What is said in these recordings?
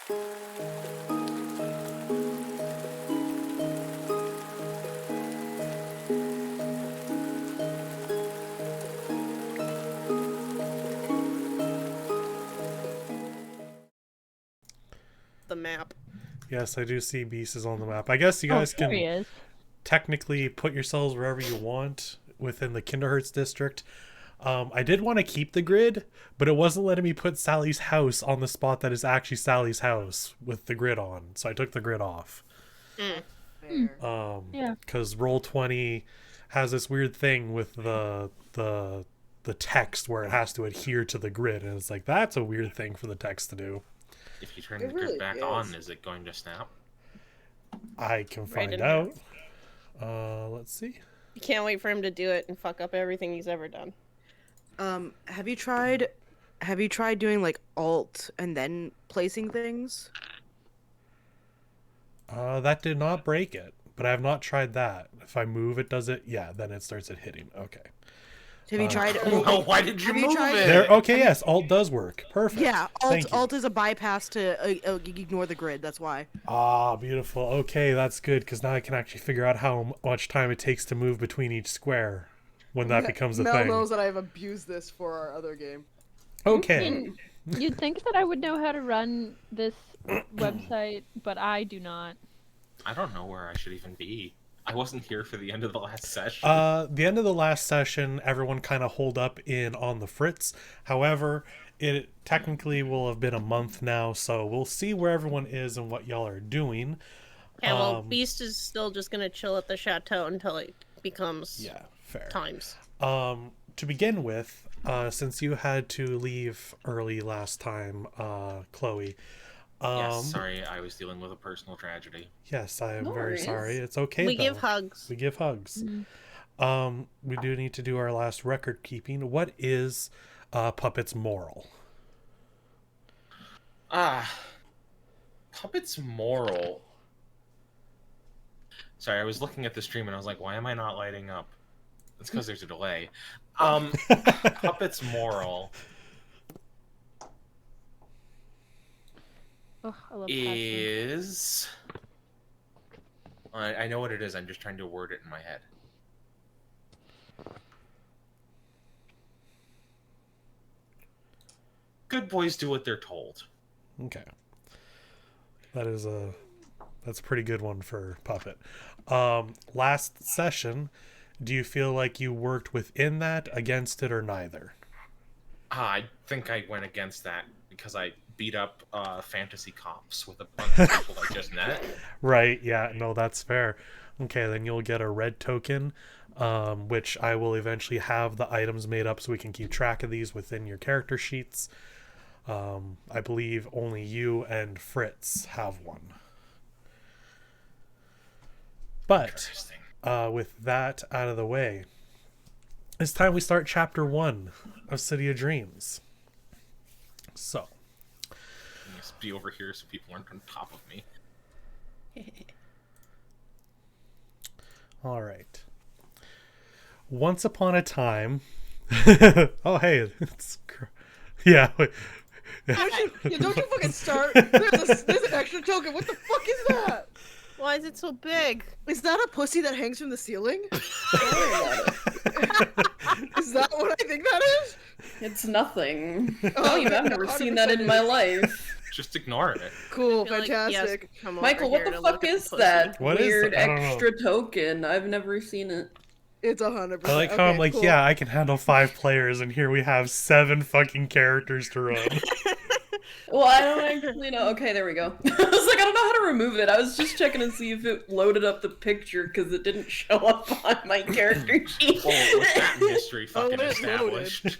The map. Yes, I do see Beast on the map. I guess you guys there he can is. technically put yourselves wherever you want within the Kinderhertz district. I did want to keep the grid, but it wasn't letting me put Sally's house on the spot that is actually Sally's house with the grid on, so I took the grid off. Fair. Yeah. Because Roll20 has this weird thing with the text where it has to adhere to the grid, and it's like that's a weird thing for the text to do. If you turn It the grid really back is. on, is it going to snap? I can Right find in out. Let's see. You can't wait for him to do it and fuck up everything he's ever done. Have you tried doing like alt and then placing things? That did not break it, but I have not tried that. If I move, it does it. Yeah, then it starts it hitting. Okay. Have you tried? Well, why did you Have you move tried- it? There. Okay. Yes, alt does work. Perfect. Yeah, Thank you. alt is a bypass to ignore the grid. That's why. Ah, beautiful. Okay, that's good because now I can actually figure out how much time it takes to move between each square when that becomes a Mel thing. knows that I've abused this for our other game. Okay. You'd think that I would know how to run this website, but I do not. I don't know where I should even be. I wasn't here for the end of the last session. The end of the last session, everyone kind of holed up in on the Fritz. However, it technically will have been a month now, so we'll see where everyone is and what y'all are doing. Yeah, well, Beast is still just gonna chill at the chateau until it becomes Yeah, fair. times. To begin with, since you had to leave early last time, Chloe. Yes, sorry, I was dealing with a personal tragedy. Yes, I am No very worries. sorry. It's okay. We though. give hugs. We give hugs. We do need to do our last record keeping. What is Puppet's moral? Puppet's moral. Sorry, I was looking at the stream and I was like, why am I not lighting up? It's because there's a delay. Puppet's moral Oh, I love passion. is... I know what it is, I'm just trying to word it in my head. Good boys do what they're told. Okay. That's a pretty good one for Puppet. Last session, do you feel like you worked within that, against it, or neither? I think I went against that because I beat up fantasy cops with a bunch of people I just met. Right, yeah, no, that's fair. Okay, then you'll get a red token, which I will eventually have the items made up so we can keep track of these within your character sheets. I believe only you and Fritz have one. But Interesting. with that out of the way, it's time we start chapter 1 of City of Dreams. So, I must be over here so people aren't on top of me. all right. Once upon a time, oh hey, yeah. Wait. Don't you fucking start. There's an extra token. What the fuck is that? Why is it so big? Is that a pussy that hangs from the ceiling? Is that what I think that is? It's nothing. Oh, I've never seen that in my life. Just ignore it. Cool, I feel like he has to fantastic. come over Michael, what here the to fuck look at is the pussy. that What is weird that? I don't know. extra token? I've never seen it. It's 100%. I like how I'm like, cool. yeah, I can handle 5 players, and here we have 7 fucking characters to run. Well, I don't actually know. Okay, there we go. I was like, I don't know how to remove it. I was just checking to see if it loaded up the picture because it didn't show up on my character sheet. Oh, with that mystery fucking it's loaded. established.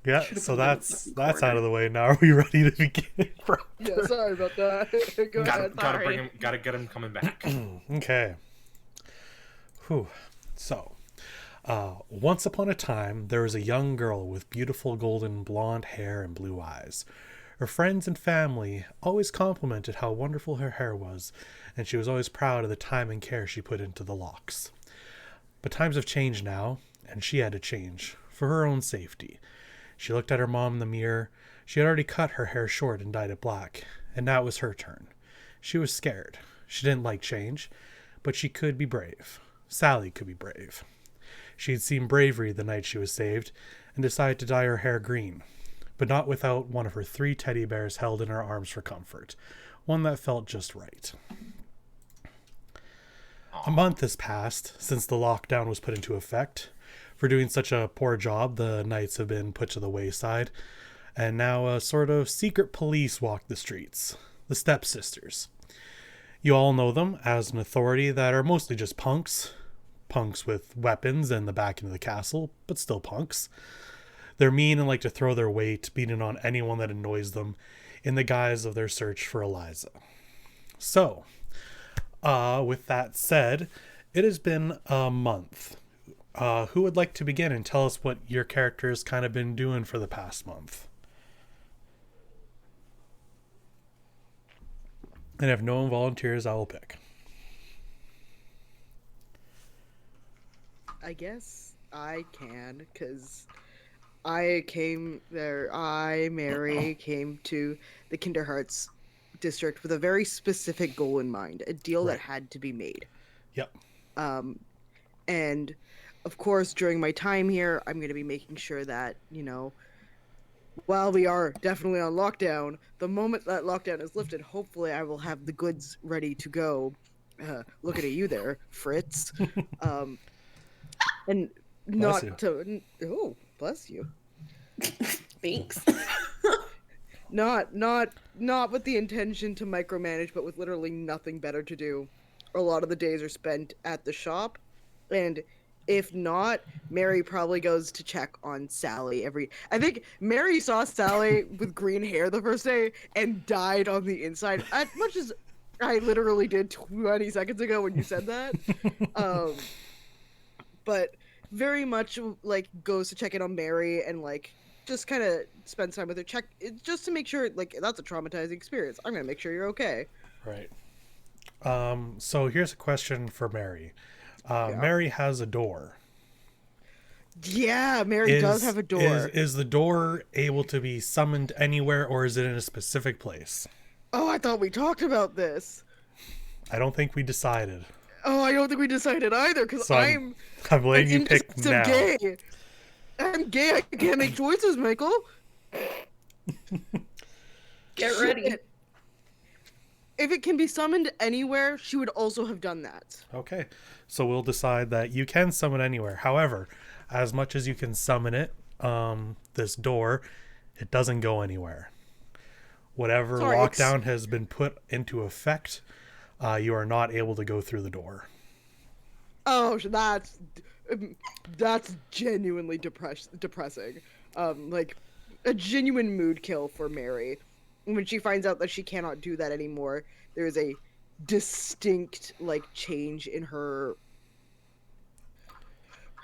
Yeah, Should've so put it in that's the corner. out of the way. Now are we ready to begin? Yeah, sorry about that. Go ahead. Gotta get him coming back. Okay. Whew. So, once upon a time, there was a young girl with beautiful golden blonde hair and blue eyes. Her friends and family always complimented how wonderful her hair was, and she was always proud of the time and care she put into the locks. But times have changed now, and she had to change, for her own safety. She looked at her mom in the mirror. She had already cut her hair short and dyed it black, and now it was her turn. She was scared. She didn't like change, but she could be brave. Sally could be brave. She had seen bravery the night she was saved, and decided to dye her hair green, but not without one of her 3 teddy bears held in her arms for comfort, one that felt just right. A month has passed since the lockdown was put into effect. For doing such a poor job, the knights have been put to the wayside, and now a sort of secret police walk the streets, the stepsisters. You all know them as an authority that are mostly just punks with weapons and the back into the castle, but still punks. They're mean and like to throw their weight, beating on anyone that annoys them in the guise of their search for Eliza. So, with that said, it has been a month. Who would like to begin and tell us what your character's kind of been doing for the past month? And if no one volunteers, I will pick. I guess I can, because Mary, came to the Kinderhearts district with a very specific goal in mind, a deal that had to be made. Yep. And of course, during my time here, I'm going to be making sure that, while we are definitely on lockdown, the moment that lockdown is lifted, hopefully I will have the goods ready to go. Looking at you there, Fritz. And Bless not to... Oh, bless you. Thanks. Not with the intention to micromanage, but with literally nothing better to do. A lot of the days are spent at the shop, and if not, Mary probably goes to check on Sally I think Mary saw Sally with green hair the first day and died on the inside, as much as I literally did 20 seconds ago when you said that. But very much like goes to check in on Mary and like just kind of spends time with her, just to make sure like that's a traumatizing experience. I'm gonna make sure you're okay. Right. So here's a question for Mary. Yeah. Mary has a door. Yeah, Mary does have a door. Is the door able to be summoned anywhere, or is it in a specific place? Oh, I thought we talked about this. I don't think we decided. Oh, I don't think we decided either, because So I'm letting you pick indecisive now. gay. I'm gay. I can't make choices, Michael. Get ready. If it can be summoned anywhere, she would also have done that. Okay, so we'll decide that you can summon anywhere. However, as much as you can summon it, this door, it doesn't go anywhere. Whatever lockdown has been put into effect, you are not able to go through the door. Oh, that's genuinely depressing. Like a genuine mood kill for Mary. When she finds out that she cannot do that anymore, there is a distinct like change in her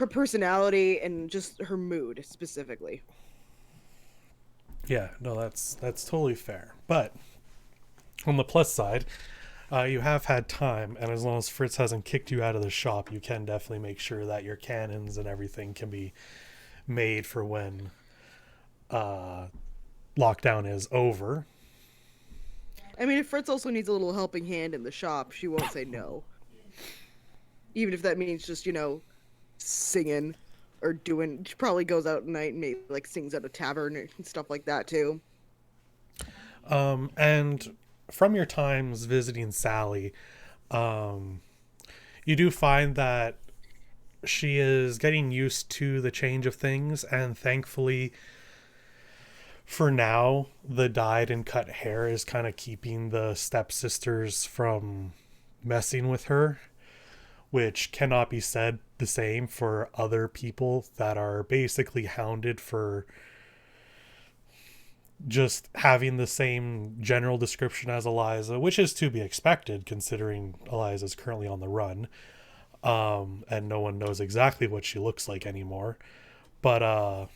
personality and just her mood specifically. Yeah, no, that's totally fair. But on the plus side, you have had time, and as long as Fritz hasn't kicked you out of the shop, you can definitely make sure that your cannons and everything can be made for when lockdown is over. I mean, if Fritz also needs a little helping hand in the shop, she won't say no. Even if that means just, singing or doing... She probably goes out at night and maybe, sings at a tavern and stuff like that, too. And from your times visiting Sally, you do find that she is getting used to the change of things, and thankfully... For now, the dyed and cut hair is kind of keeping the stepsisters from messing with her, which cannot be said the same for other people that are basically hounded for just having the same general description as Eliza, which is to be expected considering Eliza is currently on the run, and no one knows exactly what she looks like anymore. But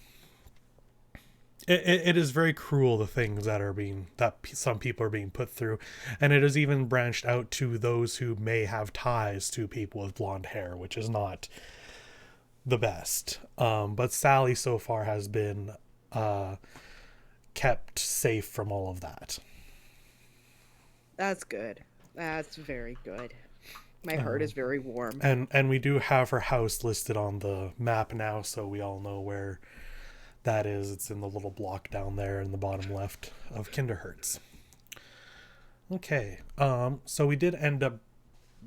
It is very cruel, the things that some people are being put through, and it is even branched out to those who may have ties to people with blonde hair, which is not the best. But Sally so far has been kept safe from all of that. That's good. That's very good. My heart is very warm. And we do have her house listed on the map now, so we all know where that is. It's in the little block down there in the bottom left of Kinderhertz. Okay, so we did end up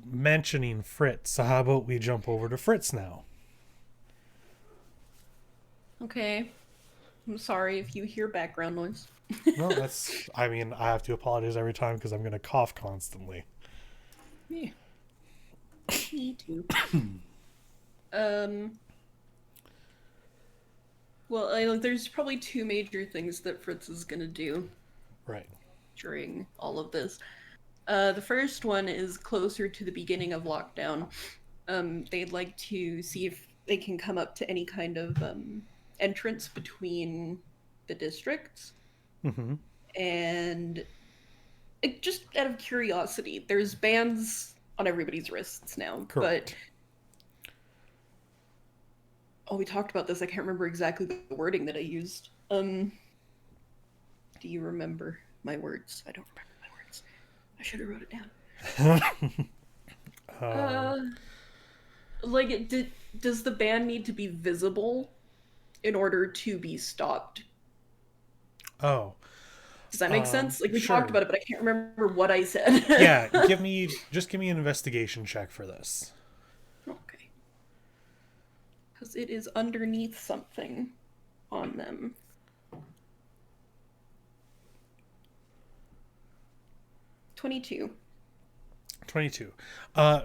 mentioning Fritz, so how about we jump over to Fritz now? Okay. I'm sorry if you hear background noise. No, that's, I mean, I have to apologize every time because I'm going to cough constantly. Yeah. Me too. Well, there's probably two major things that Fritz is gonna do Right. during all of this. The first one is closer to the beginning of lockdown. They'd like to see if they can come up to any kind of entrance between the districts. Mm-hmm. And just out of curiosity, there's bands on everybody's wrists now. Correct. But we talked about this. I can't remember exactly the wording that I used. Do you remember my words? I don't remember my words. I should have wrote it down. Does the band need to be visible in order to be stopped? Oh. Does that make sense? Like, we sure. talked about it, but I can't remember what I said. Yeah, give me an investigation check for this. Okay. Because it is underneath something on them. $22. 22.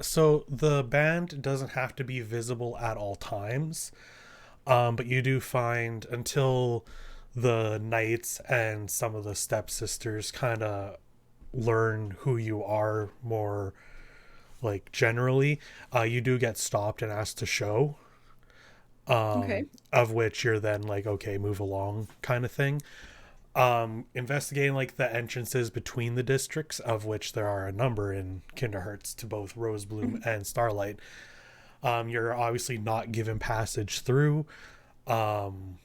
So the band doesn't have to be visible at all times, but you do find until the knights and some of the stepsisters kind of learn who you are more, like, generally, you do get stopped and asked to show. Okay. Of which you're then like, okay, move along kind of thing. Investigating like the entrances between the districts, of which there are a number in Kinderhertz to both Rosebloom and Starlight. You're obviously not given passage through, and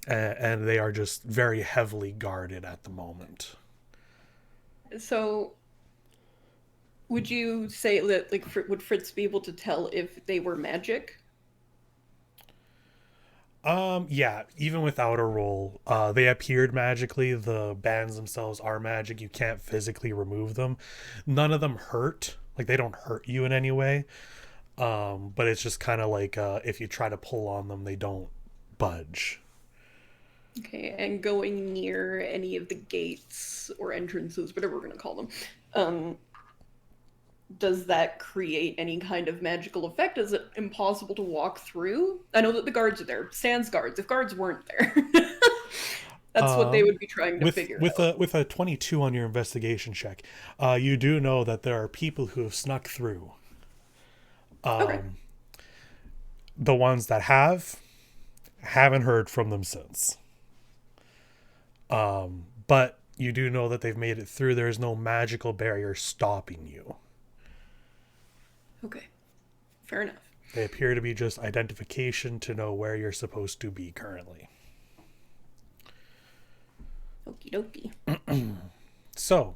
they are just very heavily guarded at the moment. So, would you say that, like, would Fritz be able to tell if they were magic? Yeah, even without a roll, they appeared magically. The bands themselves are magic. You can't physically remove them. None of them hurt. Like, they don't hurt you in any way. But it's just kind of like, if you try to pull on them, they don't budge. Okay, and going near any of the gates or entrances, whatever we're going to call them, does that create any kind of magical effect? Is it impossible to walk through? I know that the guards are there. Sans guards. If guards weren't there, that's what they would be trying to figure out. With a 22 on your investigation check, you do know that there are people who have snuck through. Okay. The ones that haven't heard from them since. But you do know that they've made it through. There is no magical barrier stopping you. Okay. Fair enough. They appear to be just identification to know where you're supposed to be currently. Okie dokie. So,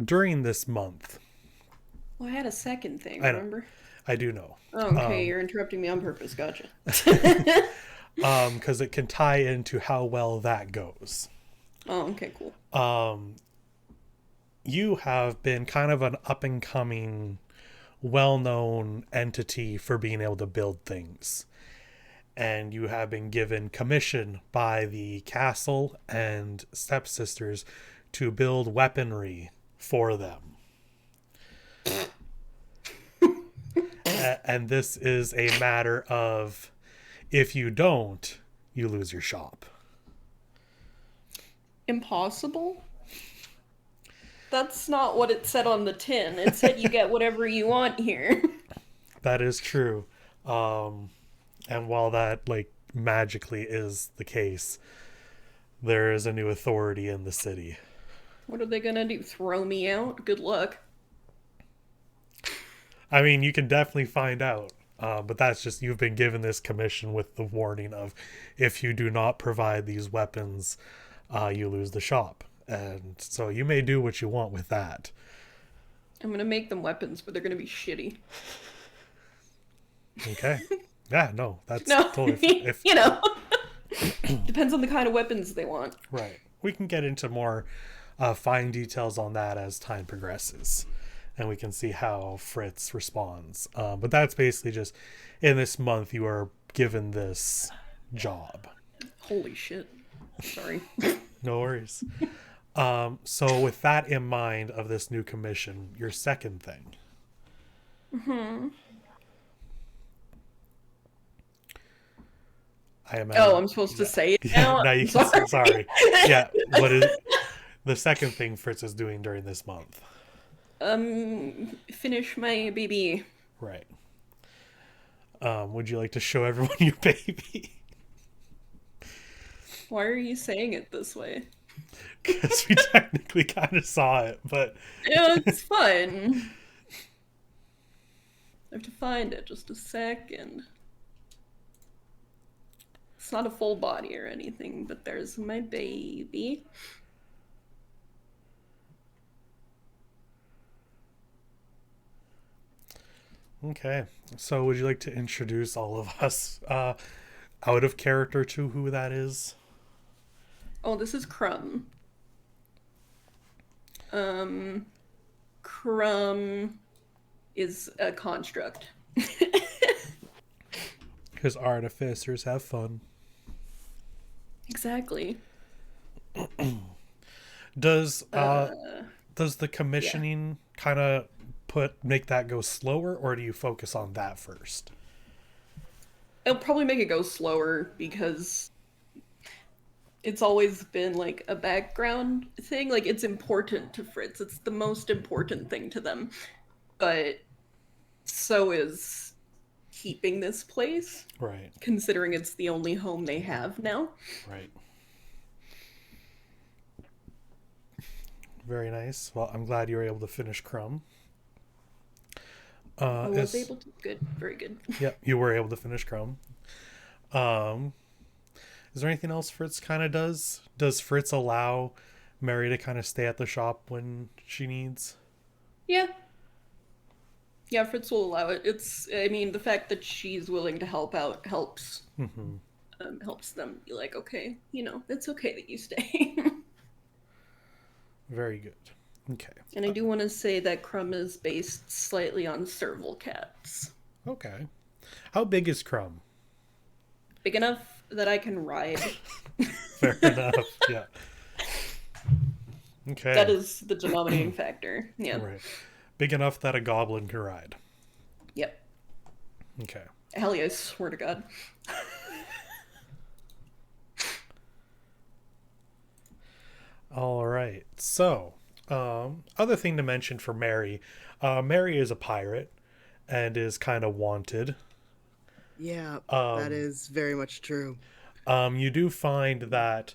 during this month... Well, I had a second thing, I know. remember? I do know. Oh, okay, you're interrupting me on purpose. Gotcha. Because it can tie into how well that goes. Oh, okay, cool. You have been kind of an up-and-coming, well-known entity for being able to build things. And you have been given commission by the castle and stepsisters to build weaponry for them. And this is a matter of, if you don't, you lose your shop. Impossible? That's not what it said on the tin. It said you get whatever you want here. That is true. And while that, like, magically is the case, there is a new authority in the city. What are they gonna do? Throw me out? Good luck. I mean, you can definitely find out. But that's just, you've been given this commission with the warning of, if you do not provide these weapons, you lose the shop. And so you may do what you want with that. I'm gonna make them weapons, but they're gonna be shitty. Okay. Yeah, no, that's No, totally if you know, depends on the kind of weapons they want. right. We can get into more fine details on that as time progresses, and we can see how Fritz responds. But that's basically just, in this month you are given this job. Holy shit! Sorry. No worries. So with that in mind of this new commission, your second thing. I imagine. Oh, I'm supposed to say it Yeah, now? now you can say, sorry. Yeah, what is the second thing Fritz is doing during this month? Finish my baby. Right. Would you like to show everyone your baby? Why are you saying it this way? Because we technically kind of saw it, but Yeah, it's fun. I have to find it. Just a second. It's not a full body or anything, but there's my baby. okay. So would you like to introduce all of us out of character to who that is? Oh, this is Crumb. Crumb is a construct. Because artificers have fun. Exactly. Does the commissioning kind of make that go slower, or do you focus on that first? It'll probably make it go slower because it's always been like a background thing. Like, it's important to Fritz. It's the most important thing to them. But so is keeping this place, Right. considering it's the only home they have now. Right. Very nice. Well, I'm glad you were able to finish Crumb. I was able to. Good. Very good. Yeah, you were able to finish Crumb. Is there anything else Fritz kind of does? Does Fritz allow Mary to kind of stay at the shop when she needs? Yeah. Yeah, Fritz will allow it. I mean, the fact that she's willing to help out helps. Helps them be like, okay, it's okay that you stay. Very good. Okay. And I do want to say that Crumb is based slightly on serval cats. Okay. How big is Crumb? Big enough that I can ride. Fair enough. Yeah. Okay. That is the denominating factor. Yeah. Right. Big enough that a goblin can ride. Yep. Okay. Hell yeah, I swear to God. All right. So, other thing to mention for Mary, Mary is a pirate and is kind of wanted. Yeah, that is very much true. You do find that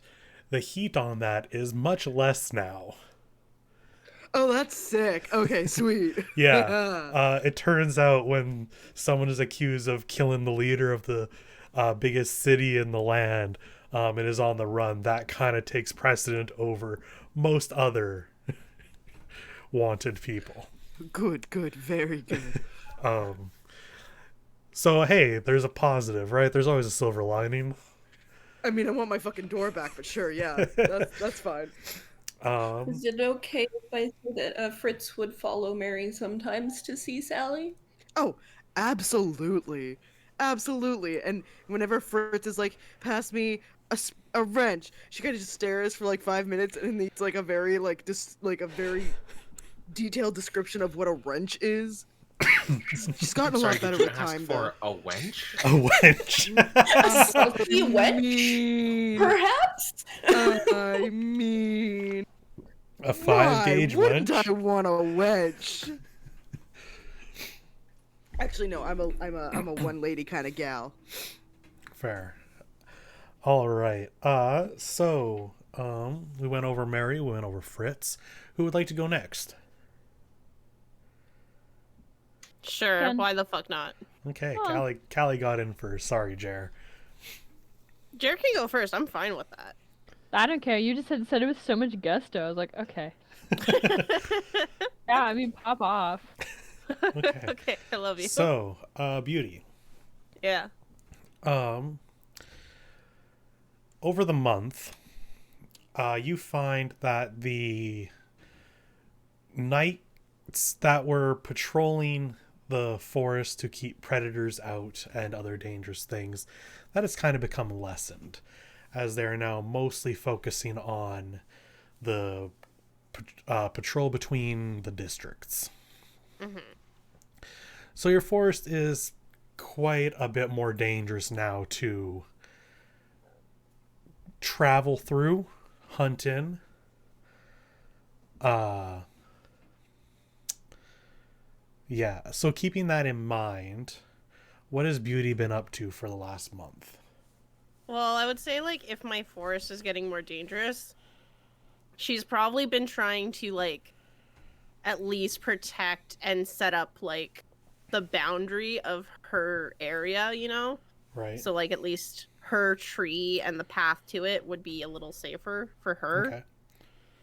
the heat on that is much less now. Oh, that's sick. Okay, sweet. Yeah. It turns out when someone is accused of killing the leader of the biggest city in the land and is on the run, that kind of takes precedent over most other wanted people. Good, very good. So, hey, there's a positive, right? There's always a silver lining. I mean, I want my fucking door back, but sure, yeah, that's fine. Is it okay if I say that Fritz would follow Mary sometimes to see Sally? Oh, absolutely. Absolutely. And whenever Fritz is like, pass me a wrench, she kind of just stares for like 5 minutes and needs like a very a very detailed description of what a wrench is. She's gotten a lot better did you with ask time, for a wench? A wench. A salty wench? mean, Perhaps? I mean, A 5-gauge why wouldn't wench. I want a wench? Actually, no. I'm a one lady kind of gal. Fair. All right. So we went over Mary. We went over Fritz. Who would like to go next? Sure, Ken. why the fuck not? Okay, Oh. Callie got in first. Sorry, Jer. Jared can go first. I'm fine with that. I don't care. You just had said it with so much gusto. I was like, okay. Yeah, I mean, pop off. Okay. Okay, I love you. So, Beauty. Yeah. Over the month, you find that the knights that were patrolling the forest to keep predators out and other dangerous things, that has kind of become lessened, as they're now mostly focusing on the patrol between the districts. So your forest is quite a bit more dangerous now to travel through, hunt in. Yeah, so keeping that in mind, what has Beauty been up to for the last month? Well, I would say, like, if my forest is getting more dangerous, she's probably been trying to, like, at least protect and set up, like, the boundary of her area, you know? Right. So, like, at least her tree and the path to it would be a little safer for her. Okay.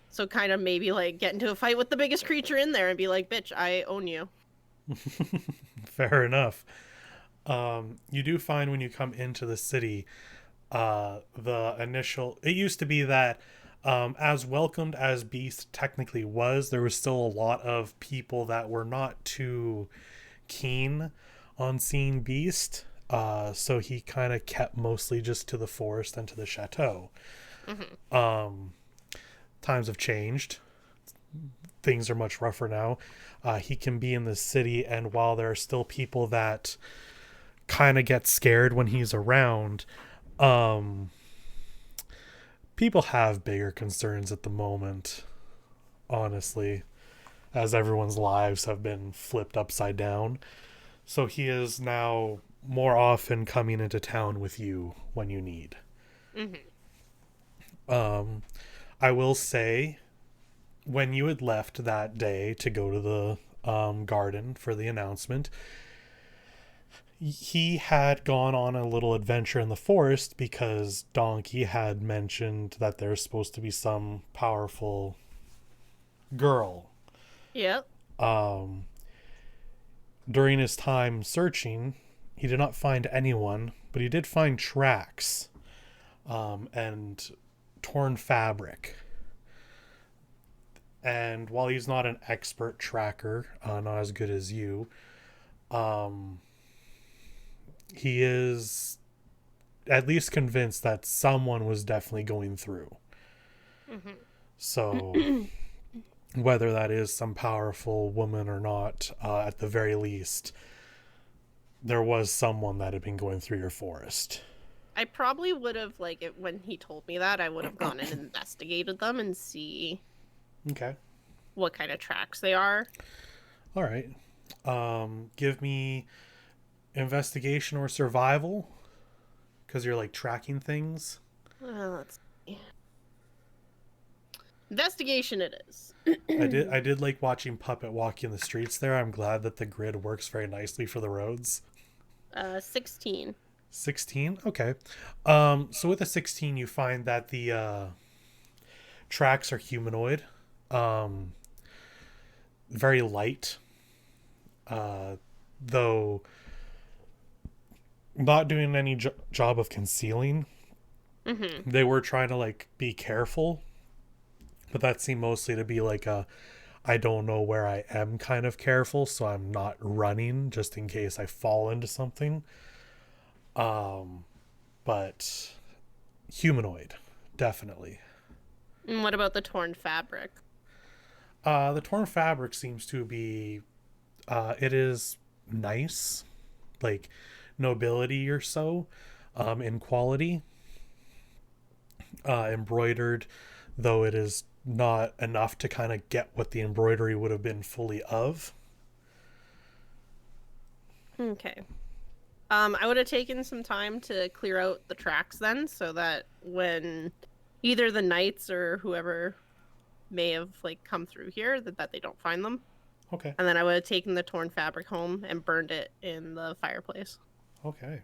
So kind of maybe, like, get into a fight with the biggest creature in there and be like, bitch, I own you. Fair enough. You do find when you come into the city, it used to be that as welcomed as Beast technically was, there was still a lot of people that were not too keen on seeing Beast. So he kind of kept mostly just to the forest and to the chateau. Times have changed. Things are much rougher now. He can be in the city, and while there are still people that kind of get scared when he's around, people have bigger concerns at the moment, honestly, as everyone's lives have been flipped upside down. So he is now more often coming into town with you when you need. I will say, when you had left that day to go to the garden for the announcement, he had gone on a little adventure in the forest because Donkey had mentioned that there's supposed to be some powerful girl. Yep. During his time searching, he did not find anyone, but he did find tracks and torn fabric. And while he's not an expert tracker, not as good as you, he is at least convinced that someone was definitely going through. So whether that is some powerful woman or not, at the very least, there was someone that had been going through your forest. I probably would have, like, when he told me that, I would have gone and investigated them and see Okay. what kind of tracks they are. All right. Give me investigation or survival, because you're like tracking things. Let's see. Investigation it is. I did like watching Puppet walking the streets there. I'm glad that the grid works very nicely for the roads. 16. 16? Okay. So with a 16, you find that the tracks are humanoid. Very light. Though not doing any job of concealing. They were trying to, like, be careful. But that seemed mostly to be like a I don't know where I am kind of careful, so I'm not running just in case I fall into something. But humanoid, definitely. And what about the torn fabric? The torn fabric seems to be, it is nice, like nobility or so, in quality. Embroidered, though it is not enough to kind of get what the embroidery would have been fully of. Okay. I would have taken some time to clear out the tracks then, so that when either the knights or whoever may have, like, come through here, that they don't find them. Okay. And then I would have taken the torn fabric home and burned it in the fireplace. Okay.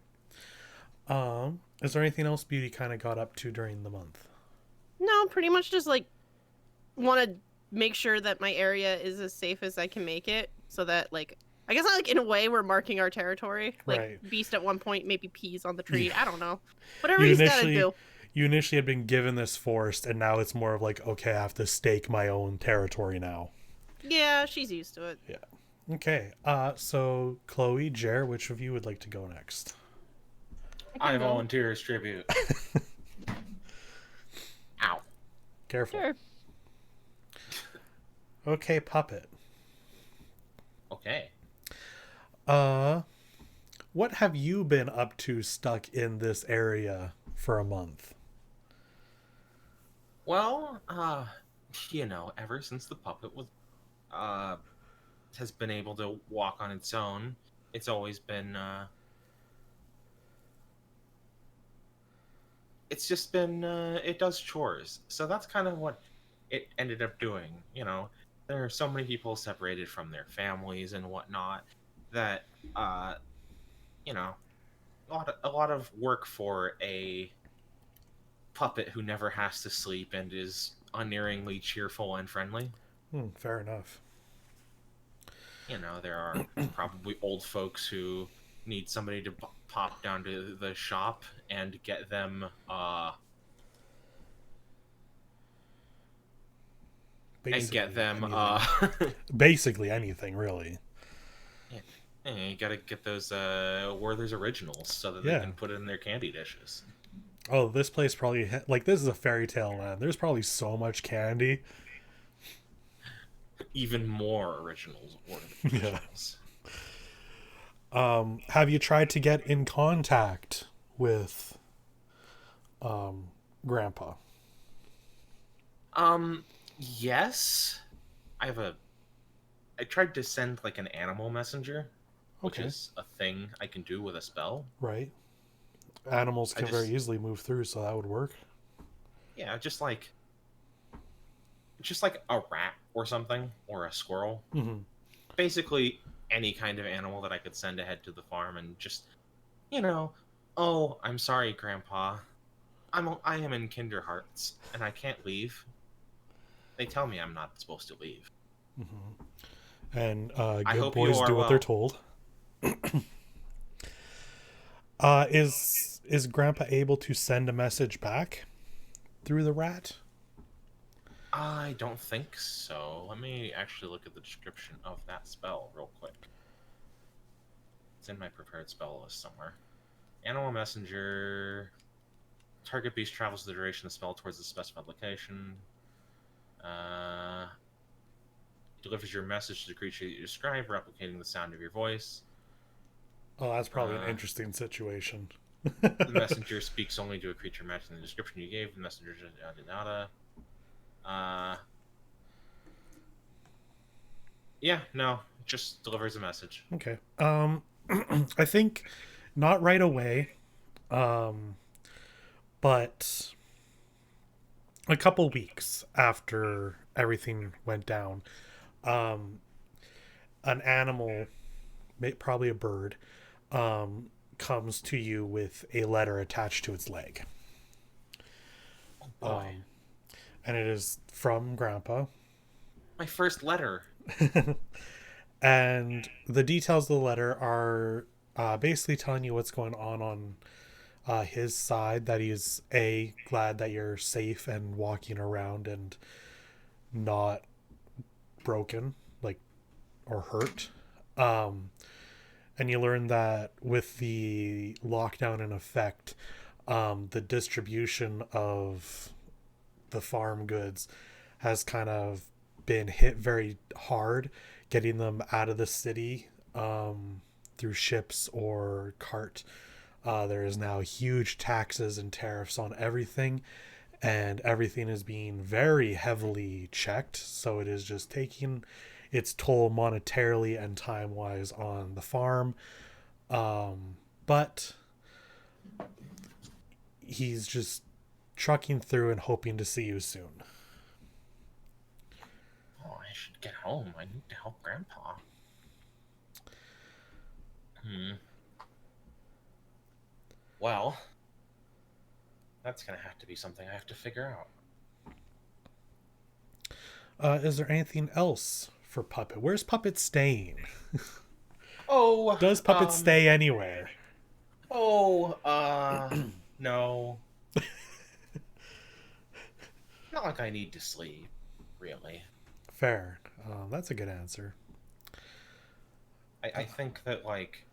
Is there anything else Beauty kind of got up to during the month? No, pretty much just like want to make sure that my area is as safe as I can make it, so that like I guess like in a way we're marking our territory. Like Right. Beast at one point maybe pees on the tree. Yeah. I don't know. Whatever he's got to do. You initially had been given this forest, and now it's more of like, okay, I have to stake my own territory now. Yeah, she's used to it. Yeah. Okay. So Chloe, Jer, which of you would like to go next? I can go. volunteer as tribute. Ow. Careful. Sure. Okay, Puppet. Okay. What have you been up to stuck in this area for a month? Well, ever since the puppet was has been able to walk on its own, it's always been it's just been it does chores. So that's kind of what it ended up doing. There are so many people separated from their families and whatnot that you know, a lot of work for a puppet who never has to sleep and is unerringly cheerful and friendly. Fair enough. There are probably old folks who need somebody to pop down to the shop and get them Anything. Basically anything, really. you gotta get those Werther's originals so that they can put it in their candy dishes. Oh, this place probably this is a fairy tale land. There's probably so much candy. Even more originals. Originals. Have you tried to get in contact with Grandpa? Yes. I tried to send like an animal messenger, which is a thing I can do with a spell. Right. Animals can very easily move through, so that would work. Yeah, just like a rat or something, or a squirrel. Mm-hmm. Basically, any kind of animal that I could send ahead to the farm and just, oh, I'm sorry, Grandpa. I am in Kinderhearts, and I can't leave. They tell me I'm not supposed to leave. Mm-hmm. And I good hope boys you are do what well. they're told. Is Grandpa able to send a message back through the rat? I don't think so. Let me actually look at the description of that spell real quick. It's in my prepared spell list somewhere. Animal messenger. Target beast travels the duration of the spell towards the specified location. Delivers your message to the creature that you describe, replicating the sound of your voice. Oh, that's probably an interesting situation. The messenger speaks only to a creature matching the description you gave. The messenger just delivers a message. Okay. I think not right away. But a couple weeks after everything went down, an animal, probably a bird, comes to you with a letter attached to its leg. Oh boy. And it is from Grandpa. My first letter. And the details of the letter are basically telling you what's going on his side, that he's glad that you're safe and walking around and not broken or hurt. And you learn that with the lockdown in effect, the distribution of the farm goods has kind of been hit very hard, getting them out of the city through ships or cart. There is now huge taxes and tariffs on everything, and everything is being very heavily checked. So it is just taking its toll monetarily and time-wise on the farm. But he's just trucking through and hoping to see you soon. Oh, I should get home. I need to help Grandpa. Well, that's gonna have to be something I have to figure out. Is there anything else for Puppet? Where's Puppet staying? Oh, Does Puppet stay anywhere? No. Not like I need to sleep, really. Fair. That's a good answer. I think that, like,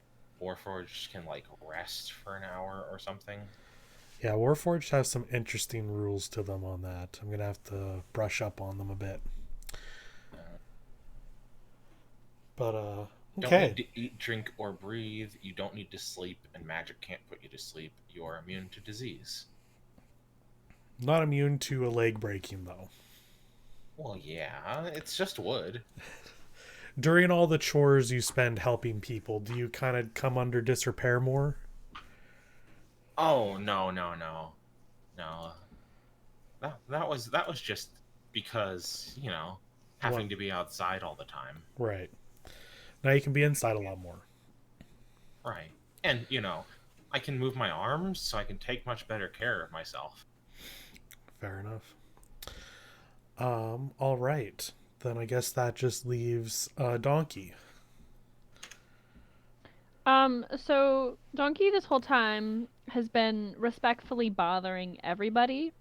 Warforged can, like, rest for an hour or something. Yeah, Warforged has some interesting rules to them on that. I'm going to have to brush up on them a bit. But, okay. You don't need to eat, drink, or breathe. You don't need to sleep, and magic can't put you to sleep. You are immune to disease. Not immune to a leg breaking, though. Well, yeah, it's just wood. During all the chores you spend helping people, do you kind of come under disrepair more? Oh, no. That was just because, having to be outside all the time. Right. Now you can be inside a lot more. Right. And, I can move my arms, so I can take much better care of myself. Fair enough. All right. Then I guess that just leaves Donkey. So Donkey this whole time has been respectfully bothering everybody.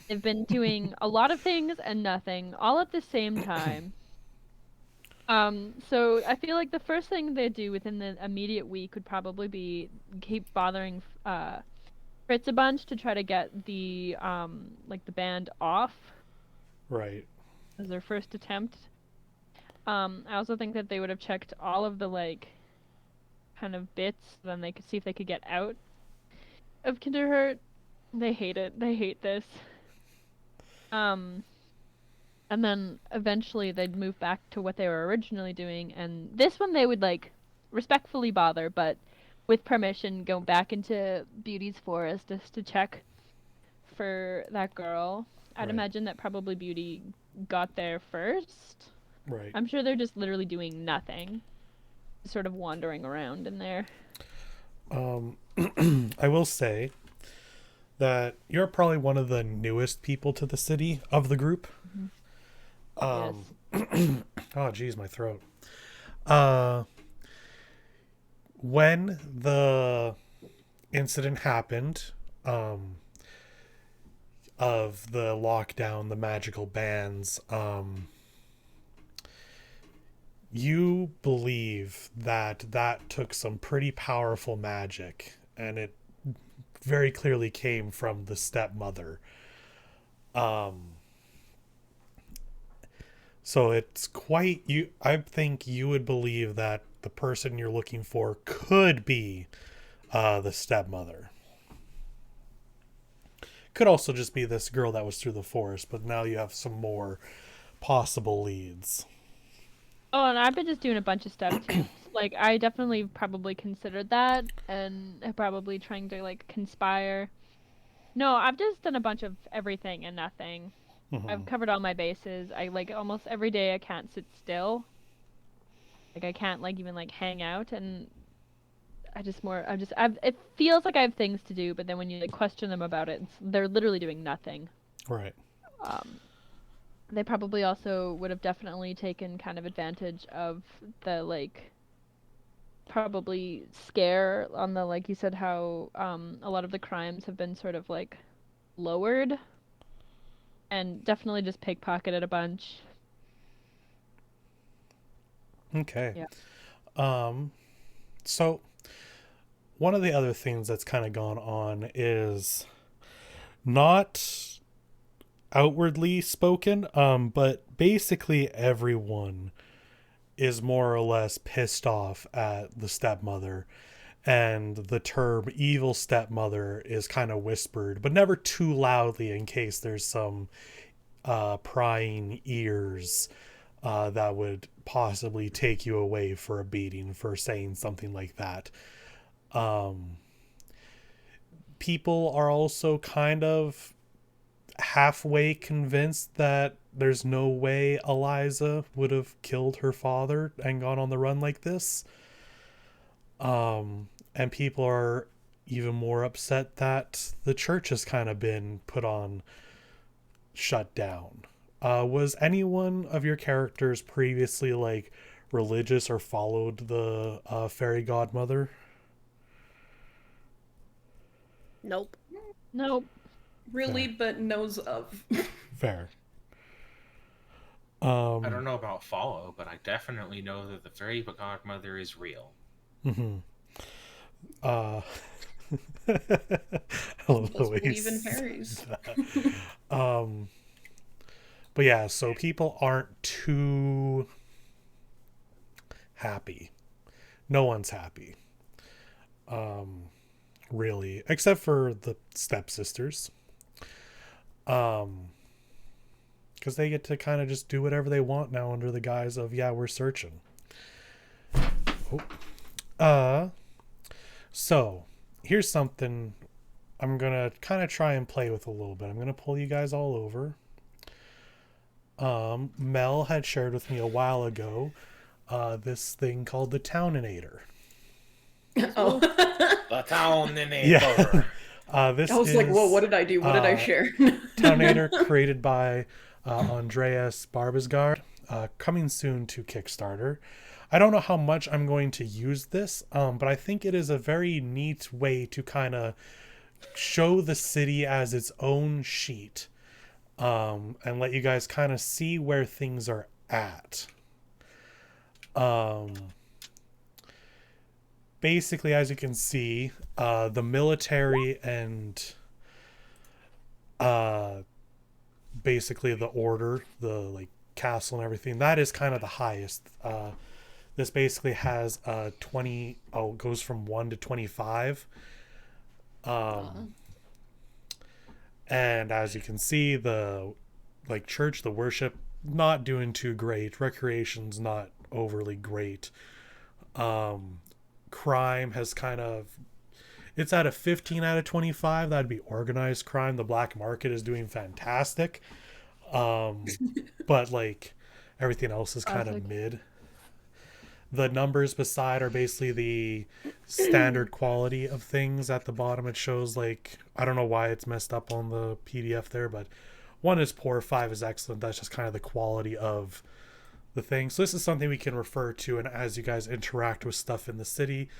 They've been doing a lot of things and nothing all at the same time. So I feel like the first thing they do within the immediate week would probably be keep bothering Fritz a bunch to try to get the the band off. Right. As their first attempt. I also think that they would have checked all of the kind of bits, then they could see if they could get out of Kinderhurt. They hate it. They hate this. And then eventually they'd move back to what they were originally doing, and this one they would respectfully bother, but with permission go back into Beauty's forest just to check for that girl. I'd Right. imagine that probably Beauty got there first. Right. I'm sure they're just literally doing nothing. Sort of wandering around in there. I will say that you're probably one of the newest people to the city of the group. Mm-hmm. Oh, geez, my throat. When the incident happened, of the lockdown, the magical bans, you believe that took some pretty powerful magic, and it very clearly came from the stepmother. So it's quite I think you would believe that the person you're looking for could be the stepmother. Could also just be this girl that was through the forest, but now you have some more possible leads. Oh, and I've been just doing a bunch of stuff too. I definitely probably considered that, and probably trying to conspire. No, I've just done a bunch of everything and nothing. Mm-hmm. I've covered all my bases. I almost every day I can't sit still. I can't even hang out, and it feels like I have things to do, but then when you question them about it, they're literally doing nothing. Right. They probably also would have definitely taken kind of advantage of the probably scare on the you said how a lot of the crimes have been sort of lowered, and definitely just pickpocketed a bunch. Okay. Yeah. So one of the other things that's kind of gone on is not outwardly spoken, but basically everyone is more or less pissed off at the stepmother, and the term evil stepmother is kind of whispered, but never too loudly in case there's some prying ears that would possibly take you away for a beating for saying something like that. People are also kind of halfway convinced that there's no way Eliza would have killed her father and gone on the run like this. And people are even more upset that the church has kind of been put on shut down. Was anyone of your characters previously like religious or followed the fairy godmother? Nope. Nope. Really, but knows of. Fair. I don't know about follow, but I definitely know that the fairy godmother is real. Mm-hmm. Hello, Does believe in fairies. But yeah, so people aren't too happy. No one's happy. Really, except for the stepsisters. Because they get to kind of just do whatever they want now under the guise of, yeah, we're searching. So here's something I'm gonna kind of try and play with a little bit. I'm gonna pull you guys all over. Mel had shared with me a while ago this thing called the Towninator. Oh. The Towninator. Yeah. This I was is, like, whoa, what did I do? What did I share? Towninator, created by Andreas Barbasgard, coming soon to Kickstarter. I don't know how much I'm going to use this, but I think it is a very neat way to kind of show the city as its own sheet, and let you guys kind of see where things are at. Basically, as you can see, the military and basically the order, the like castle and everything, that is kind of the highest. This basically has 20, goes from 1 to 25. And as you can see, the like church, the worship, not doing too great. Recreation's not overly great. Crime has kind of, it's at a 15 out of 25. That'd be organized crime. The black market is doing fantastic. But like everything else is kind of mid. The numbers beside are basically the standard quality of things. At the bottom it shows, like, I don't know why it's messed up on the PDF there, but 1 is poor, 5 is excellent. That's just kind of the quality of the thing. So this is something we can refer to, and as you guys interact with stuff in the city,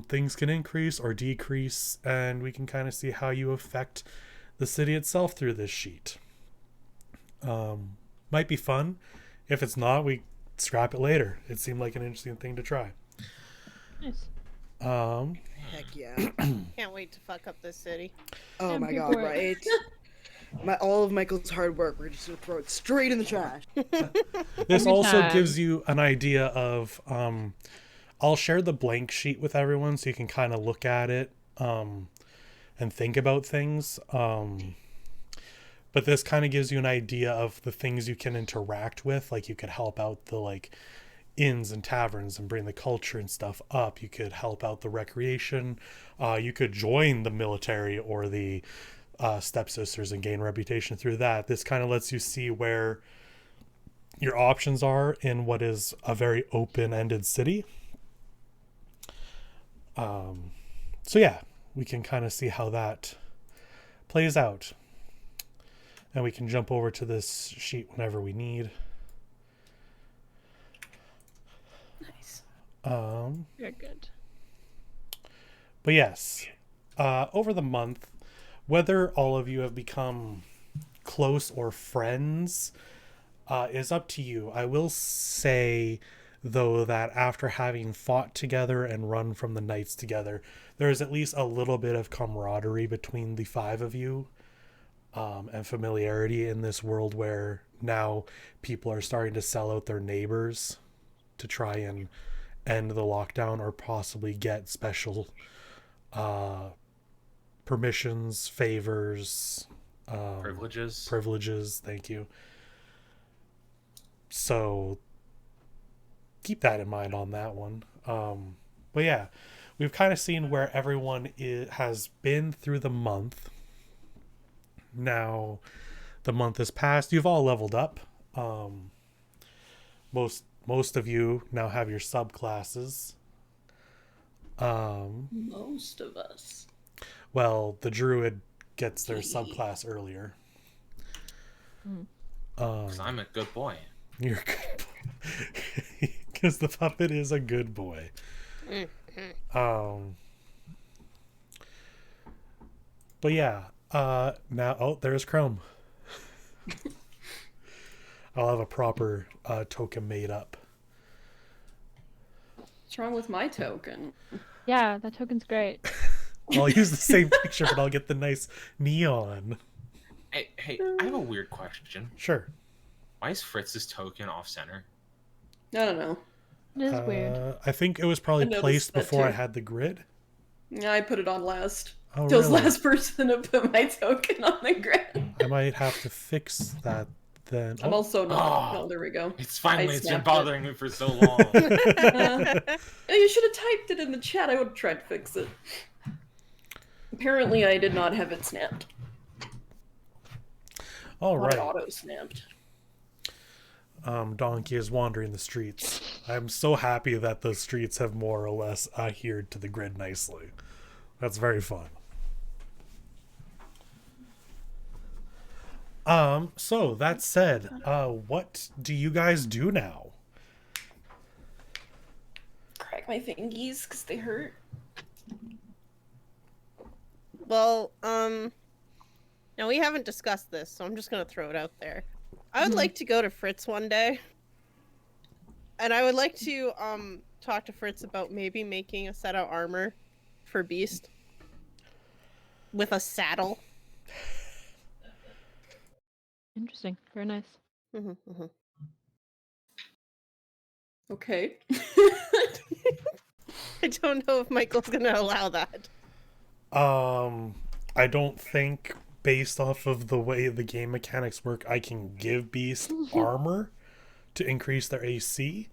things can increase or decrease, and we can kind of see how you affect the city itself through this sheet. Might be fun. If it's not, we scrap it later. It seemed like an interesting thing to try. Nice. Heck yeah. Can't wait to fuck up this city. Oh I'm my here god, for it. right? All of Michael's hard work, we're just gonna throw it straight in the trash. This Every also time. gives you an idea of, I'll share the blank sheet with everyone so you can kind of look at it and think about things. But this kind of gives you an idea of the things you can interact with. Like you could help out the like inns and taverns and bring the culture and stuff up. You could help out the recreation. You could join the military or the stepsisters and gain reputation through that. This kind of lets you see where your options are in what is a very open-ended city. So yeah, we can kind of see how that plays out. And we can jump over to this sheet whenever we need. Nice. You're good. But yes, over the month, whether all of you have become close or friends is up to you. I will say, though, that after having fought together and run from the nights together, there is at least a little bit of camaraderie between the 5 of you. And familiarity in this world where now people are starting to sell out their neighbors to try and end the lockdown or possibly get special permissions, favors, privileges. Thank you. So keep that in mind on that one. But yeah, we've kind of seen where everyone has been through the month. Now, the month has passed. You've all leveled up. Most of you now have your subclasses. Most of us. Well, the druid gets their subclass earlier. Because I'm a good boy. You're a good boy. Because the puppet is a good boy. But yeah, now there's Chrome. I'll have a proper token made up. What's wrong with my token? Yeah, that token's great. I'll use the same picture, but I'll get the nice neon. Hey, I have a weird question. Sure. Why is Fritz's token off center? I don't know. It is weird. I think it was probably I noticed placed that before I too. had the grid. Yeah, I put it on last. Oh, I was really? last person to put my token on the grid. I might have to fix that then. I'm also not. Oh. No, there we go. It's finally, I it's been snapped bothering me for so long. You should have typed it in the chat. I would have tried to fix it. Apparently, I did not have it snapped. All Not right. auto snapped. Donkey is wandering the streets. I'm so happy that the streets have more or less adhered to the grid nicely. That's very fun. So that said, what do you guys do now? Crack my fingies because they hurt. Well, now we haven't discussed this, so I'm just gonna throw it out there. I would like to go to Fritz one day. And I would like to talk to Fritz about maybe making a set of armor for Beast. With a saddle. Interesting. Very nice. Okay. I don't know if Michael's gonna allow that. I don't think, based off of the way the game mechanics work, I can give Beast armor to increase their AC.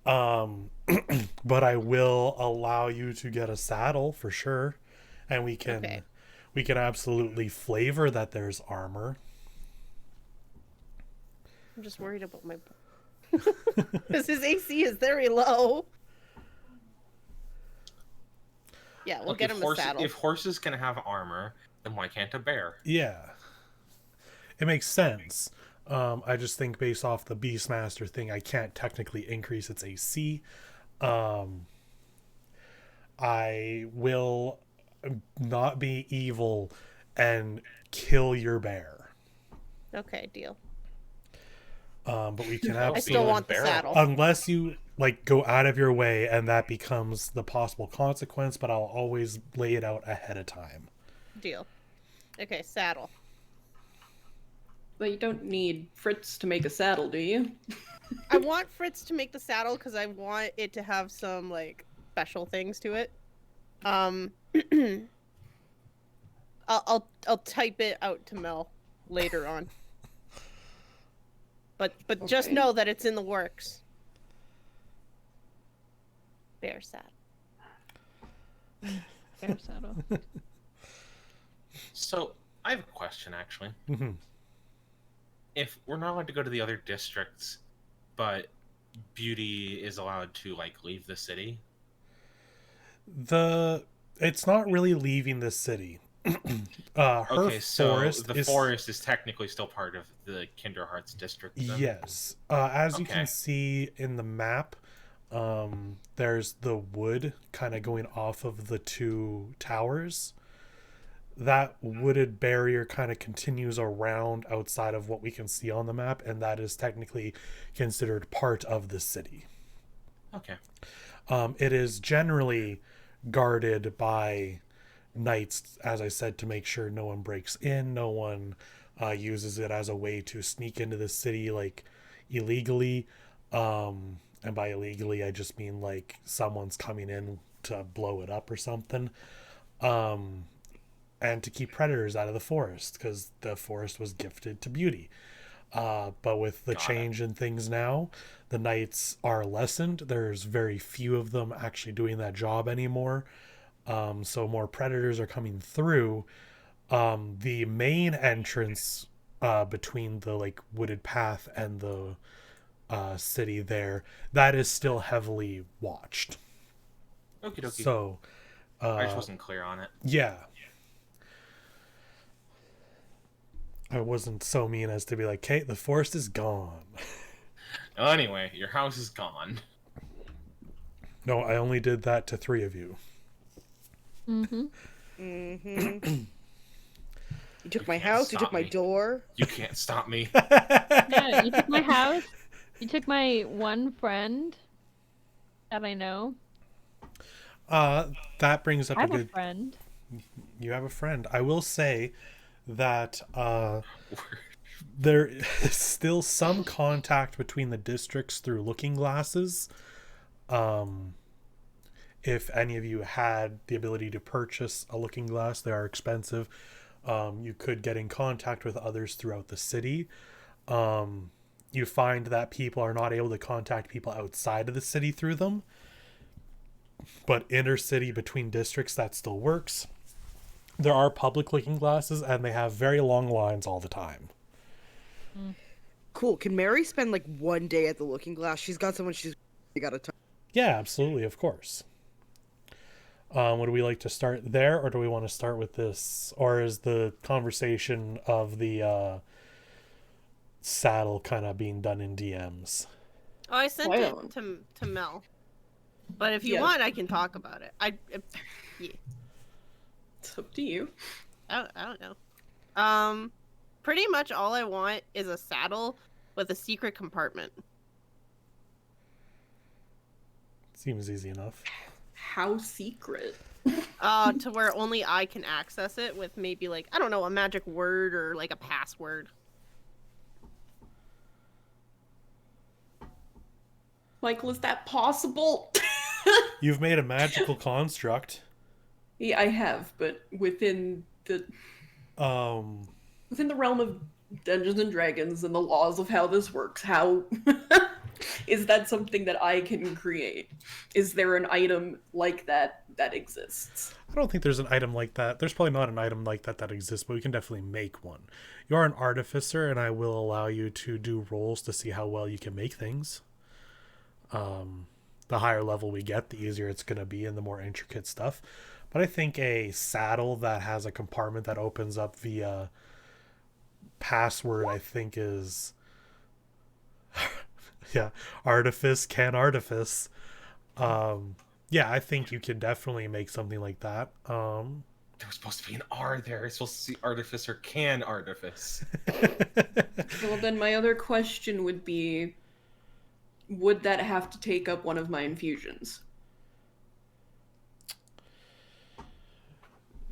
But I will allow you to get a saddle for sure, and we can absolutely flavor that there's armor. I'm just worried about my because his AC is very low. Yeah, we'll Look, get him a saddle. If horses can have armor, then why can't a bear? Yeah, it makes sense. I just think based off the Beastmaster thing, I can't technically increase its AC. I will not be evil and kill your bear. Okay, deal. But we can I still want the saddle. Unless you like go out of your way and that becomes the possible consequence, but I'll always lay it out ahead of time. Deal. Okay, saddle. But you don't need Fritz to make a saddle, do you? I want Fritz to make the saddle because I want it to have some like special things to it. I'll type it out to Mel later on. But just Okay. know that it's in the works. Bear saddle. Fair saddle. So, I have a question, actually. Mm-hmm. If we're not allowed to go to the other districts, but Beauty is allowed to, like, leave the city? It's not really leaving the city. Her Okay, so forest the forest is technically still part of the Kinderhearts district, then? Yes. As you Okay. can see in the map, there's the wood kind of going off of the two towers. That wooded barrier kind of continues around outside of what we can see on the map, and that is technically considered part of the city. Okay. It is generally guarded by knights, as I said, to make sure no one breaks in, no one uses it as a way to sneak into the city like illegally. And by illegally, I just mean like someone's coming in to blow it up or something. And to keep predators out of the forest, because the forest was gifted to Beauty. But with the change in things now, the knights are lessened. There's very few of them actually doing that job anymore. So more predators are coming through. The main entrance between the like wooded path and the city there, that is still heavily watched. Okie dokie. So I just wasn't clear on it. yeah, I wasn't so mean as to be like, Kate, the forest is gone. Anyway, your house is gone. No, I only did that to 3 of you. Mm-hmm. Mm-hmm. You took You my can't house, you stop took my me. door. You can't stop me. Yeah, you took my house. You took my one friend that I know. That brings up I a have a good. friend. You have a friend. I will say that there is still some contact between the districts through looking glasses. If any of you had the ability to purchase a looking glass, they are expensive. You could get in contact with others throughout the city. You find that people are not able to contact people outside of the city through them, but inner city between districts, that still works. There are public looking glasses, and they have very long lines all the time. Cool. Can Mary spend like one day at the Looking Glass? She's got someone she's got to talk. Yeah, absolutely, of course. Would we like to start there, or do we want to start with this? Or is the conversation of the saddle kind of being done in DMs? Oh, I sent Why it don't- to Mel. But if you Yeah. want, I can talk about it. Yeah, It's up to you. I don't know. Pretty much all I want is a saddle with a secret compartment. Seems easy enough. How secret? To where only I can access it with maybe like, I don't know, a magic word or like a password. Michael, is that possible? You've made a magical construct. Yeah, I have, but within the Um, realm of Dungeons and Dragons and the laws of how this works, how is that something that I can create? Is there an item like that that exists? I don't think there's an item like that. There's probably not an item like that that exists, but we can definitely make one. You are an artificer, and I will allow you to do rolls to see how well you can make things. The higher level we get, the easier it's going to be and the more intricate stuff. But I think a saddle that has a compartment that opens up via password, I think is... yeah, artifice can artifice. Yeah, I think you can definitely make something like that. There was supposed to be an R there. It's supposed to see artificer can artifice. Well, then my other question would be, would that have to take up one of my infusions?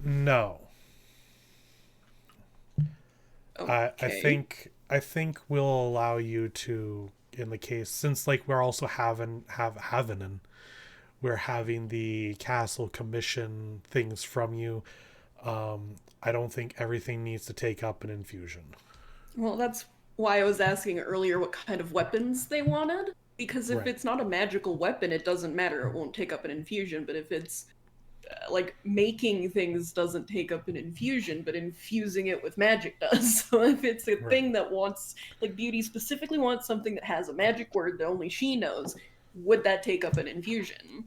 No. Okay. I think we'll allow you to, in the case, since like we're also having we're having the castle commission things from you. I don't think everything needs to take up an infusion. Well, that's why I was asking earlier what kind of weapons they wanted. Because if Right. it's not a magical weapon, it doesn't matter. It won't take up an infusion. But if it's like making things doesn't take up an infusion, but infusing it with magic does. So if it's a Right. thing that wants, like Beauty specifically wants something that has a magic word that only she knows, would that take up an infusion?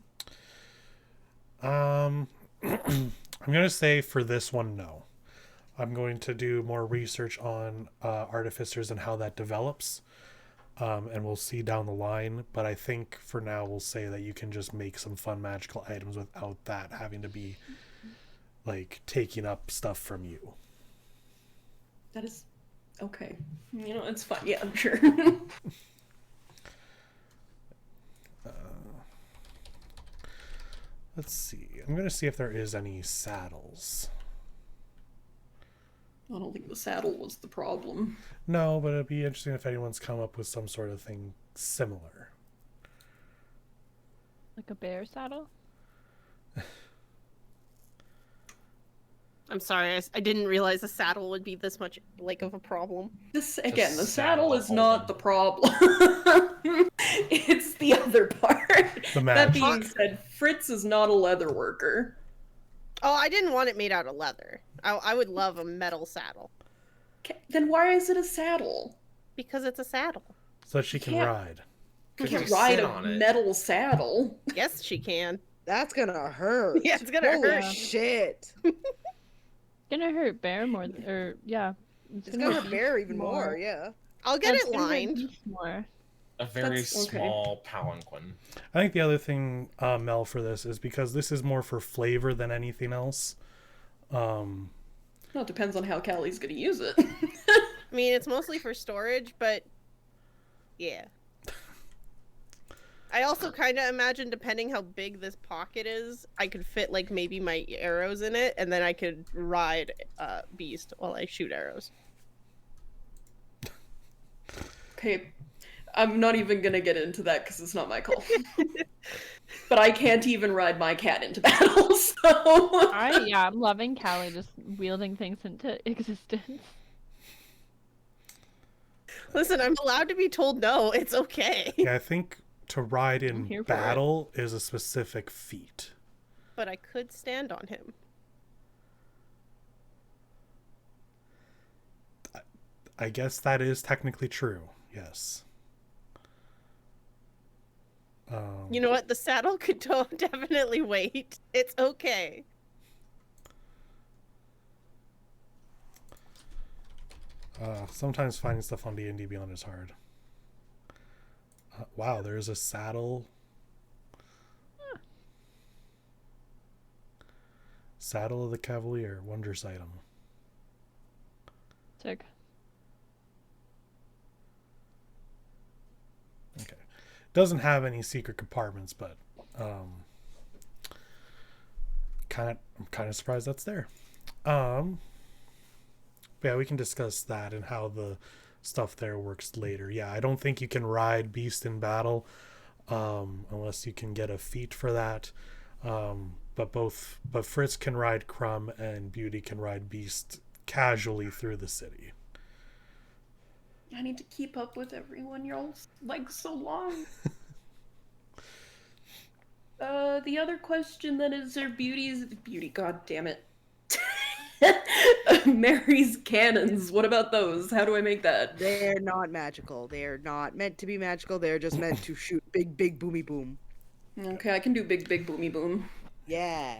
I'm gonna say for this one, no. I'm going to do more research on artificers and how that develops, and we'll see down the line. But I think for now we'll say that you can just make some fun magical items without that having to be like taking up stuff from you. That is okay. You know, it's fine. Yeah, I'm sure. Let's see. I'm gonna see if there is any saddles. I don't think the saddle was the problem. No, but it'd be interesting if anyone's come up with some sort of thing similar. Like a bear saddle? I'm sorry, I didn't realize a saddle would be this much like of a problem. This again, the saddle saddle is hold not them. the problem. It's the other part. The That magic. being said, Fritz is not a leather worker. Oh, I didn't want it made out of leather. I would love a metal saddle. Then why is it a saddle? Because it's a saddle. So that she can Can't- ride. You 'Cause can't you ride sit a on it. metal saddle. Yes, she can. That's gonna hurt. Yeah, it's gonna Holy hurt. shit. Gonna hurt Bear more, or yeah. It's gonna hurt Beast Bear even more, yeah. I'll get It's it gonna hurt lined. Beast more. A very That's okay. small palanquin. I think the other thing, Mel, for this is because this is more for flavor than anything else. Well, it depends on how Callie's gonna use it. I mean, it's mostly for storage, but yeah. I also kind of imagine, depending how big this pocket is, I could fit like maybe my arrows in it, and then I could ride Beast while I shoot arrows. Okay, I'm not even gonna get into that because it's not my call. But I can't even ride my cat into battle, so... I'm loving Callie just wielding things into existence. Listen, I'm allowed to be told no. It's okay. Yeah, I think to ride I'm in here for it. battle is a specific feat. But I could stand on him. I guess that is technically true. Yes. You know what? The saddle could definitely wait. It's okay. Sometimes finding stuff on D&D Beyond is hard. Wow, there's a saddle. Saddle of the Cavalier, wondrous item. Sick. Okay. Doesn't have any secret compartments, but I'm kind of surprised that's there. Yeah, we can discuss that and how the stuff there works later. Yeah, I don't think you can ride Beast in battle unless you can get a feat for that. But Fritz can ride Crumb and Beauty can ride Beast casually through the city. I need to keep up with everyone. You're all like so long. The other question then is there Beauty, god damn it. Mary's cannons, what about those? How do I make that? They're not magical. They're not meant to be magical. They're just meant to shoot big, big boomy boom. Okay, I can do big, big boomy boom. Yeah.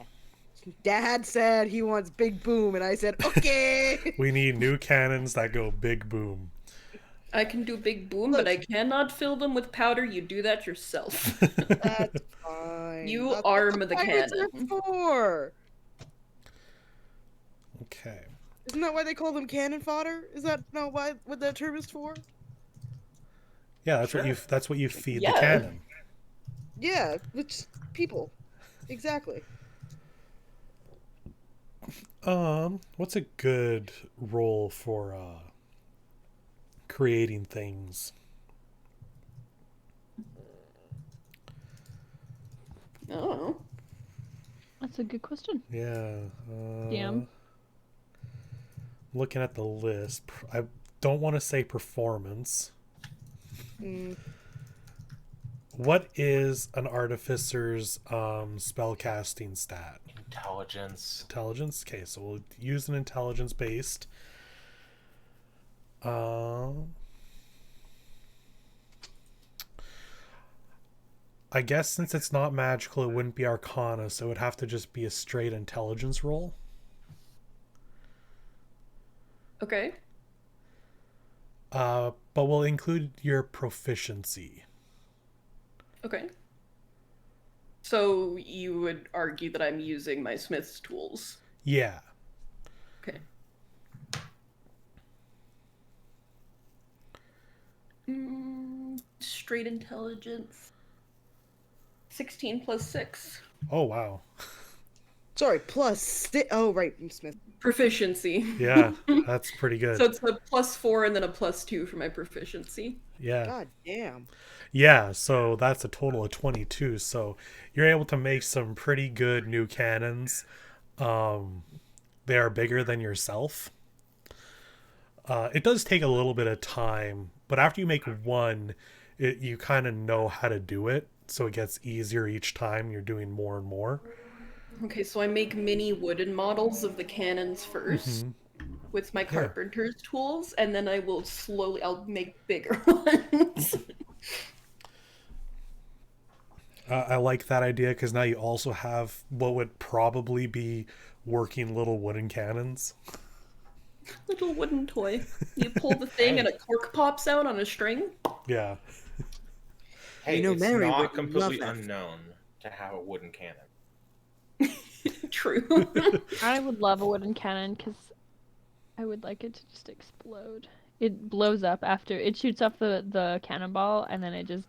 Dad said he wants big boom, and I said, okay. We need new cannons that go big boom. I can do big boom, but I cannot fill them with powder. You do that yourself. That's fine. You That's arm what the pirates cannon. are for. Okay. Isn't that why they call them cannon fodder? Is that not what that term is for? Yeah, that's what you feed the Yeah. cannon. Yeah, which people. Exactly. What's a good role for creating things? I don't know. That's a good question. Yeah. DM. Looking at the list, I don't want to say performance. What is an artificer's spellcasting stat? Intelligence. Intelligence? Okay, so we'll use an intelligence based. I guess since it's not magical, it wouldn't be Arcana, so it would have to just be a straight intelligence roll. Okay. But we'll include your proficiency. Okay. So you would argue that I'm using my smith's tools. Yeah. Okay. Straight intelligence. 16 plus 6. Oh, wow. Sorry, plus six. Oh, right, I'm Smith. Proficiency. Yeah, that's pretty good. So it's a plus 4 and then a plus 2 for my proficiency. Yeah. God damn. Yeah, so that's a total of 22. So you're able to make some pretty good new cannons. They are bigger than yourself. It does take a little bit of time, but after you make one, you kind of know how to do it. So it gets easier each time you're doing more and more. Okay, so I make mini wooden models of the cannons first. with my carpenter's tools, and then I'll make bigger ones. I like that idea because now you also have what would probably be working little wooden cannons. Little wooden toy. You pull the thing and a cork pops out on a string. Yeah. Hey, You know, it's Mary not would completely love that. unknown to have a wooden cannon. True. I would love a wooden cannon because I would like it to just explode. It blows up after it shoots off the cannonball and then it just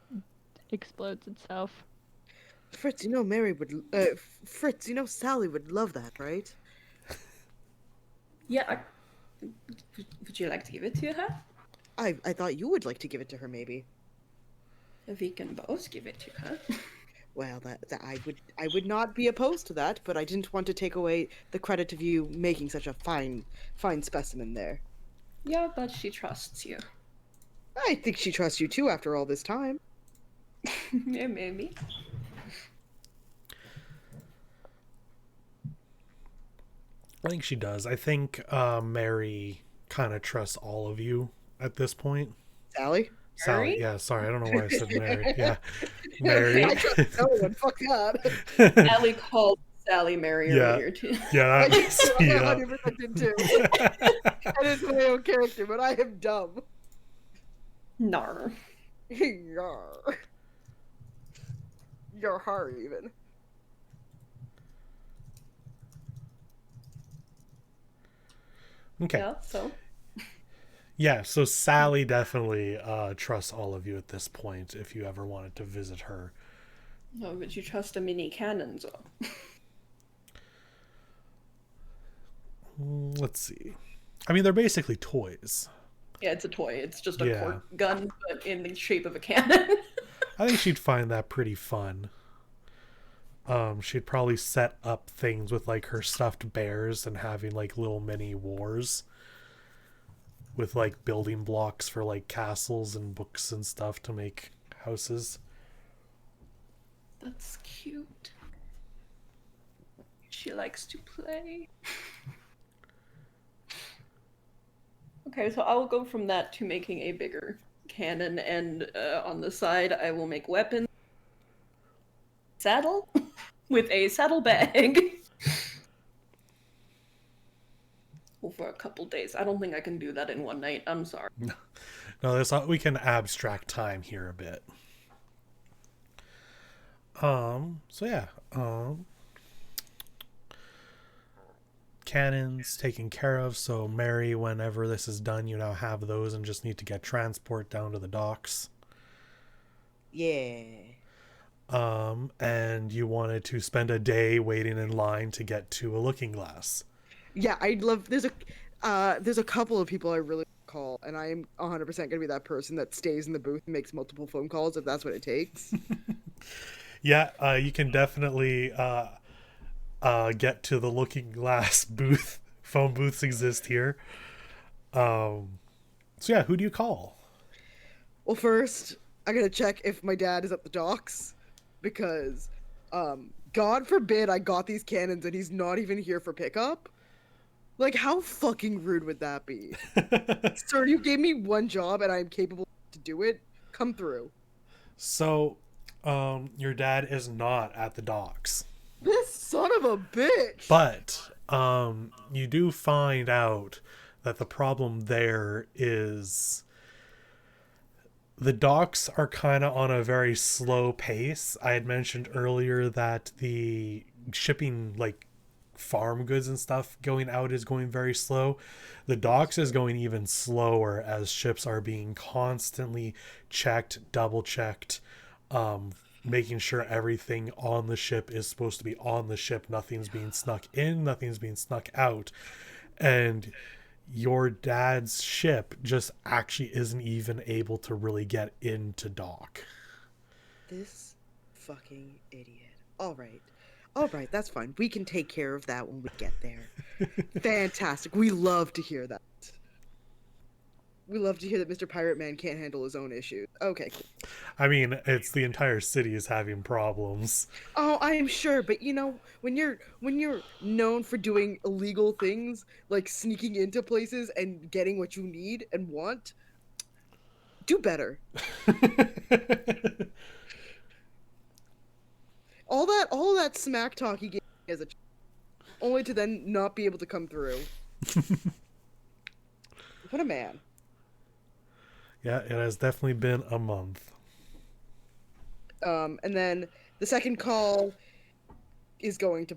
explodes itself. Fritz, you know Mary would. Fritz, you know Sally would love that, right? Yeah. Would you like to give it to her? I thought you would like to give it to her, maybe. We can both give it to her. Well, that I would not be opposed to that, but I didn't want to take away the credit of you making such a fine specimen there. Yeah, but she trusts you. I think she trusts you too after all this time. Yeah, maybe. I think she does. I think Mary kind of trusts all of you at this point. Sally? Sally, Mary? yeah, sorry, I don't know why I said Mary. Yeah, Mary. I trust no one. Fuck that. Allie called Sally Mary Yeah. earlier too. Yeah, I that's, yeah. 100% did too. That is my own character, but I am dumb. Nar. Yar. Your har even. Okay. Yeah, so. Yeah, so Sally definitely trusts all of you at this point if you ever wanted to visit her. No, but you trust a mini cannon, so. Let's see. I mean, they're basically toys. Yeah, it's a toy. It's just a Yeah. cork gun, but in the shape of a cannon. I think she'd find that pretty fun. She'd probably set up things with like her stuffed bears and having like little mini wars with like building blocks for like castles and books and stuff to make houses. That's cute. She likes to play. Okay, so I will go from that to making a bigger cannon, and on the side I will make weapons. Saddle with a saddlebag. For a couple days. I don't think I can do that in one night. I'm sorry. No, we can abstract time here a bit. So yeah, cannons taken care of. So Mary, whenever this is done, you now have those and just need to get transport down to the docks. Yeah. And you wanted to spend a day waiting in line to get to a looking glass. Yeah, I'd love. There's a couple of people I really call, and I am 100% gonna be that person that stays in the booth and makes multiple phone calls if that's what it takes. Yeah, you can definitely get to the looking glass booth. Phone booths exist here. So yeah, who do you call? Well, first I gotta check if my dad is at the docks, because God forbid I got these cannons and he's not even here for pickup. Like, how fucking rude would that be? Sir, you gave me one job and I'm capable to do it. Come through. So, your dad is not at the docks. This son of a bitch! But, you do find out that the problem there is the docks are kind of on a very slow pace. I had mentioned earlier that the shipping, like, farm goods and stuff going out is going very slow. The docks is going even slower as ships are being constantly checked, double checked, making sure everything on the ship is supposed to be on the ship. Nothing's being snuck in, nothing's being snuck out. And your dad's ship just actually isn't even able to really get into dock. This fucking idiot. Alright, that's fine. We can take care of that when we get there. Fantastic. We love to hear that. We love to hear that Mr. Pirate Man can't handle his own issues. Okay, cool. I mean, it's the entire city is having problems. Oh, I am sure, but you know, when you're known for doing illegal things like sneaking into places and getting what you need and want, do better. All that smack talk he gave me as a only to then not be able to come through. What a man. Yeah, it has definitely been a month. And then the second call is going to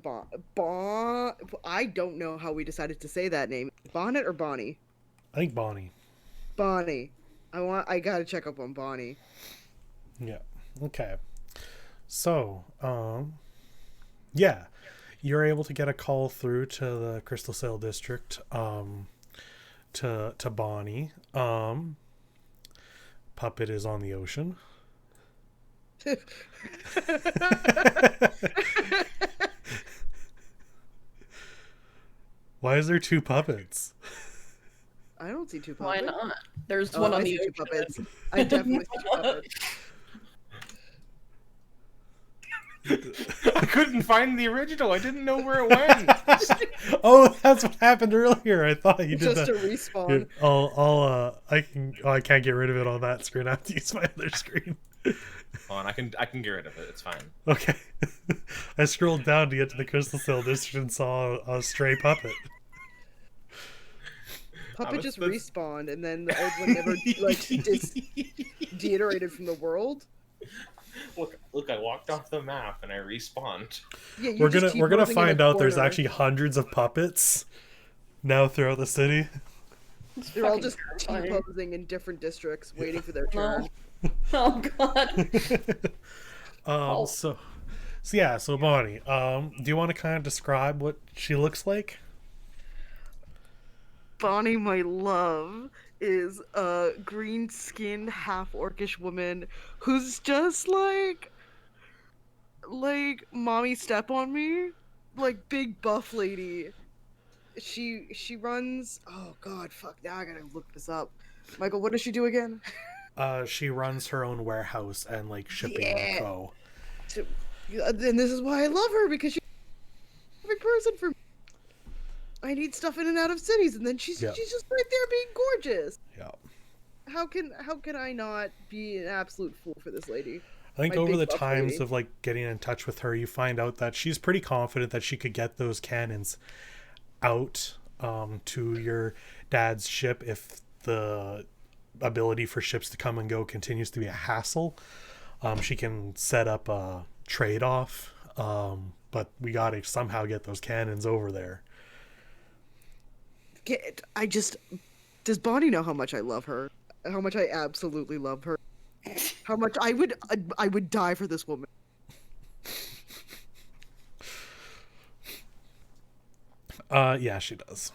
I don't know how we decided to say that name. Bonnet or Bonnie? I think Bonnie. Bonnie. I gotta check up on Bonnie. Yeah. Okay. So, yeah, you're able to get a call through to the Crystal Sail District, to Bonnie. Puppet is on the ocean. Why is there two puppets? I don't see two Why puppets. not? There's one on I the see two ocean. puppets. I definitely see two puppets. I couldn't find the original. I didn't know where it went. Oh, that's what happened earlier. I thought you did Just that. to respawn. Here, I can't get rid of it on that screen. I have to use my other screen. Hold on, I can get rid of it. It's fine. Okay. I scrolled down to get to the Crystal Sail District and saw a stray puppet. Puppet that's- just respawned, and then the old one never deiterated from the world. Look! I walked off the map and I respawned. Yeah, you We're just gonna T-posing in a find out there's corner. actually hundreds of puppets now throughout the city. They're all Fucking just terrifying. T-posing in different districts, waiting for their turn. Oh god. Oh. So yeah, so Bonnie, do you want to kind of describe what she looks like? Bonnie, my love, is a green-skinned, half-orcish woman who's just like mommy step on me, like big buff lady. She runs. Oh God, fuck! Now I gotta look this up. Michael, what does she do again? She runs her own warehouse and like shipping Yeah. co. And this is why I love her, because she's a perfect person for me. I need stuff in and out of cities, and then she's Yeah. just right there being gorgeous. Yeah. How can I not be an absolute fool for this lady? I think My over big the buff times lady. of like getting in touch with her, you find out that she's pretty confident that she could get those cannons out to your dad's ship if the ability for ships to come and go continues to be a hassle. She can set up a trade-off, but we gotta somehow get those cannons over there. Does Bonnie know how much I love her? How much I absolutely love her? How much I would die for this woman. Yeah, she does.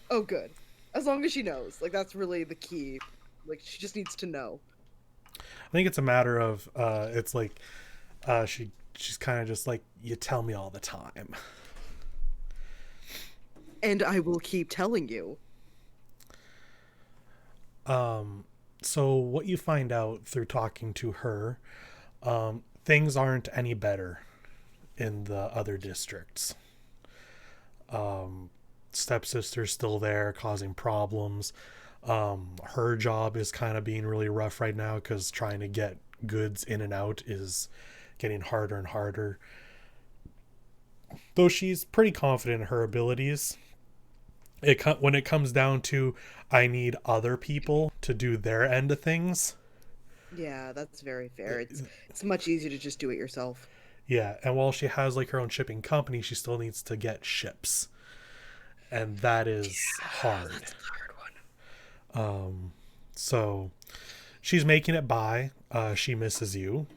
Oh, good. As long as she knows, like that's really the key. Like she just needs to know. I think it's a matter of it's like she's kind of just like, you tell me all the time. And I will keep telling you. So what you find out through talking to her, things aren't any better in the other districts. Stepsister's still there causing problems. Her job is kind of being really rough right now because trying to get goods in and out is getting harder and harder. Though she's pretty confident in her abilities, when it comes down to, I need other people to do their end of things. Yeah, that's very fair. It's much easier to just do it yourself. Yeah, and while she has like her own shipping company, she still needs to get ships, and that is hard. That's the hard one. So she's making it by. She misses you.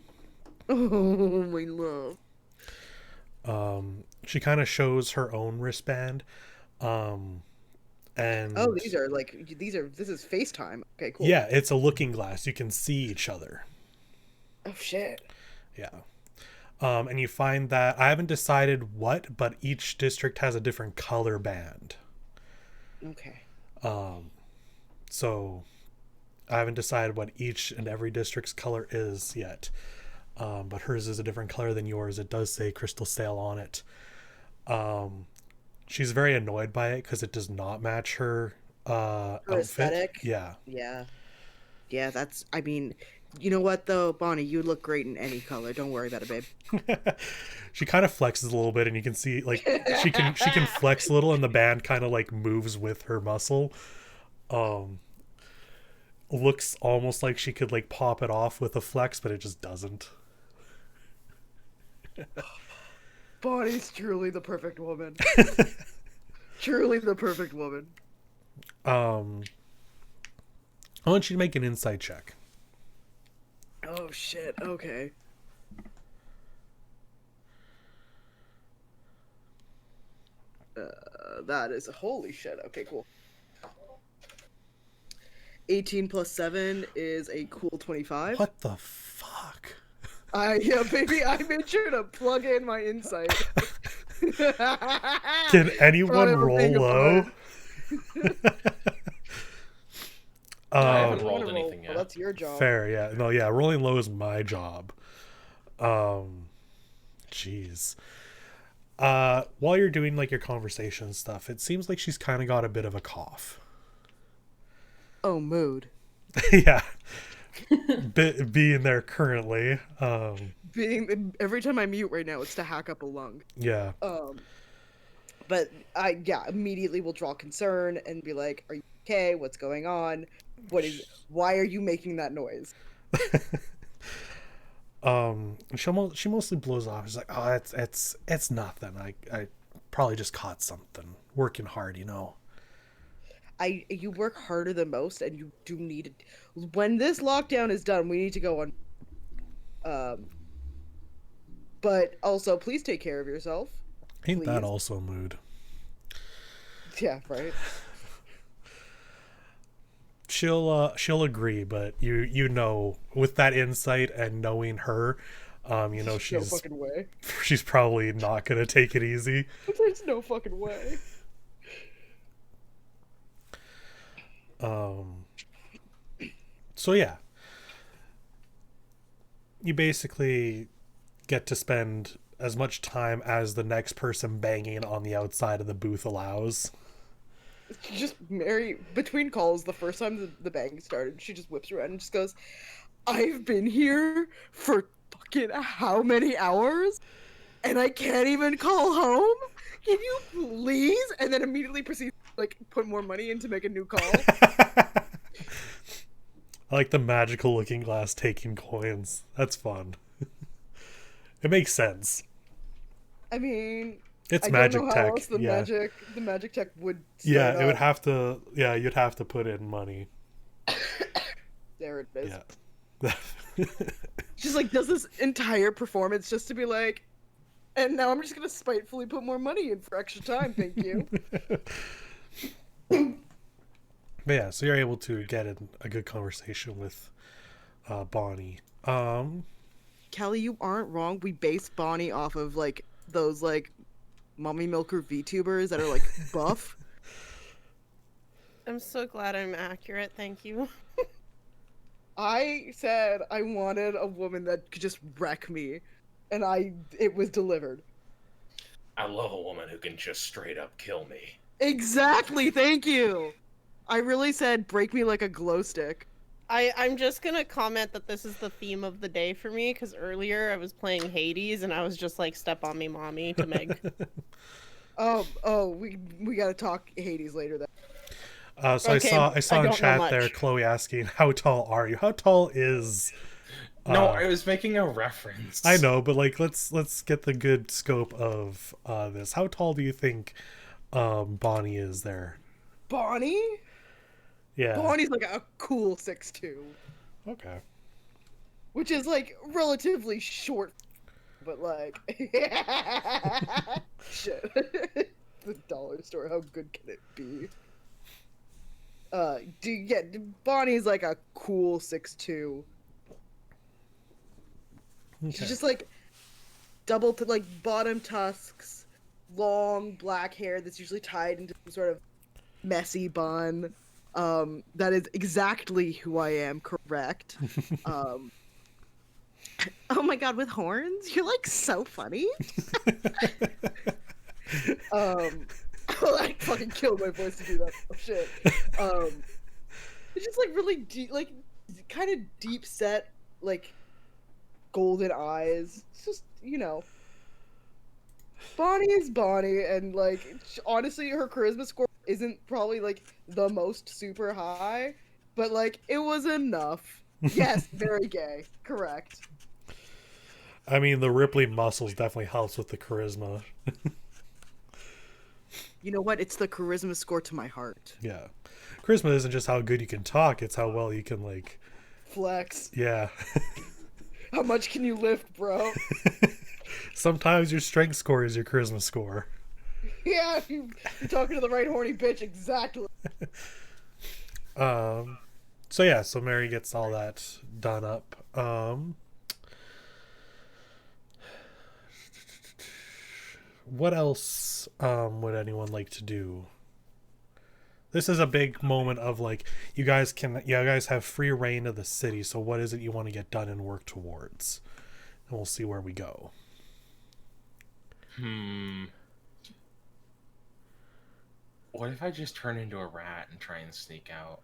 Oh, my love. She kind of shows her own wristband. And Oh, this is FaceTime. Okay, cool. yeah, it's a looking glass. You can see each other. Oh shit. Yeah. And you find that, I haven't decided what, but each district has a different color band. Okay. So I haven't decided what each and every district's color is yet. But hers is a different color than yours. It does say Crystal Sail on it. She's very annoyed by it because it does not match her Her outfit. aesthetic? Yeah. Yeah, that's, I mean, you know what though, Bonnie, you look great in any color. Don't worry about it, babe. She kind of flexes a little bit, and you can see like she can flex a little, and the band kind of like moves with her muscle. Looks almost like she could like pop it off with a flex, but it just doesn't. Bonnie's truly the perfect woman. Truly the perfect woman. I want you to make an insight check. Oh shit, okay. That is, holy shit. Okay, cool. 18 plus 7 is a cool 25. What the fuck? Yeah, baby, I made sure to plug in my insight. Can anyone Probably roll being a low? I haven't I'm rolled gonna anything roll. yet. That's your job. Fair, yeah. No, yeah, rolling low is my job. Jeez. While you're doing like your conversation stuff, it seems like she's kind of got a bit of a cough. Oh, mood. Yeah. Being there currently. Being every time I mute right now, it's to hack up a lung. Yeah. But I immediately will draw concern and be like, "Are you okay? What's going on? Why are you making that noise?" She mostly blows off. She's like, "Oh, it's nothing. I probably just caught something. Working hard, you know." You work harder than most, and you do need it. When this lockdown is done, we need to go on. But also, please take care of yourself. Ain't that Please. also a mood? Yeah, right. She'll agree, but you know, with that insight and knowing her, you know, No she's fucking way. she's probably not gonna take it easy. There's no fucking way. So yeah, you basically get to spend as much time as the next person banging on the outside of the booth allows. Just Mary, between calls, the first time the bang started, she just whips around and just goes, "I've been here for fucking how many hours? And I can't even call home? Can you please?" And then immediately proceeds to, like, put more money in to make a new call. I like the magical looking glass taking coins. That's fun. It makes sense. I mean, It's I magic don't know how tech. else the Yeah. magic tech would Yeah, start it would up. have to. Yeah, you'd have to put in money. There it is. Yeah. She's like, does this entire performance just to be like, and now I'm just gonna spitefully put more money in for extra time, thank you. But yeah, so you're able to get in a good conversation with Bonnie. Kelly, you aren't wrong. We base Bonnie off of like those like mommy milker VTubers that are like buff. I'm so glad I'm accurate. Thank you. I said I wanted a woman that could just wreck me, and it was delivered. I love a woman who can just straight up kill me. Exactly, thank you. I really said break me like a glow stick. I'm just gonna comment that this is the theme of the day for me, because earlier I was playing Hades and I was just like, "Step on me, mommy," to Meg. We gotta talk Hades later then. So Okay, I saw I in don't know chat there much. Chloe asking, "How tall are you?" How tall is? No, I was making a reference. I know, but like let's get the good scope of this. How tall do you think Bonnie is there? Bonnie? Yeah. Bonnie's like a cool 6'2", Okay. which is like relatively short, but like shit. The dollar store, how good can it be? Bonnie's like a cool 6'2". Okay. She's just like like bottom tusks, long black hair that's usually tied into some sort of messy bun. That is exactly who I am, correct. Um, oh my god, with horns? You're like so funny. I fucking killed my voice to do that. Oh shit. It's just like really deep, like kind of deep set, like golden eyes. It's just, Bonnie is Bonnie, and like honestly, her charisma score isn't probably like the most super high, but like it was enough. Yes, very gay. Correct. I mean, the Ripley muscles definitely helps with the charisma. You know what? It's the charisma score to my heart. Yeah. Charisma isn't just how good you can talk, it's how well you can, like... Flex. Yeah. How much can you lift, bro? Sometimes your strength score is your charisma score. Yeah, you're talking to the right horny bitch, exactly. So yeah, so Mary gets all that done up. What else would anyone like to do? This is a big moment of like you guys have free reign of the city, so what is it you want to get done and work towards? And we'll see where we go. What if I just turn into a rat and try and sneak out?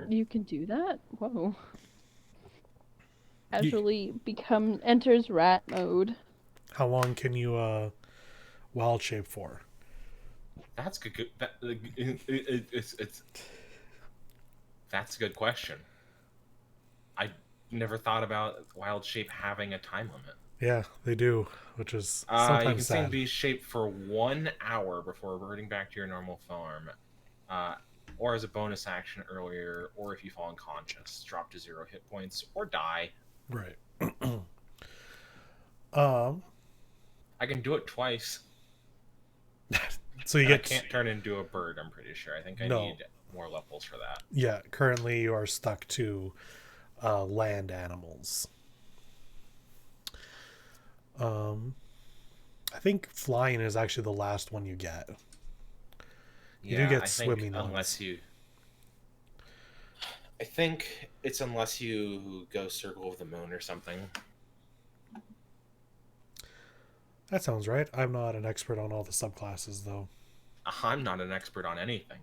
You can do that? Whoa. Casually enters rat mode. How long can you wild shape for? That's good. That's a good question. I never thought about wild shape having a time limit. Yeah, they do, which is You sometimes can stay in sad. beast shape for 1 hour before reverting back to your normal form, or as a bonus action earlier, or if you fall unconscious, drop to 0 hit points, or die. Right. I can do it twice. So you And get I can't turn into a bird, I'm pretty sure. I think I need more levels for that. Yeah, currently you are stuck to land animals. I think flying is actually the last one you get. You do get swimming unless you. I think it's unless you go Circle of the Moon or something. That sounds right. I'm not an expert on all the subclasses, though. I'm not an expert on anything.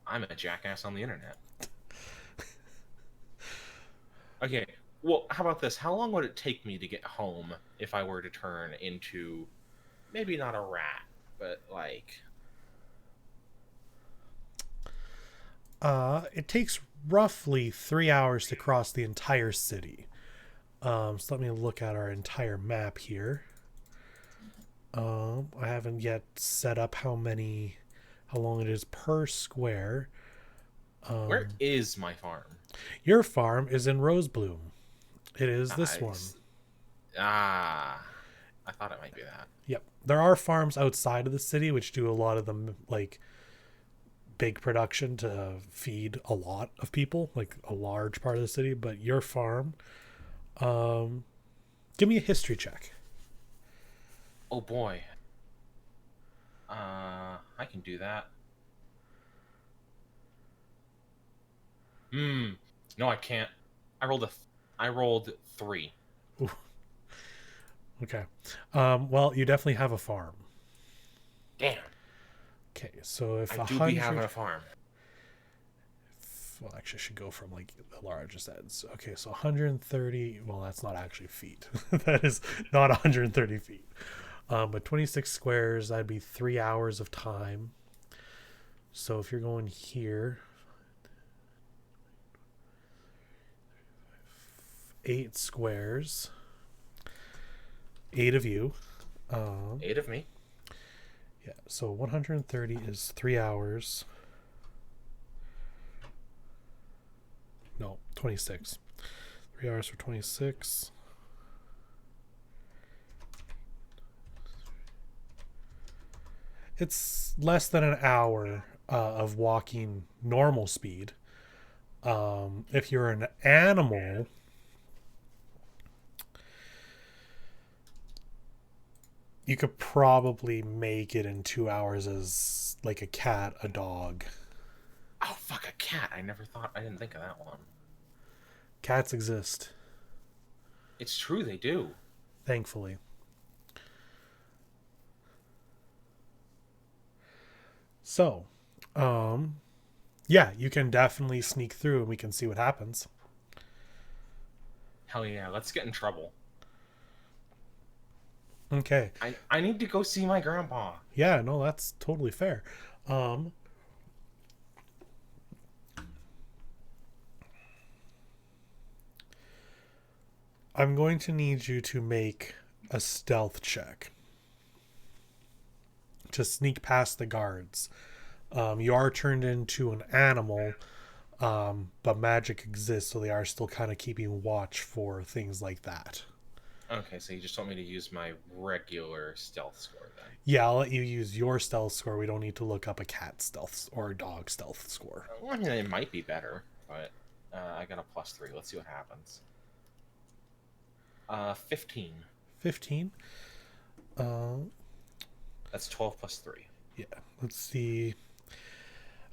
I'm a jackass on the internet. Okay, well, how about this? How long would it take me to get home if I were to turn into, maybe not a rat, but like... It takes roughly 3 hours to cross the entire city. So let me look at our entire map here. I haven't yet set up how long it is per square. Where is my farm? Your farm is in Rosebloom. It is this one. I thought it might be that. Yep. There are farms outside of the city which do a lot of them, like, big production to feed a lot of people, like a large part of the city. But your farm, give me a history check. Oh boy. I can do that. No, I can't. I rolled 3. Ooh. Okay. Well, you definitely have a farm. Damn. Okay, so if I do be having a farm. Well, actually, I should go from like the largest ends. Okay, so 130. Well, that's not actually feet. That is not 130 feet. But 26 squares, that'd be 3 hours of time. So if you're going here, 8 squares, 8 of you. 8 of me. Yeah, so 130 is 3 hours. No, 26. 3 hours for 26. It's less than an hour of walking normal speed. If you're an animal, you could probably make it in 2 hours as like a cat, a dog. Oh, fuck, a cat. I didn't think of that one. Cats exist, It's true, they do. thankfully. So, yeah, you can definitely sneak through and we can see what happens. Hell yeah, let's get in trouble. Okay. I need to go see my grandpa. Yeah, no, that's totally fair. I'm going to need you to make a stealth check to sneak past the guards. You are turned into an animal, but magic exists, so they are still kind of keeping watch for things like that. Okay, so you just want me to use my regular stealth score then? Yeah, I'll let you use your stealth score. We don't need to look up a cat stealth or a dog stealth score. Well, I mean, it might be better, but I got a +3. Let's see what happens. 15. 15? That's 12 + 3. Yeah, let's see.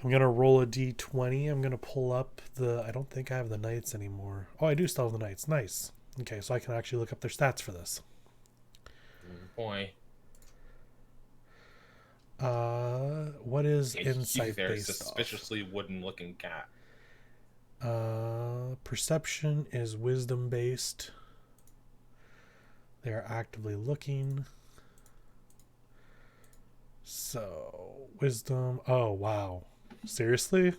I'm going to roll a d20. I'm going to pull up the... I don't think I have the knights anymore. Oh, I do still have the knights. Nice. Okay, so I can actually look up their stats for this. Boy. What is It's cute insight there, based suspiciously wooden-looking cat. off? Perception is wisdom based. They are actively looking. So, wisdom. Oh, wow. Seriously?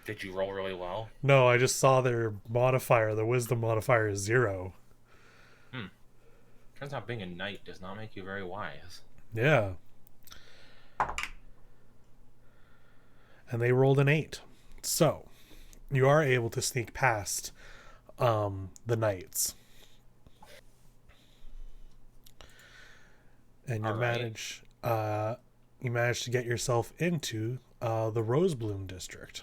Did you roll really well? No, I just saw their modifier. The wisdom modifier is 0. Turns out being a knight does not make you very wise. Yeah. And they rolled an 8. So, you are able to sneak past the knights. And you All right. manage to get yourself into the Rosebloom district.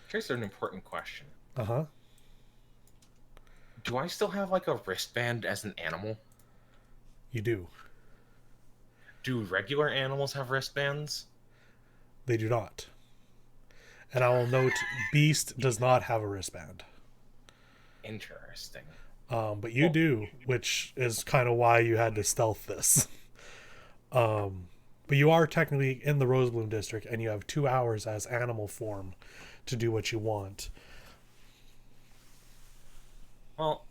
Here's an important question. Uh-huh. Do I still have, like, a wristband as an animal? You do. Do regular animals have wristbands? They do not. And I will note, Beast does not have a wristband. Interesting. But you do, which is kind of why you had to stealth this. But you are technically in the Rosebloom district, and you have 2 hours as animal form to do what you want. Well,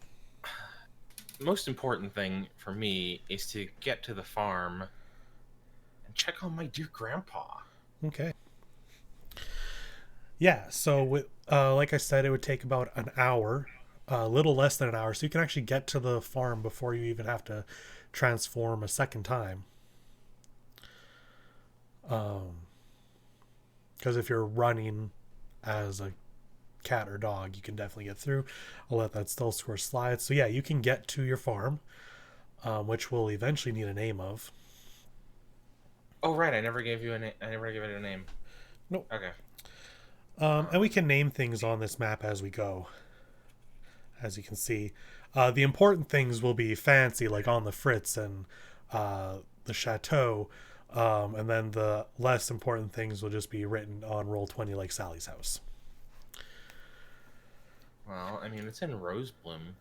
most important thing for me is to get to the farm and check on my dear grandpa. Okay. Yeah, so with like I said, it would take about an hour, a little less than an hour, so you can actually get to the farm before you even have to transform a second time. Because if you're running as a cat or dog, you can definitely get through. I'll let that stealth score slide. So yeah, you can get to your farm, which we'll eventually need a name of. Oh right, I never gave it a name. Nope. Okay. And we can name things on this map as we go. As you can see, the important things will be fancy, like on the Fritz and the chateau, and then the less important things will just be written on Roll20, like Sally's house. Well, I mean, it's in Rosebloom,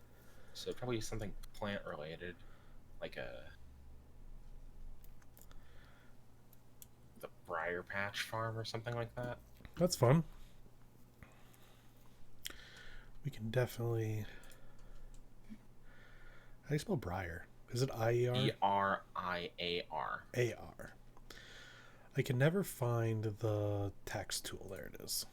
so probably something plant related, like the Briar Patch Farm or something like that. That's fun. We can definitely... How do you spell Briar? Is it I-E-R? Briar. A-R. I can never find the text tool. There it is.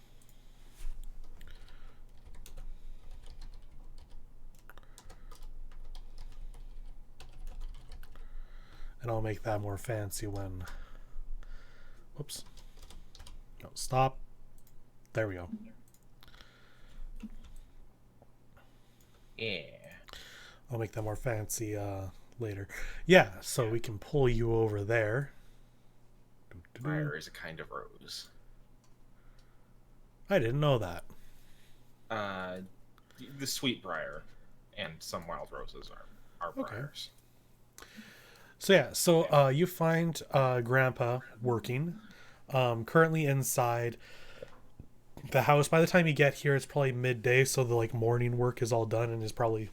And I'll make that more fancy when... Whoops. No, stop. There we go. Yeah. I'll make that more fancy later. Yeah, so we can pull you over there. Briar is a kind of rose. I didn't know that. The sweet briar and some wild roses are briars. So yeah, so you find Grandpa working. Currently inside the house. By the time you get here, it's probably midday, so the like morning work is all done, and is probably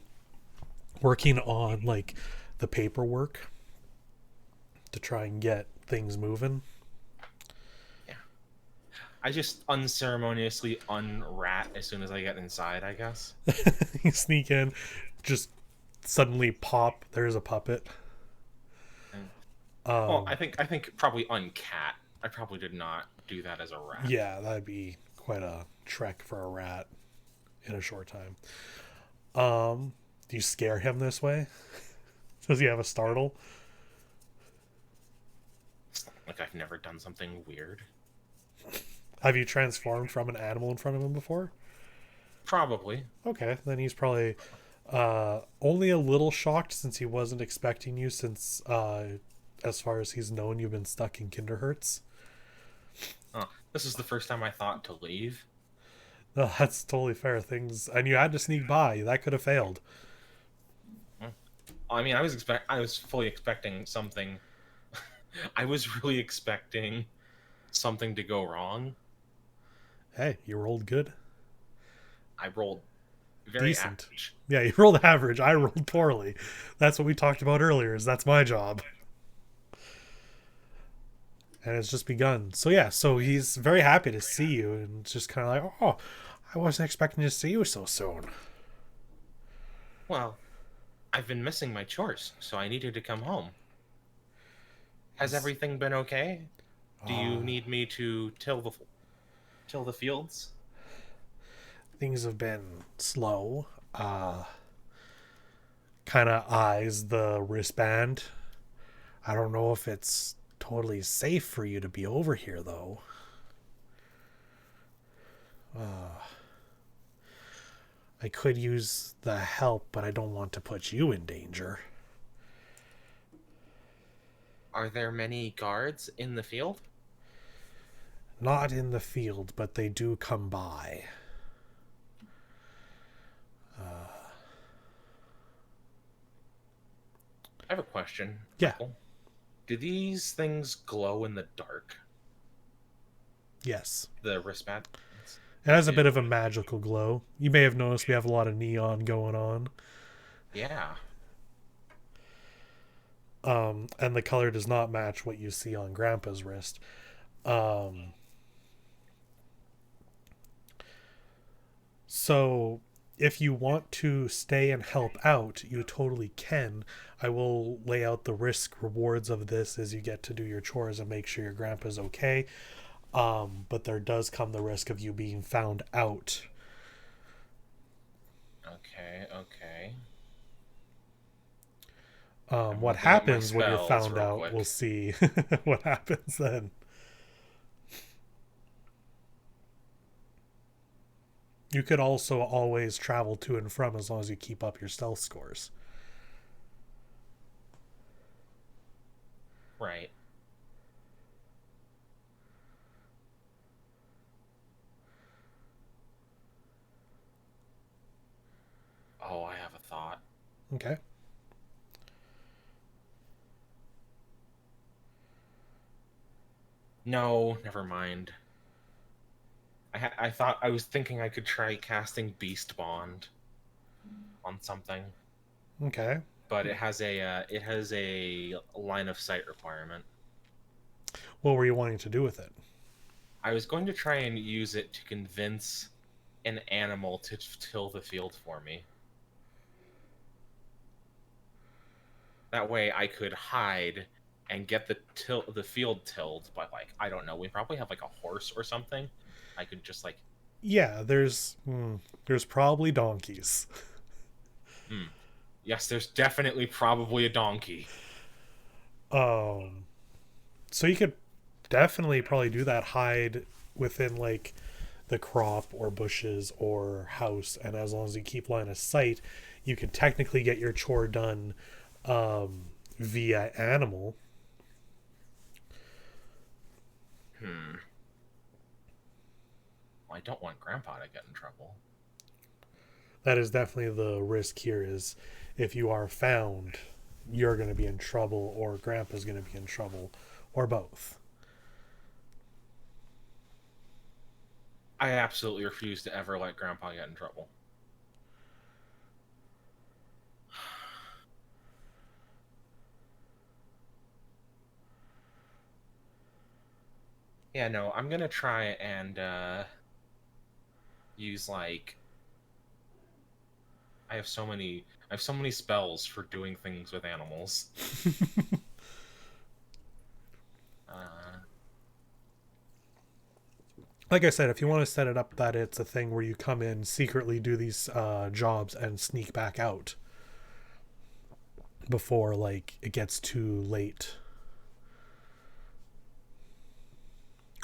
working on like the paperwork to try and get things moving. I just unceremoniously unrat as soon as I get inside, I guess. You sneak in, just suddenly pop. There's a puppet. Well, I think probably uncat. I probably did not do that as a rat. Yeah, that'd be quite a trek for a rat in a short time. Do you scare him this way? Does he have a startle? Like I've never done something weird. Have you transformed from an animal in front of him before? Probably. Okay, then he's probably only a little shocked since he wasn't expecting you, since as far as he's known, you've been stuck in Kinderhertz. Oh, this is the first time I thought to leave. No, that's totally fair. Things, and you had to sneak by. That could have failed. I mean, I was fully expecting something. I was really expecting something to go wrong. Hey, you rolled good. I rolled very Decent. average. Yeah, you rolled average. I rolled poorly. That's what we talked about earlier. Is that's my job. And it's just begun. So yeah, so he's very happy to see you, and it's just kind of like, oh, I wasn't expecting to see you so soon. Well, I've been missing my chores, so I needed to come home. Has everything been okay? Do you need me to till the fields? Things have been slow. Kind of eyes the wristband. I don't know if it's totally safe for you to be over here, though. I could use the help, but I don't want to put you in danger. Are there many guards in the field? Not in the field, but they do come by. I have a question. Yeah. Michael. Do these things glow in the dark? Yes. The wristband? It has a bit of a magical glow. You may have noticed we have a lot of neon going on. Yeah. And the color does not match what you see on Grandpa's wrist. So if you want to stay and help out, you totally can. I will lay out the risk rewards of this as you get to do your chores and make sure your grandpa's okay. But there does come the risk of you being found out. Okay. What looking at my happens when you're spells found real out, quick. we'll see what happens then. You could also always travel to and from as long as you keep up your stealth scores. Right. Oh, I have a thought. Okay. No, never mind. I was thinking I could try casting Beast Bond on something, Okay. but it has a line of sight requirement. What were you wanting to do with it? I was going to try and use it to convince an animal to till the field for me. That way I could hide and get the field tilled by, like, I don't know, we probably have like a horse or something. I could just like Yeah, there's probably donkeys. Yes, there's definitely probably a donkey. So you could definitely probably do that, hide within like the crop or bushes or house, and as long as you keep line of sight, you could technically get your chore done via animal. Well, I don't want Grandpa to get in trouble. That is definitely the risk here, is if you are found, you're going to be in trouble, or Grandpa's going to be in trouble, or both. I absolutely refuse to ever let Grandpa get in trouble. Yeah, no, I'm gonna try and use like I have so many spells for doing things with animals. Uh, Like I said, if you want to set it up that it's a thing where you come in, secretly do these jobs, and sneak back out before like it gets too late,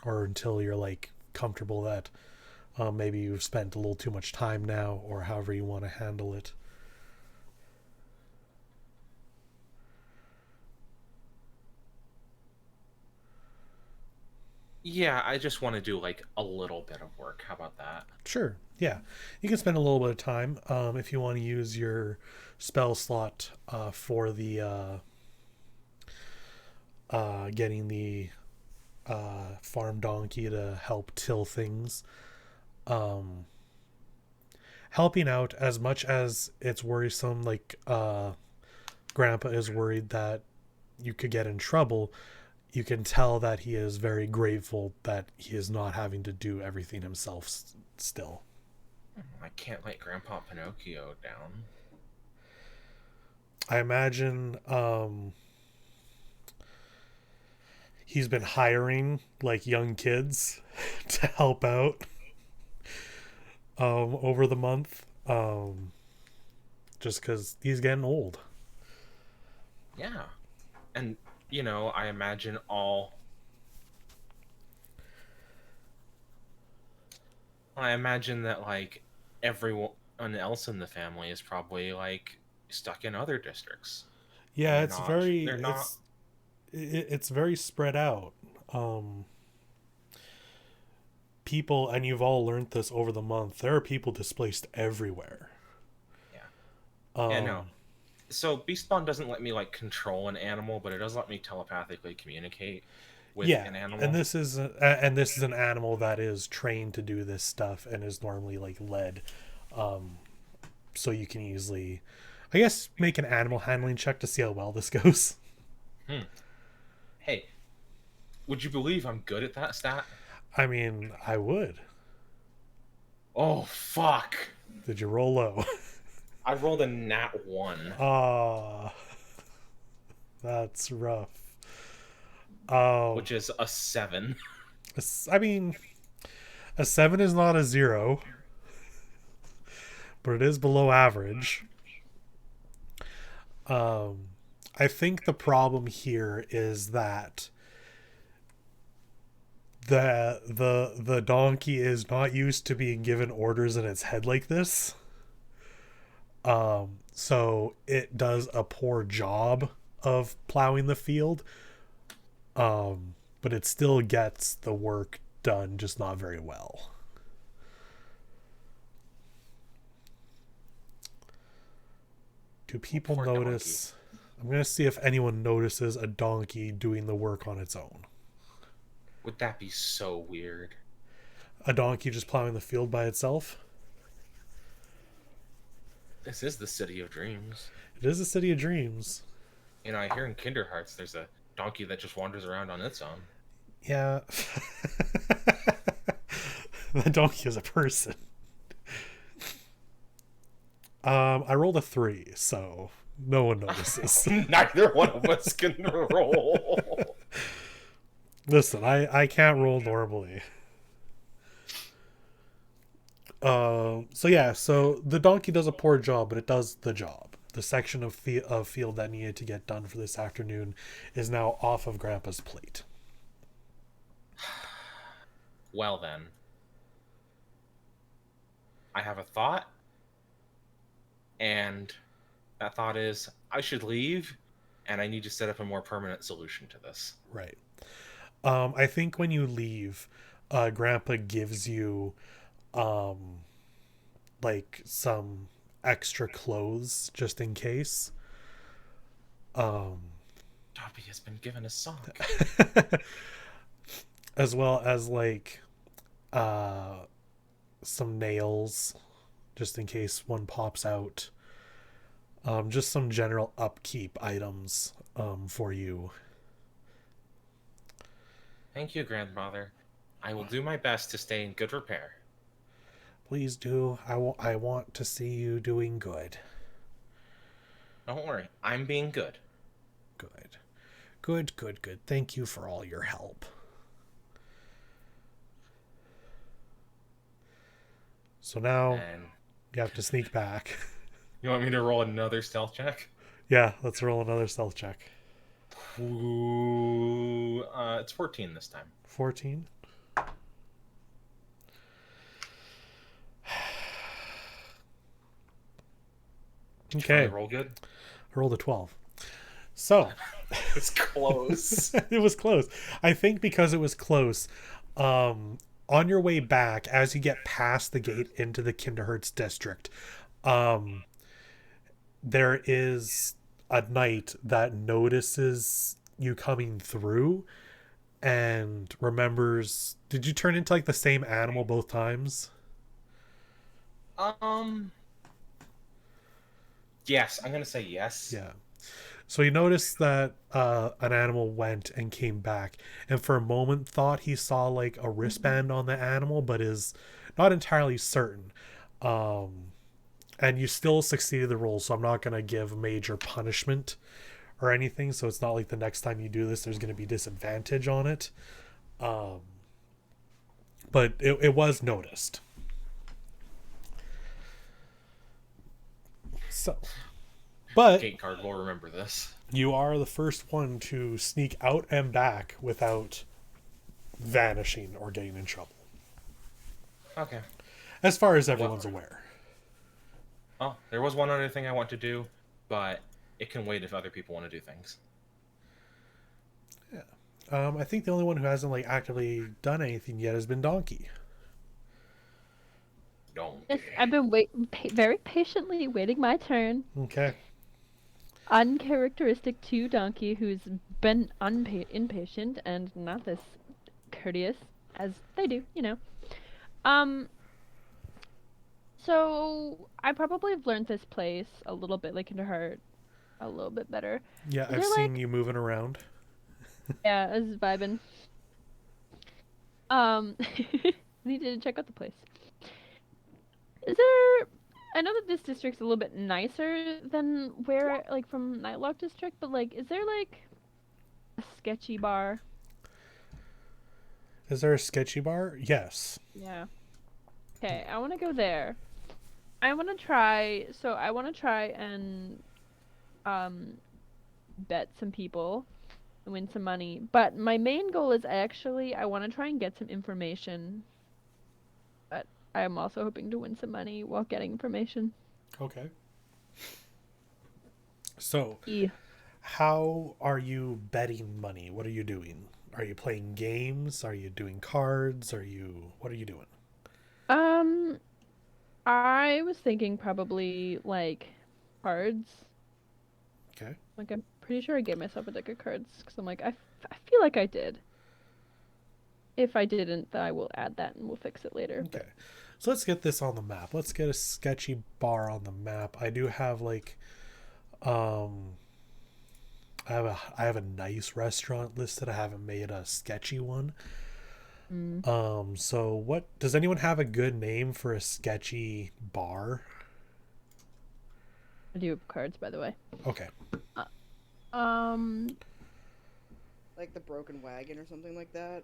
or until you're like comfortable that maybe you've spent a little too much time now, or however you want to handle it. yeah, I just want to do like a little bit of work. How about that? Sure, yeah, you can spend a little bit of time if you want to use your spell slot for the getting the farm donkey to help till things. Helping out as much as it's worrisome, like Grandpa is worried that you could get in trouble. You can tell that he is very grateful that he is not having to do everything himself still. I can't let Grandpa Pinocchio down. I imagine he's been hiring like young kids to help out over the month, just because he's getting old. Yeah. And, you know, I imagine all. I imagine that, like, everyone else in the family is probably, like, stuck in other districts. Yeah, They're it's not. very They're not. it's very spread out. People, and you've all learned this over the month, there are people displaced everywhere. Yeah. Yeah, no. So Beastbond doesn't let me like control an animal, but it does let me telepathically communicate with Yeah, an animal. and this is an animal that is trained to do this stuff and is normally like led, so you can easily, I guess, make an animal handling check to see how well this goes. Hey, would you believe I'm good at that stat? I mean, I would. Oh fuck! Did you roll low? I rolled a nat 1. Ah, that's rough. Which is a 7. I mean, a 7 is not a 0, but it is below average. I think the problem here is that the donkey is not used to being given orders in its head like this. So it does a poor job of plowing the field. But it still gets the work done, just not very well. Do people Poor notice? I'm going to see if anyone notices a donkey doing the work on its own. Would that be so weird? A donkey just plowing the field by itself? This is the city of dreams. It is a city of dreams. You know, I hear in Kinderhearts there's a donkey that just wanders around on its own. Yeah. The donkey is a person. I rolled a 3, so no one notices. Neither one of us can roll. Listen, I can't roll normally. So yeah, so the donkey does a poor job, but it does the job. The section of field that needed to get done for this afternoon is now off of Grandpa's plate. Well then, I have a thought, and that thought is I should leave, and I need to set up a more permanent solution to this. Right. I think when you leave, Grandpa gives you like some extra clothes just in case. Dobby has been given a sock. As well as like some nails, just in case one pops out. Just some general upkeep items for you. Thank you, grandmother. I will do my best to stay in good repair. Please do. I want to see you doing good. Don't worry, I'm being good. Good. Good, good, good. Thank you for all your help. So now And you have to sneak back. you want me to roll another stealth check? Yeah, let's roll another stealth check. Ooh, it's 14 this time. 14. Did you Okay. finally roll good? I rolled a 12. So It's close. it was close. I think because it was close, on your way back, as you get past the gate into the Kinderhertz district, there is a knight that notices you coming through and remembers. Did you turn into like the same animal both times? Yes, I'm gonna say yes. Yeah. So he noticed that an animal went and came back, and for a moment thought he saw like a wristband on the animal, but is not entirely certain. And you still succeeded the roll, so I'm not going to give major punishment or anything. So it's not like the next time you do this, there's going to be disadvantage on it. But it was noticed. So, but Gate guard will remember this. you are the first one to sneak out and back without vanishing or getting in trouble, Okay. as far as everyone's aware. Oh, there was one other thing I want to do, but it can wait if other people want to do things. I think the only one who hasn't like actively done anything yet has been Donkey. Don't. Yes, I've been very patiently waiting my turn. Okay. Uncharacteristic to Donkey, who's been impatient and not this courteous as they do, you know. So I probably have learned this place a little bit, like into heart, a little bit better. Yeah, Is I've there, seen you moving around. Yeah, I was vibing. I need to check out the place. Is there? I know that this district's a little bit nicer than where, like, from Nightlock District, but like, is there like a sketchy bar? Is there a sketchy bar? Yes. Yeah. Okay, I want to go there. I want to try. So I want to try and bet some people and win some money. But my main goal is I want to try and get some information. But I am also hoping to win some money while getting information. Okay. So, Yeah. how are you betting money? What are you doing? Are you playing games? Are you doing cards? What are you doing? I was thinking probably like cards. Okay. Like I'm pretty sure I gave myself a deck of cards because I'm like I feel like I did. If I didn't, then I will add that and we'll fix it later. Okay. So let's get this on the map. Let's get a sketchy bar on the map. I do have like I have a nice restaurant listed. I haven't made a sketchy one. So what does anyone have a good name for a sketchy bar? I do have cards, by the way. Okay. Like the Broken Wagon or something like that.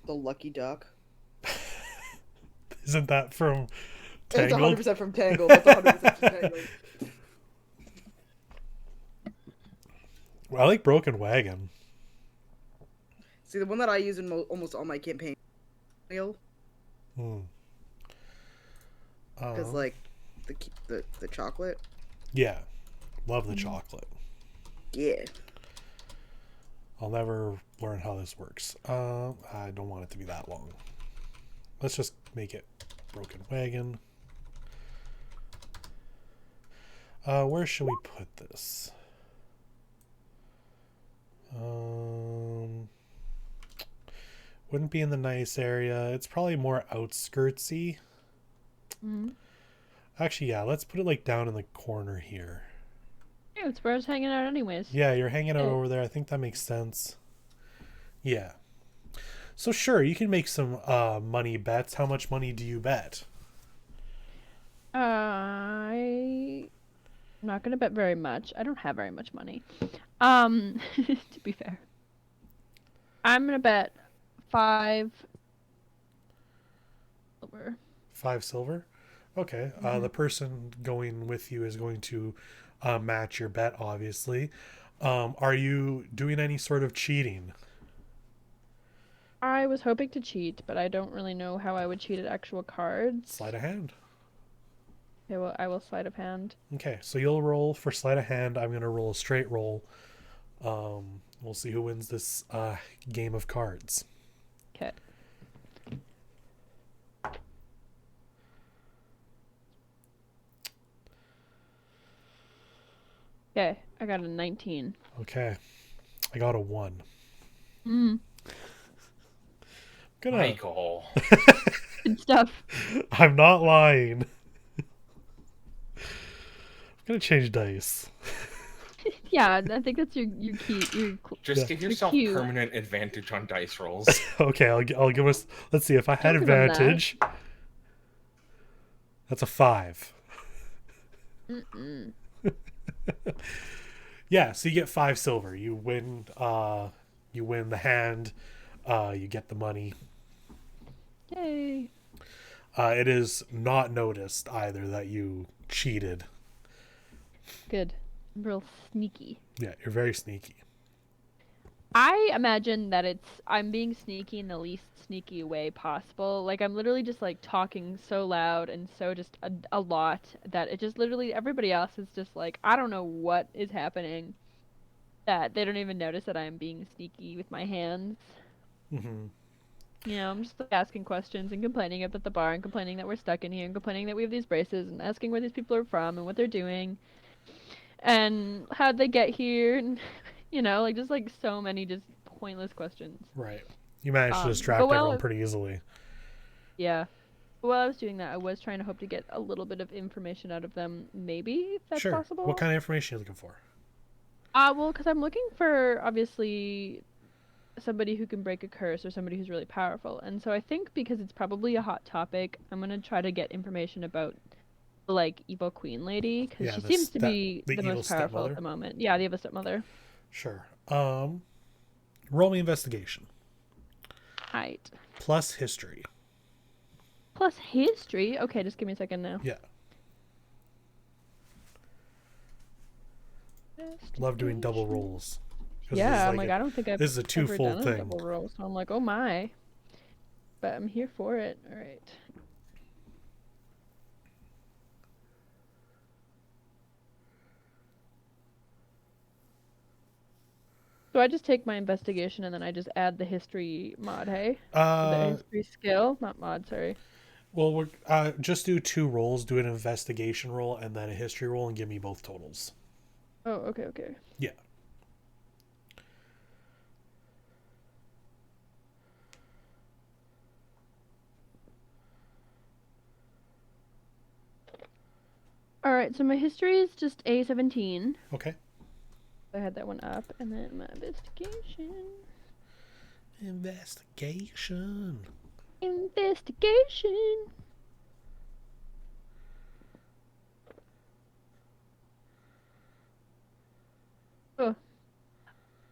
The Lucky Duck. Isn't that from It's Tangled? 100% from Tangled. That's 100% from Tangled. Well, I like Broken Wagon. See, the one that I use in almost all my campaigns, because like the chocolate. Yeah, love the chocolate. Yeah. I'll never learn how this works. I don't want it to be that long. Let's just make it Broken Wagon. Where should we put this? Wouldn't be in the nice area. It's probably more outskirtsy. Mm-hmm. Actually, yeah, let's put it like down in the corner here. Yeah, it's where I was hanging out anyways. Yeah, you're hanging out Yeah. over there. I think that makes sense. Yeah. So sure, you can make some money bets. How much money do you bet? I'm not gonna bet very much. I don't have very much money. To be fair, I'm gonna bet 5 silver. 5 silver? Okay. Mhm. The person going with you is going to match your bet, obviously. Are you doing any sort of cheating? I was hoping to cheat, but I don't really know how I would cheat at actual cards. Sleight of hand. I will sleight of hand. Okay, so you'll roll for sleight of hand. I'm going to roll a straight roll. We'll see who wins this game of cards. Okay. Okay, I got a 19. Okay, I got a 1. Mm, Gonna, Michael. good stuff. I'm not lying. I'm gonna change dice. Yeah, I think that's your key. Just Yeah. give yourself cute. permanent advantage on dice rolls. Okay, I'll give us. Let's see if I had Don't give him that. advantage. That's a 5. Mm-mm. Yeah, so you get 5 silver. You win. You win the hand. You get the money. Yay. It is not noticed either that you cheated. Good. I'm real sneaky. Yeah, you're very sneaky. I imagine that I'm being sneaky in the least sneaky way possible. Like I'm literally just like talking so loud and so just a lot that it just literally everybody else is just like I don't know what is happening. That they don't even notice that I'm being sneaky with my hands. Mm-hmm. You know, I'm just like, asking questions and complaining about the bar and complaining that we're stuck in here and complaining that we have these braces and asking where these people are from and what they're doing and how'd they get here and you know, like just like so many just pointless questions. Right. You managed to But distract while everyone pretty easily. yeah. While I was doing that, I was trying to hope to get a little bit of information out of them, maybe if that's Sure. possible. What kind of information are you looking for? Well, because I'm looking for obviously somebody who can break a curse or somebody who's really powerful, and so I think because it's probably a hot topic, I'm gonna try to get information about the like evil queen lady because Yeah, she the seems to step- be the the evil most powerful stepmother? at the moment. Yeah, the evil stepmother. Sure. Roll me investigation. Height Plus history. plus history. Okay, just give me a second now. Yeah. Love doing double rolls. 'Cause this Yeah, is I'm like, I don't think I've this is a ever twofold done a thing. double roll, so I'm like, oh my. But I'm here for it. All right. So I just take my investigation and then I just add the history mod, hey? The history skill, not mod, sorry. Well, we're just do 2 rolls. Do an investigation roll and then a history roll, and give me both totals. Oh, okay, okay. Yeah. All right, so my history is just A17. Okay. I had that one up, and then my investigation. Investigation. Investigation. Oh.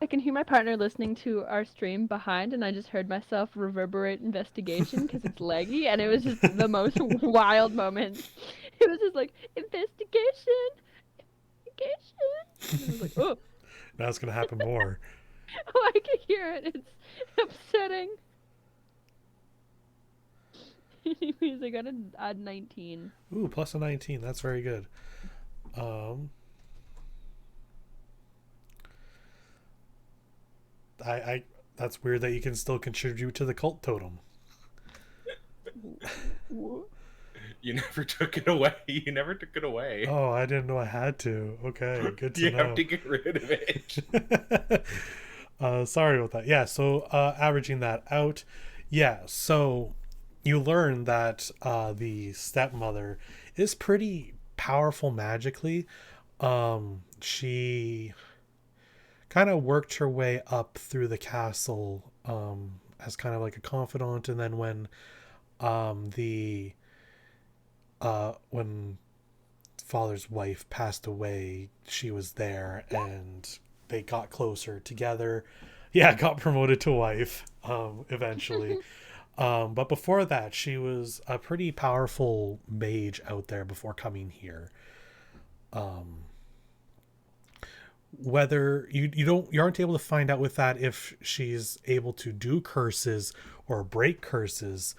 I can hear my partner listening to our stream behind, and I just heard myself reverberate investigation because it's laggy, and it was just the most wild moment. It was just like, investigation! Investigation! And I was like, oh, Now it's gonna happen more. oh, I can hear it. It's upsetting. Anyways, I got an odd 19. Ooh, plus a 19. That's very good. I that's weird that you can still contribute to the cult totem. You never took it away. You never took it away. Oh, I didn't know I had to. Okay, good to You know. have to get rid of it. Sorry about that. Yeah, so averaging that out. Yeah, so you learn that the stepmother is pretty powerful magically. She kind of worked her way up through the castle as kind of like a confidant, and then the when father's wife passed away, she was there, and they got closer together. Yeah, got promoted to wife eventually. But before that, she was a pretty powerful mage out there before coming here. Whether you aren't able to find out with that if she's able to do curses or break curses.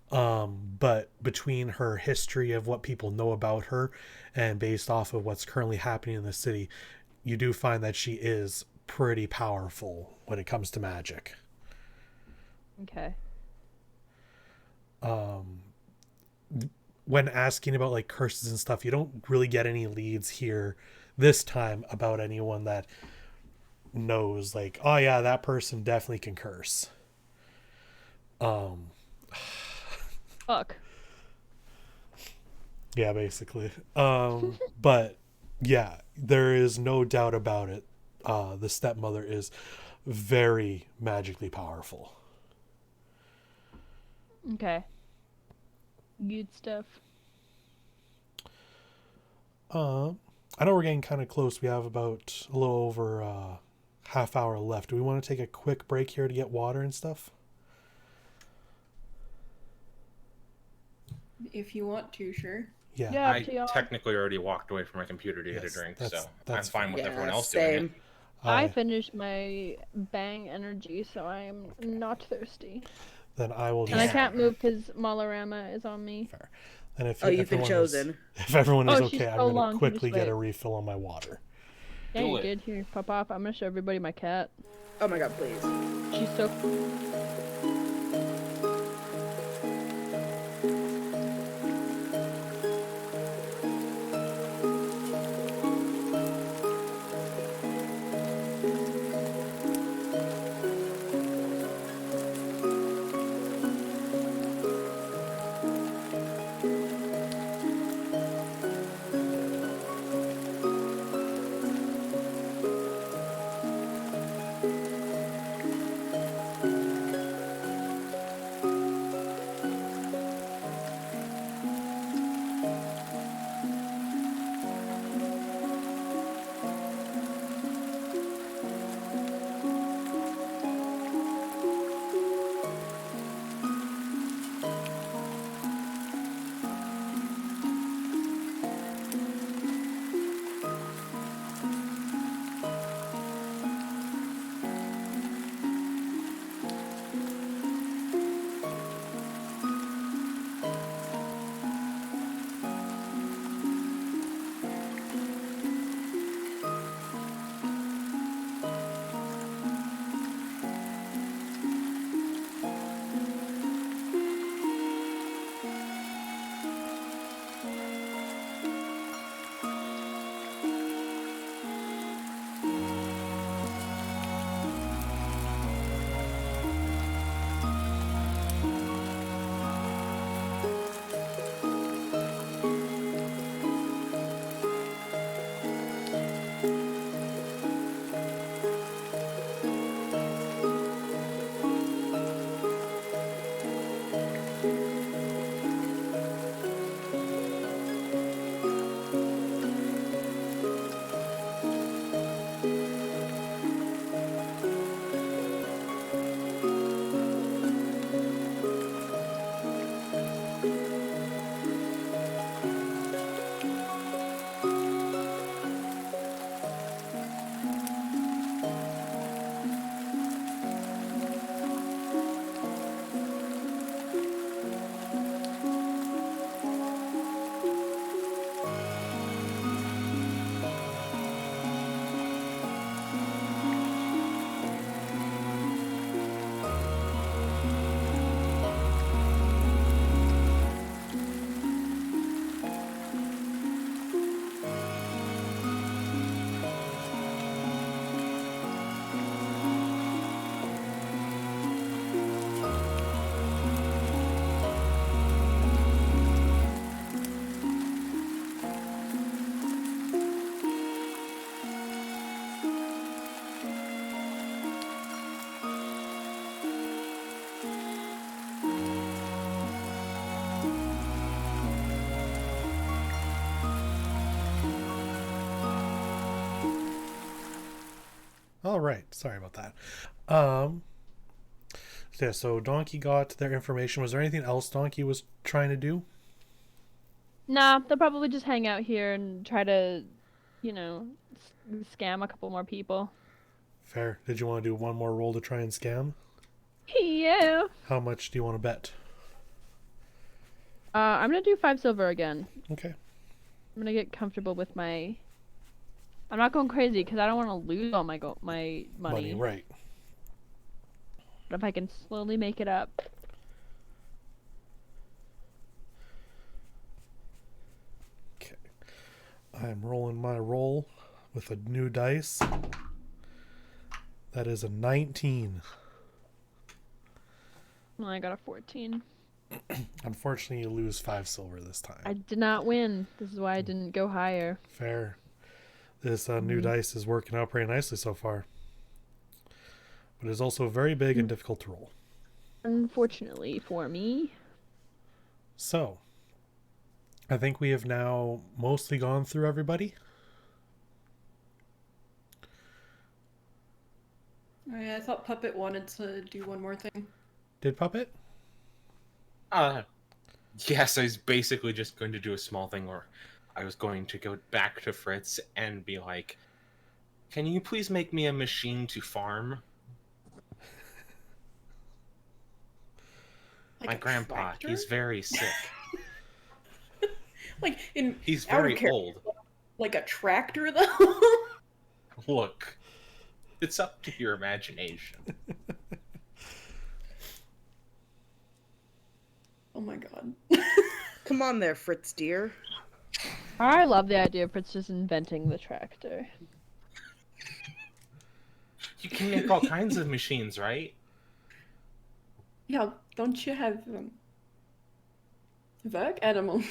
But between her history of what people know about her and based off of what's currently happening in the city, you do find that she is pretty powerful when it comes to magic. Okay. When asking about like curses and stuff, you don't really get any leads here this time about anyone that knows like, oh yeah, that person definitely can curse. Fuck. Yeah, basically. But yeah, there is no doubt about it. The stepmother is very magically powerful. Okay. Good stuff. I know we're getting kind of close. We have about a little over half hour left. Do we want to take a quick break here to get water and stuff? If you want to, sure. Yeah. Yeah, I up to y'all. technically already walked away from my computer to get a Yes, drink, that's- so that's I'm fine with Yeah, everyone else doing it. same. I finished my bang energy, so I am not thirsty. Then I will And I just. can't move because Malarama is on me. And if Oh, you've been everyone is- chosen. if everyone is Oh, she's okay, I'm so going long, to you quickly just get a wait. refill on my water. Yeah, Do you it. did. Here, pop off. I'm gonna show everybody my cat. Oh my god, please. She's so. All right. Sorry about that. Um, yeah, so Donkey got their information. Was there anything else Donkey was trying to do? Nah, they'll probably just hang out here and try to, you know, scam a couple more people. Fair. Did you want to do one more roll to try and scam? Yeah. How much do you want to bet? I'm gonna do 5 silver again. Okay. I'm gonna get comfortable with my. I'm not going crazy because I don't want to lose all my my money. Right. But if I can slowly make it up. Okay. I'm rolling my roll with a new dice. That is a 19. Well, I got a 14. Unfortunately, you lose 5 silver this time. I did not win. This is why I didn't go higher. Fair. This new dice is working out pretty nicely so far. But it's also very big and difficult to roll. Unfortunately for me. So, I think we have now mostly gone through everybody. I thought Puppet wanted to do one more thing. Did Puppet? Yes, I was basically just going to do a small thing where I was going to go back to Fritz and be like, can you please make me a machine to farm? Like My a grandpa, tractor? he's very sick. Like in He's out of very character, old. Like a tractor though. Look, it's up to your imagination. Oh my god. Come on there, Fritz dear. I love the idea of Fritz just inventing the tractor. You can make all kinds of machines, right? Yeah, don't you have work animal?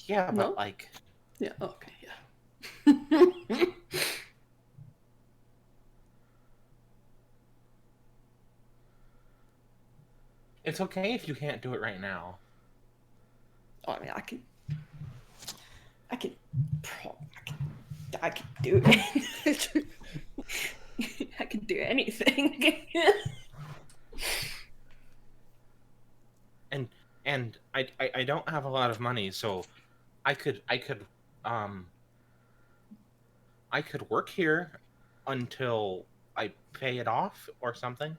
Yeah, but No? like, Yeah, okay, yeah. it's okay if you can't do it right now. Oh, I mean, I can do it. I can do anything. And I don't have a lot of money, so I could work here until I pay it off or something.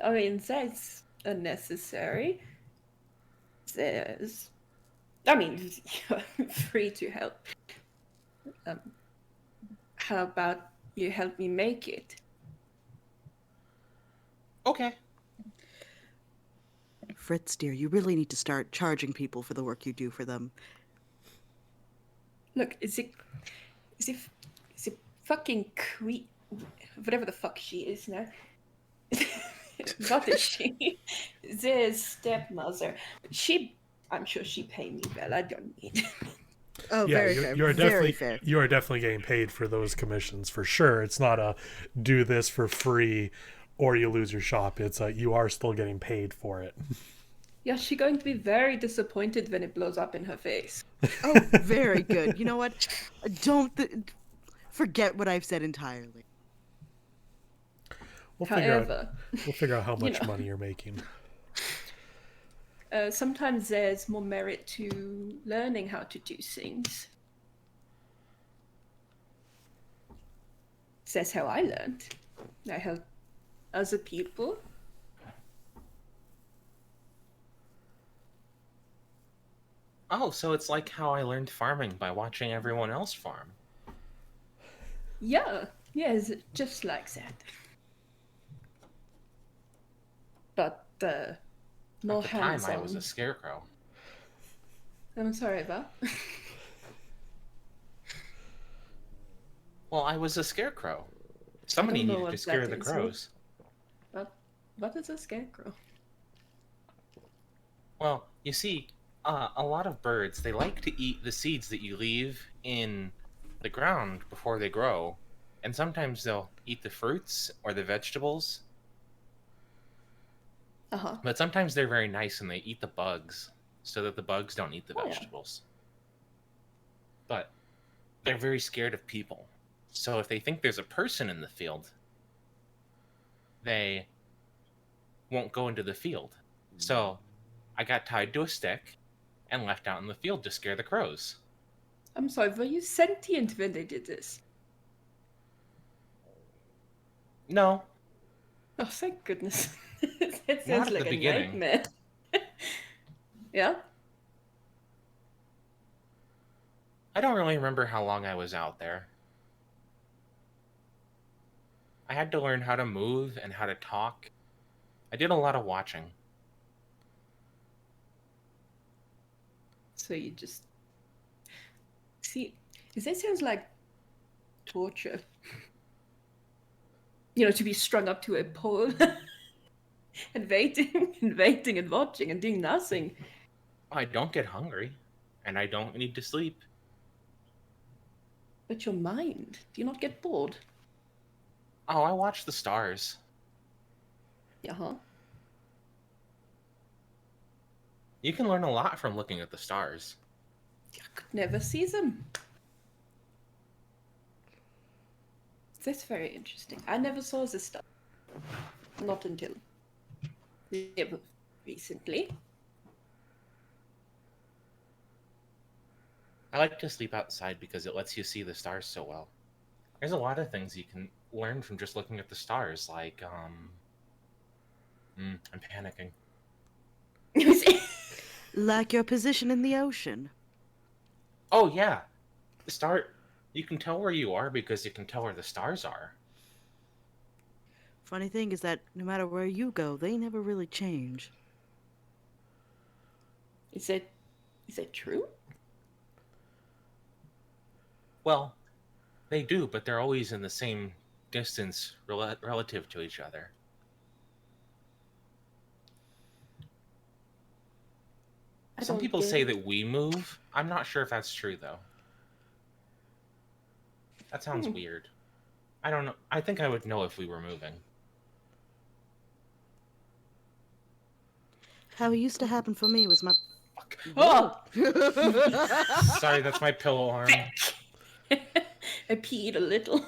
I mean, that's unnecessary. There's, I mean, you're free to help. How about you help me make it? Okay. Fritz, dear, you really need to start charging people for the work you do for them. Look, is it fucking whatever the fuck she is now? What is she? The stepmother. I'm sure she paid me well. I don't need. Oh, Yeah, very fair. you're very definitely fair. you are definitely getting paid for those commissions for sure. It's not a do this for free or you lose your shop. It's you are still getting paid for it. Yeah, she's going to be very disappointed when it blows up in her face. Oh, very good. You know what? Don't forget what I've said entirely. We'll However, figure out how you much know. money you're making. Sometimes there's more merit to learning how to do things. That's how I learned. I help other people. Oh, so it's like how I learned farming by watching everyone else farm. Yeah, yes, just like that. But more At the time, hands-on. I was a scarecrow. I'm sorry about. Well, I was a scarecrow. Somebody know needed what to scare that the is. crows. What is a scarecrow? Well, you see, a lot of birds, they like to eat the seeds that you leave in the ground before they grow. And sometimes they'll eat the fruits or the vegetables. Uh-huh. But sometimes they're very nice and they eat the bugs. so that the bugs don't eat the Oh, yeah. vegetables. But they're very scared of people. So if they think there's a person in the field, they won't go into the field. So I got tied to a stick and left out in the field to scare the crows. I'm sorry, were you sentient when they did this? No, Oh, thank goodness. That Not sounds at like the a beginning. nightmare. Yeah? I don't really remember how long I was out there. I had to learn how to move and how to talk. I did a lot of watching. So you just... See, that sounds like torture. You know, to be strung up to a pole and waiting and waiting and watching and doing nothing. I don't get hungry, and I don't need to sleep. But your mind, do you not get bored? Oh, I watch the stars. Uh-huh. You can learn a lot from looking at the stars. I could never see them. That's very interesting. I never saw this stuff. Not until never recently. I like to sleep outside because it lets you see the stars so well. There's a lot of things you can learn from just looking at the stars, like, I'm panicking. Like your position in the ocean. Oh, yeah. You can tell where you are because you can tell where the stars are. Funny thing is that no matter where you go, they never really change. Is that true? Well, they do, but they're always in the same distance relative to each other. Some don't people get say it. that we move. I'm not sure if that's true, though. That sounds weird. I don't know. I think I would know if we were moving. How it used to happen for me was my... Fuck. Oh! Sorry, that's my pillow arm. I peed a little.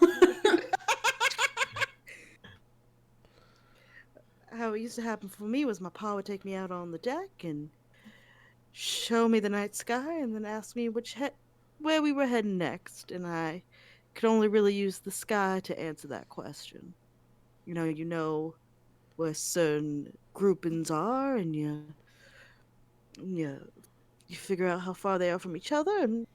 How it used to happen for me was my pa would take me out on the deck and show me the night sky and then ask me where we were heading next, and I could only really use the sky to answer that question. You know where certain groupings are, and you figure out how far they are from each other and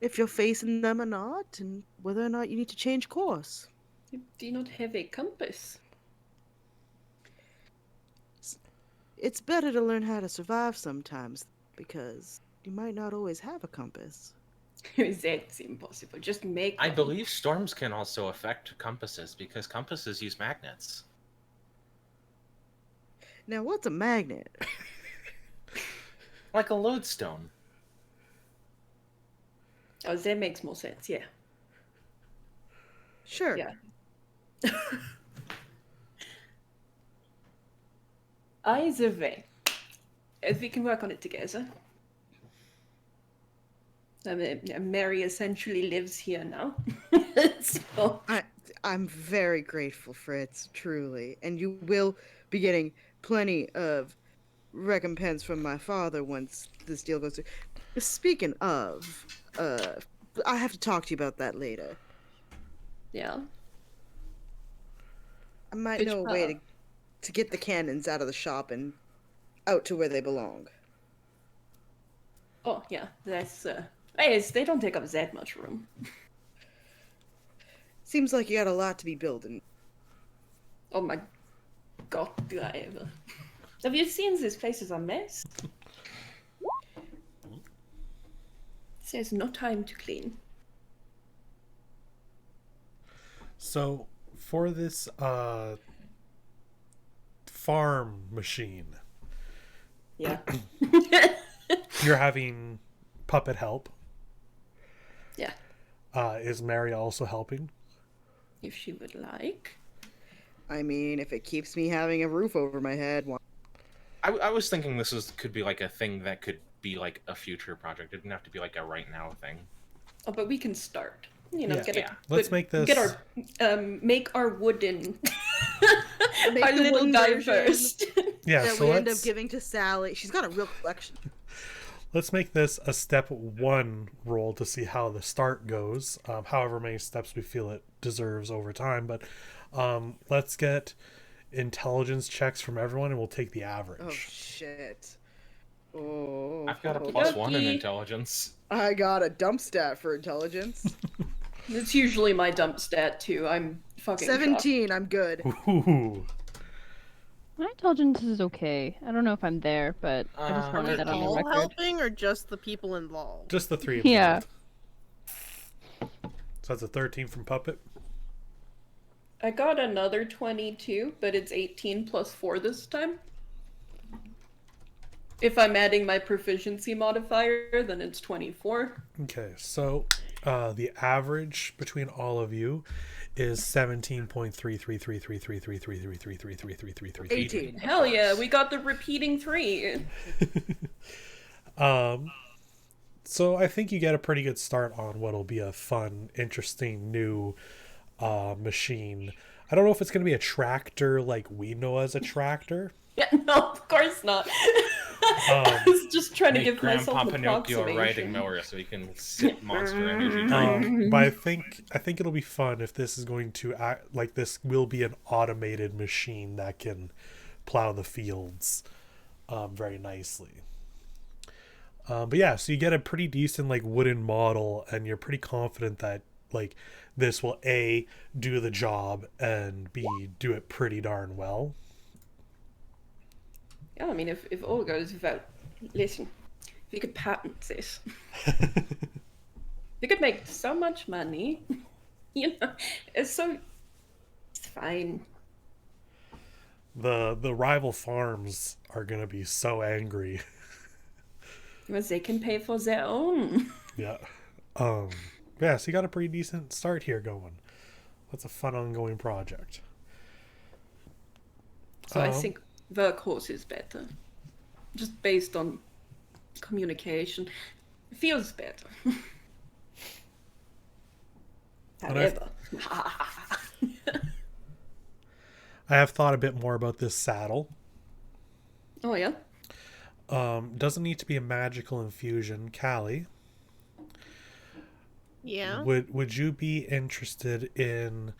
if you're facing them or not, and whether or not you need to change course. Do you not have a compass? It's better to learn how to survive sometimes, because you might not always have a compass. That's impossible. Just make I one. believe storms can also affect compasses because compasses use magnets. Now, what's a magnet? Like a lodestone. Oh, that makes more sense, yeah. Sure. Yeah. Either way, if we can work on it together. I mean, Mary essentially lives here now. So, I'm very grateful, Fritz, truly. And you will be getting plenty of recompense from my father once this deal goes through. Speaking of, I have to talk to you about that later. yeah. I might Which know a way to get the cannons out of the shop and out to where they belong. Oh, yeah. That's, they don't take up that much room. Seems like you got a lot to be building. Oh my god, do I ever. Have you seen this place is a mess? There's no time to clean. So for this farm machine, Yeah. you're having Puppet help. Yeah. Is Mary also helping? If she would like. I mean, if it keeps me having a roof over my head, I was thinking could be like a thing that could be like a future project. It didn't have to be like a right now thing. Oh, but we can start. You know, Yeah. get Yeah. Let's make this. get our make our wooden Make our the little wooden guy version first. Yeah, that so we end up let's giving to Sally. She's got a real collection. make this a step 1 roll to see how the start goes. However many steps we feel it deserves over time, but let's get intelligence checks from everyone, and we'll take the average. Oh shit. Oh. I've got a +1 in Yucky. intelligence. I got a dump stat for intelligence. It's usually my dump stat too. I'm fucking shocked. 17. I'm good. Ooh. My intelligence is okay. I don't know if I'm there, but I just Are wanted we that on the All record. helping or just the people involved? Just the 3 of Yeah. So that's a 13 from Puppet. I got another 22, but it's 18 plus 4 this time. If I'm adding my proficiency modifier, then it's 24. Okay, so the average between all of you is 17.333333333333333333. 18. Hell yeah, we got the repeating 3. So I think you get a pretty good start on what'll be a fun, interesting new machine. I don't know if it's going to be a tractor like we know as a tractor. Yeah, no, of course not. I was just trying to Make give Grandpa myself an Pinocchio a riding approximation. mower so he can sip Monster Energy drink. But I think it'll be fun if this is going to act like this will be an automated machine that can plow the fields very nicely. But yeah, so you get a pretty decent like wooden model, and you're pretty confident that like this will A, do the job, and B, do it pretty darn well. Yeah, I mean, if all goes well, listen, if we could patent this, we could make so much money. You know, it's fine. The rival farms are gonna be so angry. Because they can pay for their own. Yeah. Yeah, so you got a pretty decent start here going. That's a fun ongoing project. So I think workhorse is better. Just based on communication. It feels better. However. I have thought a bit more about this saddle. Oh yeah? Doesn't need to be a magical infusion. Callie, Yeah. would you be interested in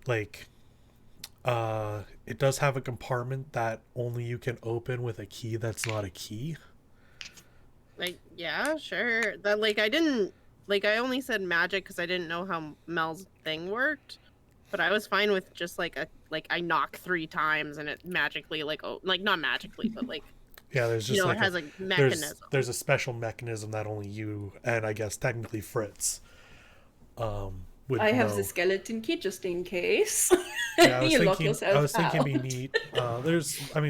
like it does have a compartment that only you can open with a key that's not a key? Like, yeah, sure. That I only said magic because I didn't know how Mel's thing worked. But I was fine with just I knock 3 times and it magically not magically, but like Yeah, there's just it has a mechanism. There's a special mechanism that only you and I guess technically Fritz would I have know. the skeleton key just in case. Yeah, You lock yourself I was thinking out. it'd be neat.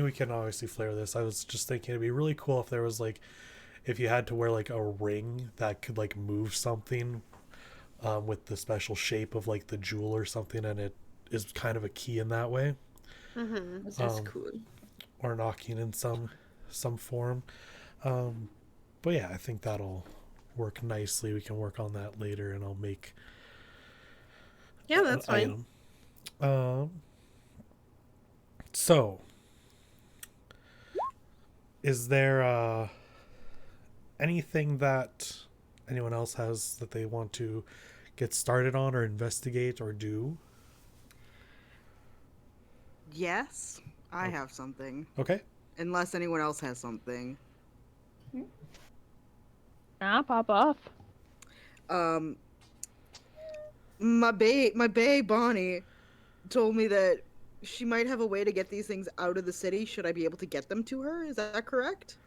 We can obviously flare this. I was just thinking it'd be really cool if there was if you had to wear a ring that could move something with the special shape of the jewel or something, and it is kind of a key in that way. Mm-hmm. That's cool. Or knocking in some form. But yeah, I think that'll work nicely. We can work on that later, and I'll make Yeah, that's an fine. item. So is there anything that anyone else has that they want to get started on or investigate or do? Yes, I have something. Okay. Unless anyone else has something. Pop off. My bae Bonnie told me that she might have a way to get these things out of the city. Should I be able to get them to her? Is that correct?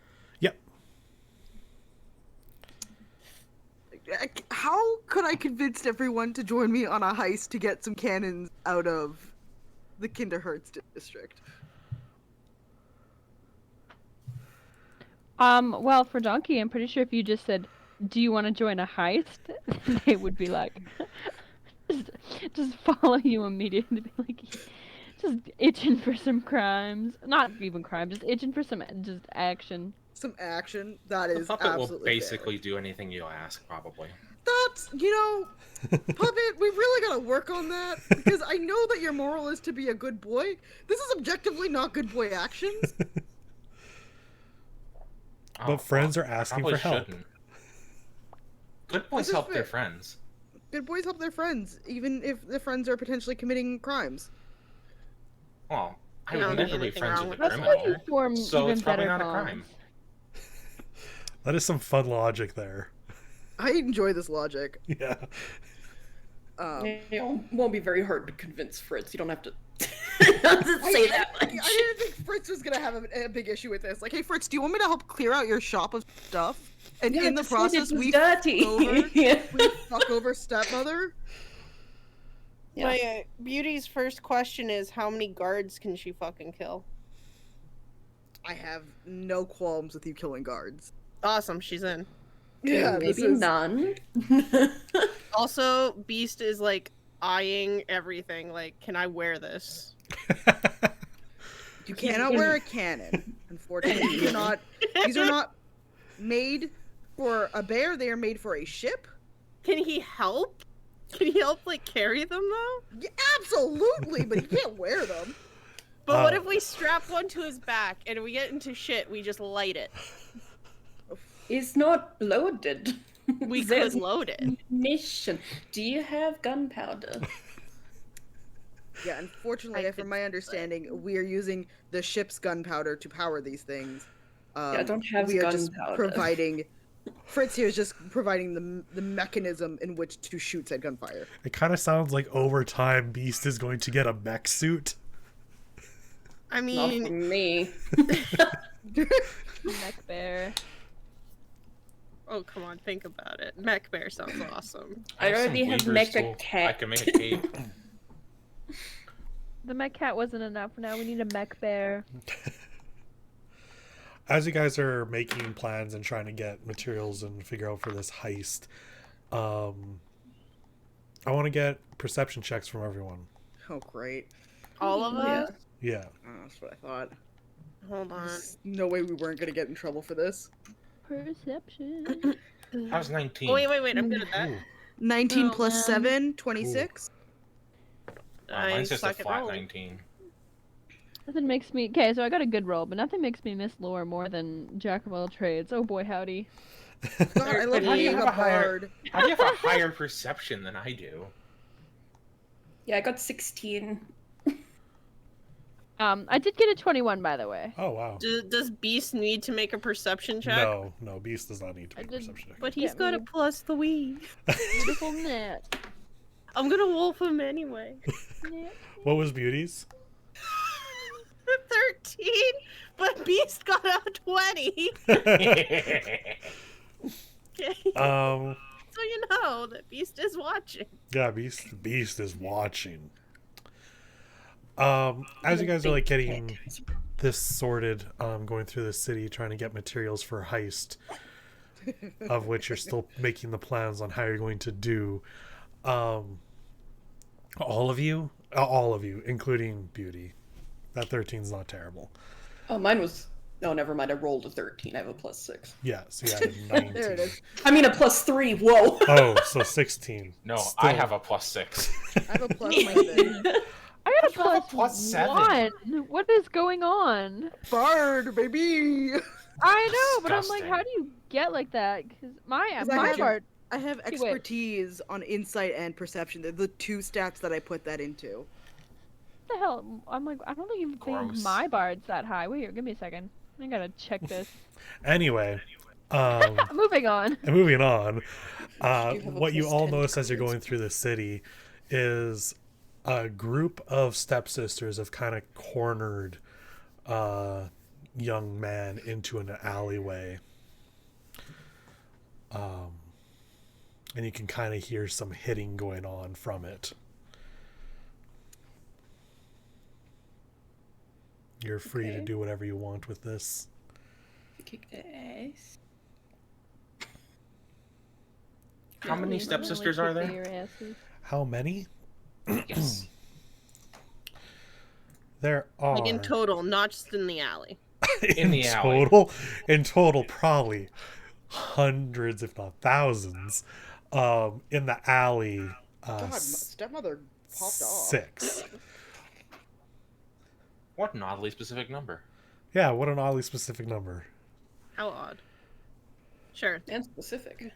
Yep. How could I convince everyone to join me on a heist to get some cannons out of the Kinderhertz district? Well, for Donkey, I'm pretty sure if you just said, "Do you want to join a heist?" they would be like, just follow you immediately. Be like, Just itching for some crimes. Not even crime, just itching for some just action. Some action. That The is puppet will absolutely basically do anything you ask, probably. fair. That's, puppet, we really gotta work on that, because I know that your moral is to be a good boy. This is objectively not good boy actions. But friends are asking probably for help. shouldn't. Good boys This is help their fair. friends. Good boys help their friends, even if the friends are potentially committing crimes. Well, I I don't would see never be anything friends wrong with a with That's that. why you criminal. form So even it's probably better not a bonds. crime. That is some fun logic there. I enjoy this logic. Yeah. It won't be very hard to convince Fritz. You don't have to doesn't say that I much. didn't think Fritz was gonna have a big issue with this. Like, hey Fritz, do you want me to help clear out your shop of stuff? And Yeah, in the just said it process, was we dirty. fuck over, Yeah. we fuck over stepmother. Yeah. My Beauty's first question is, how many guards can she fucking kill? I have no qualms with you killing guards. Awesome, she's in. Yeah, this Maybe is none. Also, Beast is like eyeing everything. Like, can I wear this? you cannot wear a cannon. Unfortunately, these are not made for a bear. They are made for a ship. Can he help? Can he help like carry them though? Yeah, absolutely, but he can't wear them. But what if we strap one to his back and we get into shit? We just light it. It's not loaded. We There's could load it. Mission. Do you have gunpowder? Yeah, unfortunately, I from could my understanding, we are using the ship's gunpowder to power these things. I don't have we are just gunpowder. providing. Fritz here is just providing the mechanism in which to shoot said gunfire. It kind of sounds like over time Beast is going to get a mech suit. I Not mean, for me. Neck bear. oh come on, think about it. Mech Bear sounds awesome. I already have weavers mech a tool. I cat. can make a cape. The mech cat wasn't enough. Now we need a mech bear. As you guys are making plans and trying to get materials and figure out for this heist, I want to get perception checks from everyone. Oh, great. All of Yeah. us? Yeah. Oh, that's what I thought. Hold on. There's no way we weren't gonna get in trouble for this. Perception. I was 19. Oh, wait, I'm good at that. Ooh. 19 Oh, plus man. 7, 26. Mine's just a suck at flat rolling. 19. Nothing makes me okay. So I got a good roll, but nothing makes me miss lore more than jack of all trades. Oh boy, howdy. God, I love How do you being have a a higher- bard. How do you have a higher perception than I do? Yeah, I got 16. I did get a 21, by the way. Oh wow. Does Beast need to make a perception check? No, Beast does not need to I make a did- perception check. But he's Get got a me. plus 3. Beautiful net. I'm gonna wolf him anyway. Net. What was Beauty's? 13, but Beast got a 20. Okay. Um, So you know that Beast is watching. yeah, Beast is watching. As you guys are like getting this sorted, going through the city, trying to get materials for a heist, of which you're still making the plans on how you're going to do. All of you, including Beauty. That 13's not terrible. Oh, mine was. Oh, never mind. I rolled a 13. I have a plus 6. Yeah, so you had a 19. There it is. I mean, a plus 3. Whoa. Oh, so 16. No, Still- I have a plus 6. I have a plus 7. I got a You have a plus plus 7. 1. What is going on? Bard, baby! I know, but I'm like, Disgusting. how do you get like that? Because my 'Cause I my had- part. I have wait. expertise on insight and perception. They're the two stats that I put that into. What the hell? I'm like, I don't think even think Gross. my bard's that high. Wait here, give me a second. I gotta check this. Anyway, Moving on. and moving on, You have a what you plus all 10 notice as you're charisma. going through the city is a group of stepsisters have kind of cornered a young man into an alleyway. And you can kind of hear some hitting going on from it. You're free to Okay. do whatever you want with this. Kick their ass. How many stepsisters are there? How many? Yes. There are Like in total, not just in the alley. In the alley. in total, probably hundreds, if not thousands, in the alley. God, stepmother popped off. 6. What an oddly specific number. Yeah, what an oddly specific number. How odd. Sure. And specific.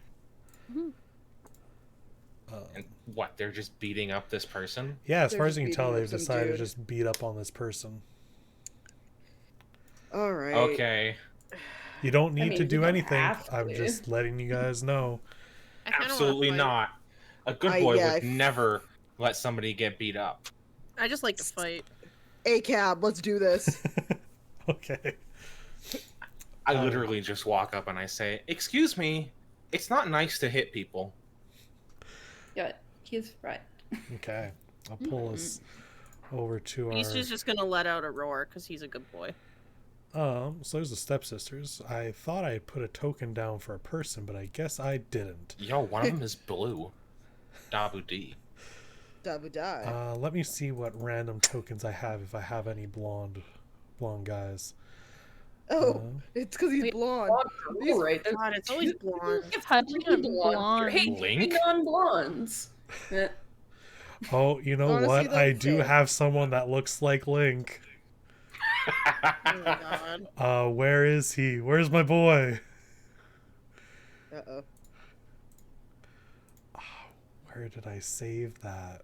And what, they're just beating up this person? Yeah, as They're far as just you can tell, beating up they've some decided to dude. just beat up on this person. All right. Okay. You don't need mean, to you do don't anything. have I'm to. just letting you guys know. I kinda wanna Absolutely fight. not. A good boy yeah, would never let somebody get beat up. I just like to fight. A-cab, let's do this. Okay. I literally just walk up and I say, "Excuse me, it's not nice to hit people." Yeah, he's right. Okay. I'll pull us over to our... He's just gonna let out a roar because he's a good boy. So there's the stepsisters. I thought I put a token down for a person, but I guess I didn't. Yo, one of them is blue. Dabu D. Dabu die. Let me see what random tokens I have, if I have any blonde guys. Oh, it's because he's blonde. All right, God, it's always blonde. Touching a blonde. Hey, Link? non-blondes. Oh, you know Honestly, what? I that's do fair. have someone that looks like Link. Oh my god. Where is he? Where's my boy? Uh-oh. Where did I save that?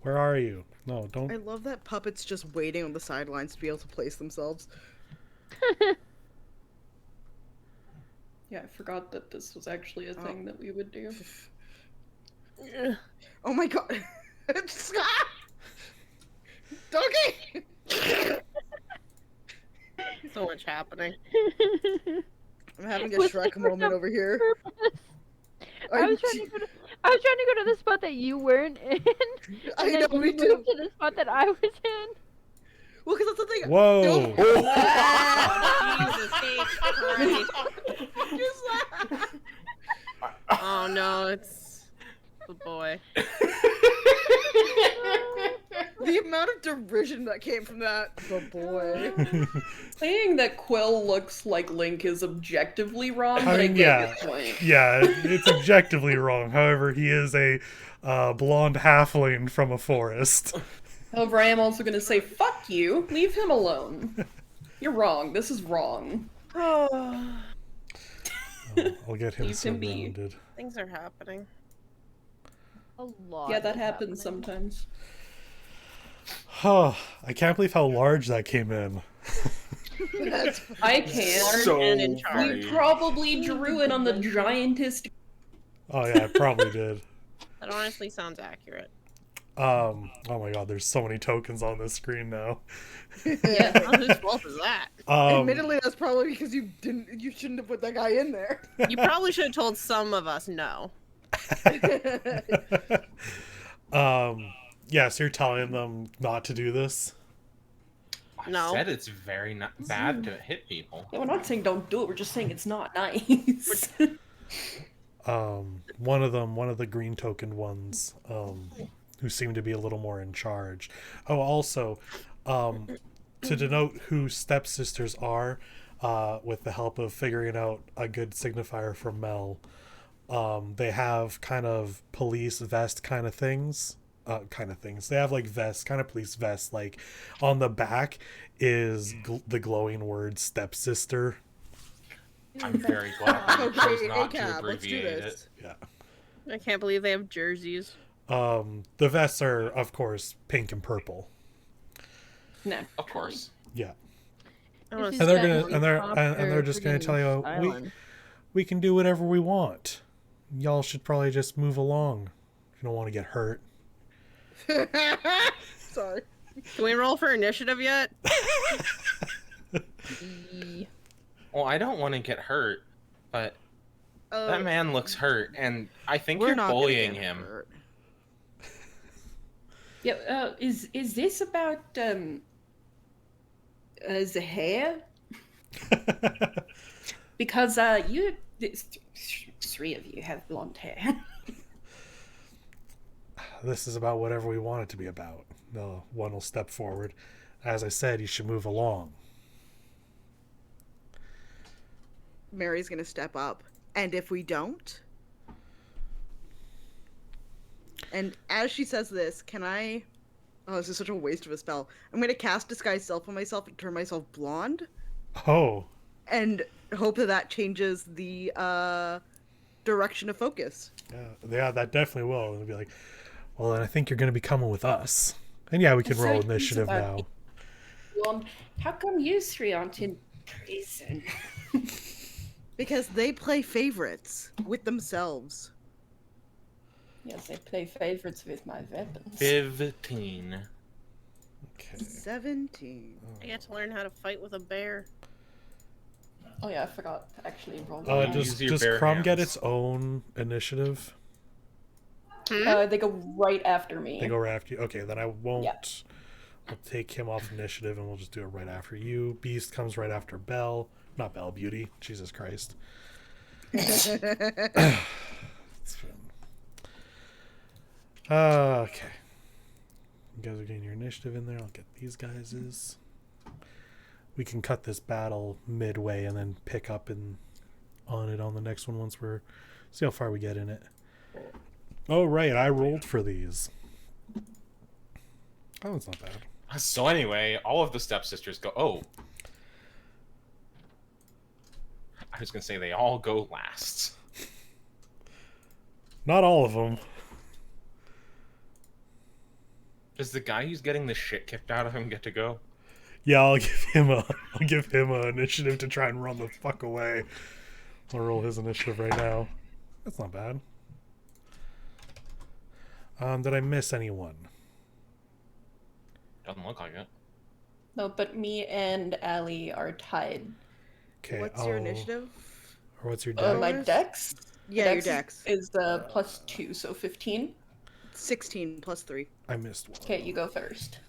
Where are you? No, don't. I love that puppets just waiting on the sidelines to be able to place themselves. Yeah, I forgot that this was actually a thing that we would do. Oh my god. Doggy! So much happening. I'm having a Was Shrek there moment some over here. purpose? I was trying to go to the spot that you weren't in. I And then know, me you too. moved to the spot that I was in. Well, because that's the thing. Whoa! Jesus H. Christ. Oh no, it's the boy. The amount of derision that came from that. The boy. Saying that Quill looks like Link is objectively wrong, but I mean, get yeah. your point. Yeah, it's objectively wrong. However, he is a blonde halfling from a forest. However, I am also going to say, fuck you, leave him alone. You're wrong, this is wrong. I'll get him Leave him be. surrounded. Things are happening. A lot. Yeah, that is happens happening. sometimes. Oh, I can't believe how large that came in. I can. So and in charge. funny. We probably drew it on the giantest. Oh yeah, I probably did. That honestly sounds accurate. Oh my god, there's so many tokens on this screen now. Yeah. Oh, whose fault is that? Admittedly, that's probably because you shouldn't have put that guy in there. You probably should have told some of us no. Yeah, so you're telling them not to do this? I No. said it's very bad to hit people. Yeah, we're not saying don't do it, we're just saying it's not nice. One of the green token ones, who seem to be a little more in charge. Oh, also, to denote who stepsisters are, with the help of figuring out a good signifier from Mel, they have kind of police vest kind of things. They have like vests, kind of police vests. Like on the back is the glowing word stepsister. I'm very glad you chose Okay, not to A-cab, let's do abbreviate it. this. Yeah. I can't believe they have jerseys. The vests are, of course, pink and purple. No. Of course. Yeah. I wanna This see And they're is gonna definitely and they're proper and they're just gonna friggin' tell you styling. we can do whatever we want. Y'all should probably just move along. If you don't want to get hurt. Sorry. Can we roll for initiative yet? Well, I don't want to get hurt, but that man looks hurt, and I think We're you're not gonna bullying get him. hurt. Yeah, is this about the hair? Because 3 of you have blonde hair. This is about whatever we want it to be about. The one will step forward. As I said, you should move along. Mary's gonna step up. And if we don't? And as she says this, can I... Oh, this is such a waste of a spell. I'm gonna cast Disguise Self on myself and turn myself blonde. Oh, And hope that that changes the direction of focus. yeah, that definitely will. It'll be like, well, then I think you're going to be coming with us. And yeah, we can roll So initiative he's now. about blonde. How come you 3 aren't in prison? Because they play favorites with themselves. Yes, they play favorites with my weapons. 15. Okay. 17. I get to learn how to fight with a bear. Oh yeah, I forgot to actually roll. Does Use your bare Crumb get hands. its own initiative? They go right after me. They go right after you. Okay, then I won't. Yeah. I'll take him off initiative and we'll just do it right after you. Beast comes right after Belle. Not Belle, Beauty. Jesus Christ. It's fine. Okay. You guys are getting your initiative in there. I'll get these guys'. We can cut this battle midway and then pick up on it on the next one once we're... See how far we get in it. Oh, right. I rolled for these. Oh, that's not bad. So anyway, all of the stepsisters go. Oh, I was gonna say they all go last. Not all of them. Does the guy who's getting the shit kicked out of him get to go? Yeah, I'll give him a initiative to try and run the fuck away. I'll roll his initiative right now. That's not bad. Did I miss anyone? Doesn't look like it. No, but me and Allie are tied. Okay. What's your initiative? Or what's your dex? My Bonus? dex? Yeah, your dex. Is +2, so 15. 16 plus 3. I missed one. Okay, you go first.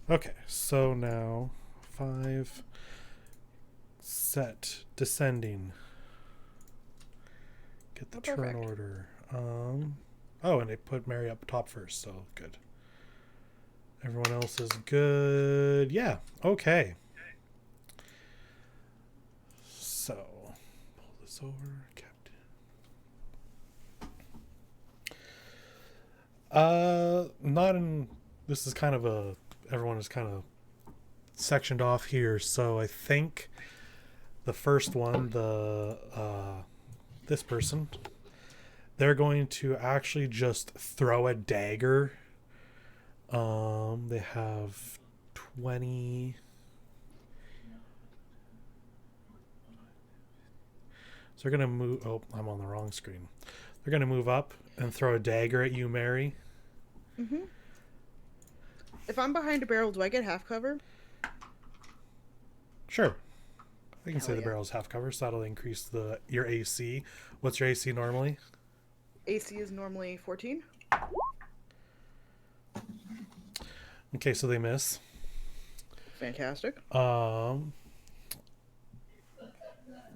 Okay, so now 5 set descending. Get the turn perfect. order. Oh, and they put Mary up top first, so good. Everyone else is good. Yeah, okay. So pull this over, Captain. Not in. This is kind of a. Everyone is kind of sectioned off here, so I think the first one, this person, they're going to actually just throw a dagger. They have 20. So they're gonna move. Oh, I'm on the wrong screen. They're gonna move up and throw a dagger at you, Mary. Mm-hmm. If I'm behind a barrel, do I get half cover? Sure. I can say Hell the yeah. barrel's half cover, so that'll increase your AC. What's your AC normally? AC is normally 14. Okay, so they miss. Fantastic.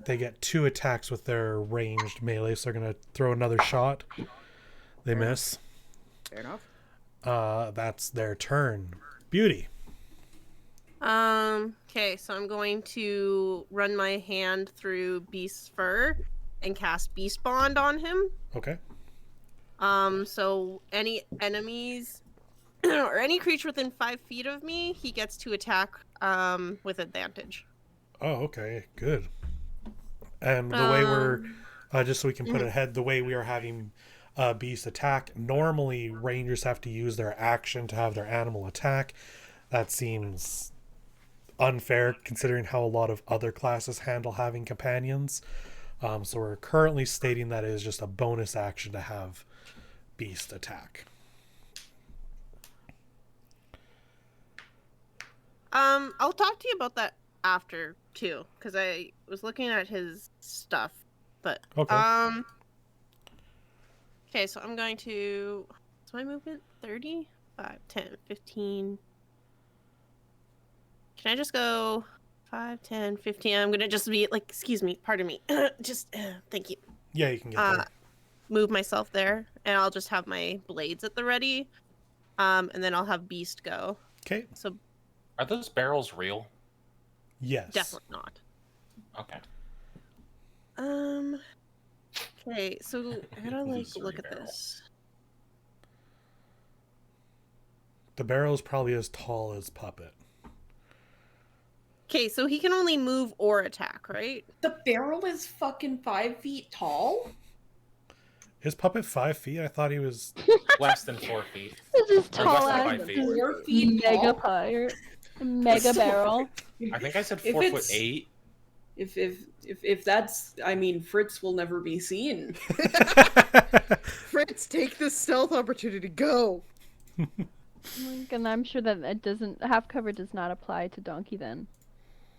They get 2 attacks with their ranged melee, so they're gonna throw another shot. They miss. Fair enough. That's their turn. Beauty. Okay, so I'm going to run my hand through Beast's fur and cast Beast Bond on him. Okay. So any enemies or any creature within 5 feet of me, he gets to attack with advantage. Oh, okay. Good. And the way we're just so we can put it ahead, the way we are having Beast attack, normally rangers have to use their action to have their animal attack. That seems unfair considering how a lot of other classes handle having companions. So we're currently stating that it is just a bonus action to have Beast attack. I'll talk to you about that after too, because I was looking at his stuff. But Okay. Okay, so I'm going to. What's my movement? 30, 5, 10, 15. Can I just go 5, 10, 15. I'm gonna just be like, excuse me, pardon me. Just thank you. Yeah, you can get there. Move myself there, and I'll just have my blades at the ready. And then I'll have Beast go. Okay. So Are those barrels real? Yes. definitely not. Okay. Okay, so I gotta like Illusory look at barrel. this. The barrel is probably as tall as Puppet. Okay, so he can only move or attack, right? The barrel is fucking 5 feet tall? Is Puppet 5 feet? I thought he was. Less than 4 feet. This is Or tall less than ass 5 feet. 4 feet mega tall? pyre, mega barrel. I think I said If 4'8". If that's, I mean, Fritz will never be seen. Fritz, take this stealth opportunity. Go. And I'm sure that it doesn't. Half cover does not apply to Donkey then.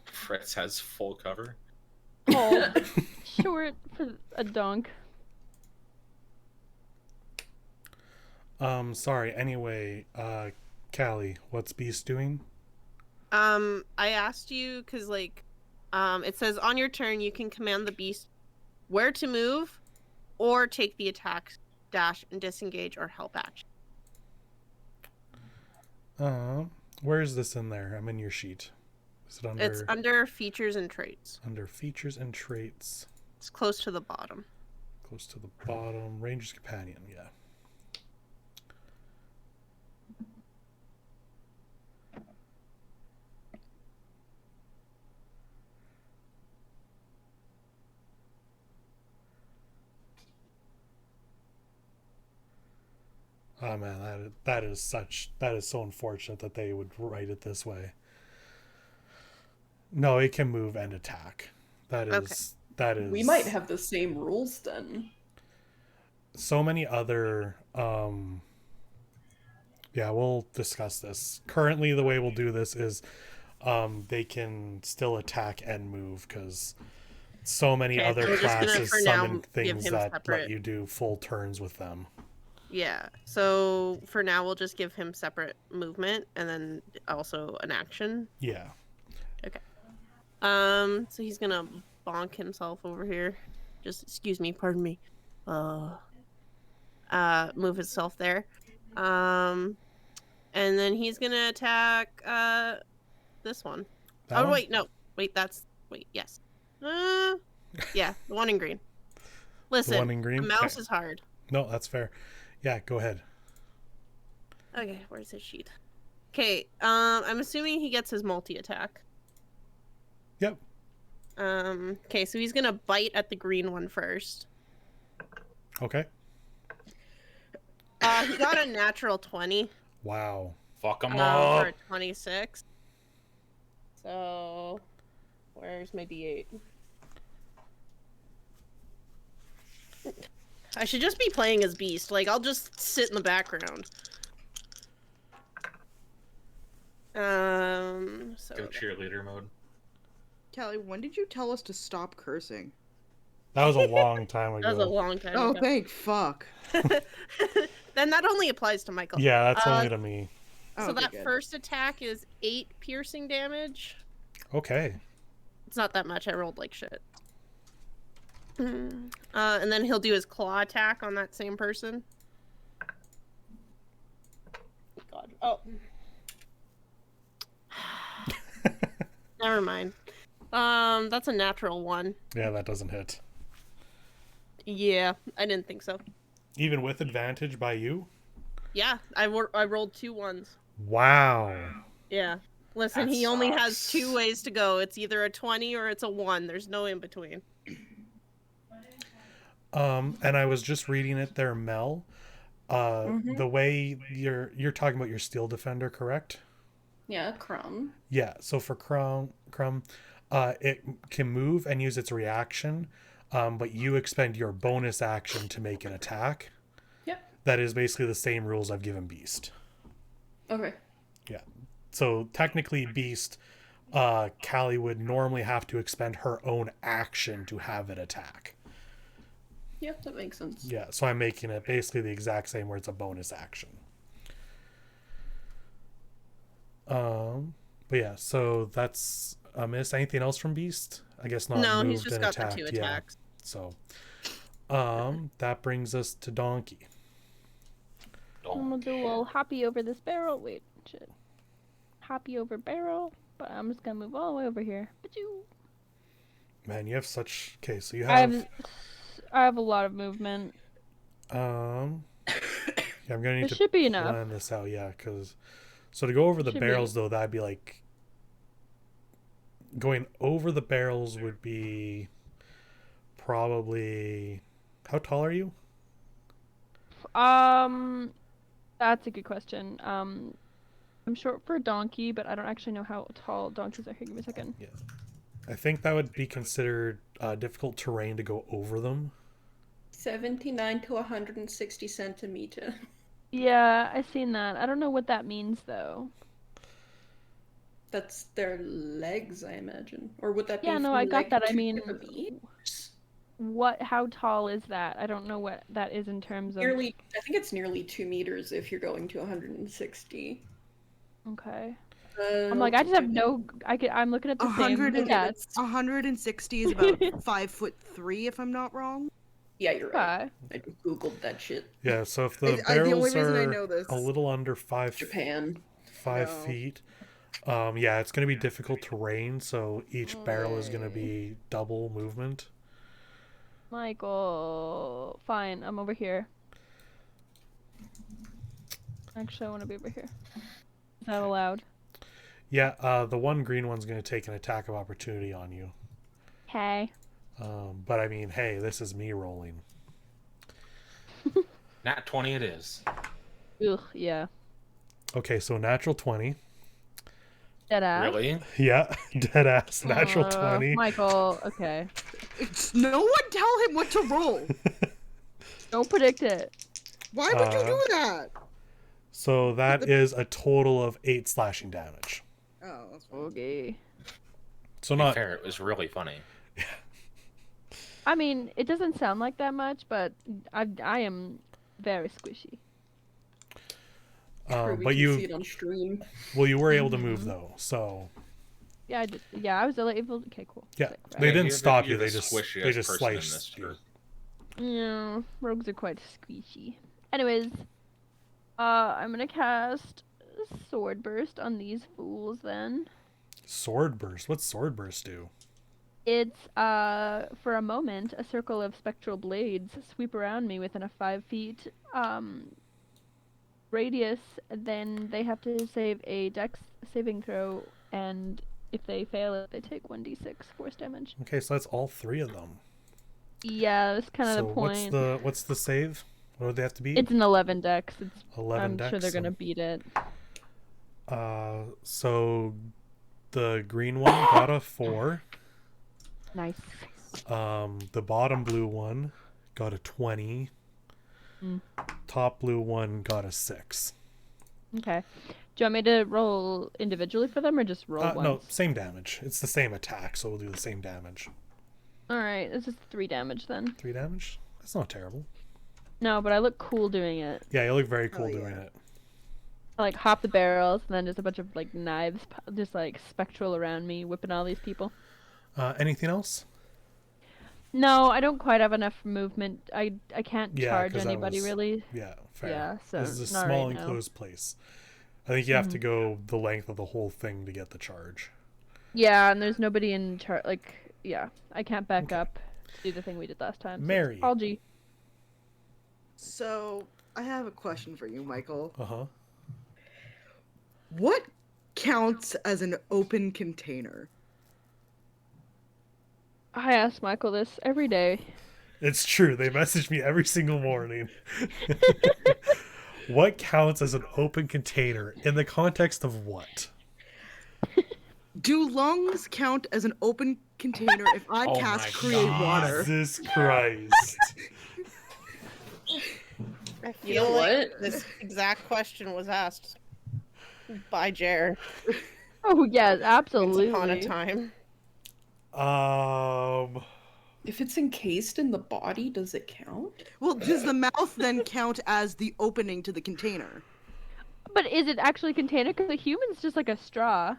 Fritz has full cover. Oh, short for a donk. Sorry. Anyway, Callie, what's Beast doing? I asked you because like, it says on your turn you can command the beast where to move, or take the attack, dash, and disengage or help action. Where is this in there? I'm in your sheet. Is it under? It's under features and traits. Under features and traits. It's close to the bottom. Close to the bottom. Ranger's Companion. Yeah. Oh man, that is so unfortunate that they would write it this way. No, it can move and attack. That is We might have the same rules then. so many other yeah, we'll discuss this. Currently the way we'll do this is they can still attack and move because so many Okay, other so we're just gonna, classes for now, summon give things him that separate- let you do full turns with them. Yeah. So for now we'll just give him separate movement and then also an action. Yeah. So he's gonna bonk himself over here. Just excuse me, pardon me. Move himself there. And then he's gonna attack this one. That one? Wait, no. Yes. Yeah, the one in green. Listen, The one in green? the mouse Okay. is hard. No, that's fair. Yeah, go ahead. Okay, where's his sheet? Okay, I'm assuming he gets his multi-attack. Yep. Okay, so he's gonna bite at the green one first. Okay. He got a natural 20 Wow. Fuck him for up. a 26. So, where's my D8? I should just be playing as Beast. Like, I'll just sit in the background. So Go cheerleader mode. Callie, when did you tell us to stop cursing? That was a long time ago. that was a long time Oh, ago. thank fuck. Then that only applies to Michael. Yeah, that's only to me. Oh, So okay, that good. first attack is 8 piercing damage. Okay. It's not that much. I rolled like shit. And then he'll do his claw attack on that same person. God. Oh. Never mind. That's a natural 1. Yeah, that doesn't hit. Yeah, I didn't think so. Even with advantage by you? Yeah, I rolled 2 1s. Wow. Yeah. Listen, That he only has sucks. 2 ways to go. It's either a 20 or it's a 1. There's no in between. And I was just reading it there, Mel. The way you're talking about your steel defender, correct? Yeah, Crumb. Yeah, so for Crumb, it can move and use its reaction, but you expend your bonus action to make an attack. Yep. That is basically the same rules I've given Beast. Okay. Yeah. So technically Beast, Callie would normally have to expend her own action to have it attack. Yep, that makes sense. Yeah, so I'm making it basically the exact same where it's a bonus action. But yeah, so that's a miss. Anything else from Beast? I guess not. No, moved he's just and got attacked. the 2 Yeah. attacks. So, that brings us to Donkey. I'm gonna do a little hoppy over this barrel. Wait, shit. Hoppy over barrel. But I'm just gonna move all the way over here. But you. Man, you have such. Okay, so you I have. have a lot of movement. Yeah, I'm gonna need There to should be enough. plan this out. Yeah, because so to go over the Should barrels be. though, that'd be like going over the barrels would be probably. How tall are you? That's a good question. I'm short for a donkey, but I don't actually know how tall donkeys are. Here, give me a second. Yeah, I think that would be considered difficult terrain to go over them. 79 to 160 centimeter. Yeah, I seen that. I don't know what that means though. That's their legs, I imagine. Or would that be Yeah, no, from I got leg that. I to mean, feet? how tall is that? I don't know what that is in terms of. Nearly, I think it's nearly 2 meters if you're going to 160. Okay. I'm like, I just have no. I'm looking at the same 100 and, stats. 160 is about 5'3" if I'm not wrong. Yeah, you're right. Okay. I just googled that shit. Yeah, so if the The only barrels reason I are know this. a little under five Japan. five No. feet, yeah, it's gonna be difficult terrain. So each barrel is gonna be double movement. Michael, fine. I'm over here. Actually, I want to be over here. Is that allowed? Yeah, the one green one's gonna take an attack of opportunity on you. Hey. But I mean, hey, this is me rolling. Nat 20 it is. Ugh, yeah. Okay, so natural 20. Deadass. Really? Yeah, dead ass natural 20. Michael, okay. No one tell him what to roll. Don't predict it. Why would you do that? So that is a total of 8 slashing damage. Oh, that's fine. Okay. So To be not fair, it was really funny. I mean, it doesn't sound like that much, but I am very squishy. Or we but can you see it on stream. well you were able to move though. So Yeah, I was able. Okay, cool. yeah, Sick, they right. didn't You're the- stop you're you. They the just squishiest person in this sliced you. group. Yeah, rogues are quite squishy. Anyways, I'm gonna cast Sword Burst on these fools then. Sword burst. What's sword burst do? It's for a moment, a circle of spectral blades sweep around me within a 5 feet radius. Then they have to save a Dex saving throw, and if they fail it, they take 1d6 force damage. Okay, so that's all 3 of them. Yeah, that's kind of So the point. what's the save? What do they have to beat? It's an 11 Dex. 11 I'm dex. sure they're gonna and- beat it. So the green one got a 4. Nice. The bottom blue one got a 20. Top blue one got a 6. Okay. Do you want me to roll individually for them or just roll once? No, same damage. It's the same attack, so we'll do the same damage. Alright, this is 3 damage then. 3 damage? That's not terrible. No, but I look cool doing it. Yeah, you look very cool Oh, yeah. doing it. I like hop the barrels and then just a bunch of like knives just like spectral around me whipping all these people. Anything else? No, I don't quite have enough movement. I can't Yeah, charge 'cause that anybody was- really. Yeah, fair. Yeah, so this is a not small right now. enclosed place. I think you have to go the length of the whole thing to get the charge. Yeah, and there's nobody in charge. Like, yeah, I can't back Okay. up to do the thing we did last time. So Mary. All G. So, I have a question for you, Michael. Uh-huh. What counts as an open container? I ask Michael this every day. It's true. They message me every single morning. What counts as an open container in the context of what? Do lungs count as an open container if I Oh cast my create God. water? Jesus Christ. I You feel know like what? this exact question was asked by Jer Oh yeah, once absolutely. upon a time. If it's encased in the body, does it count? Well, does the mouth then count as the opening to the container? But is it actually a container? Because the human's just like a straw.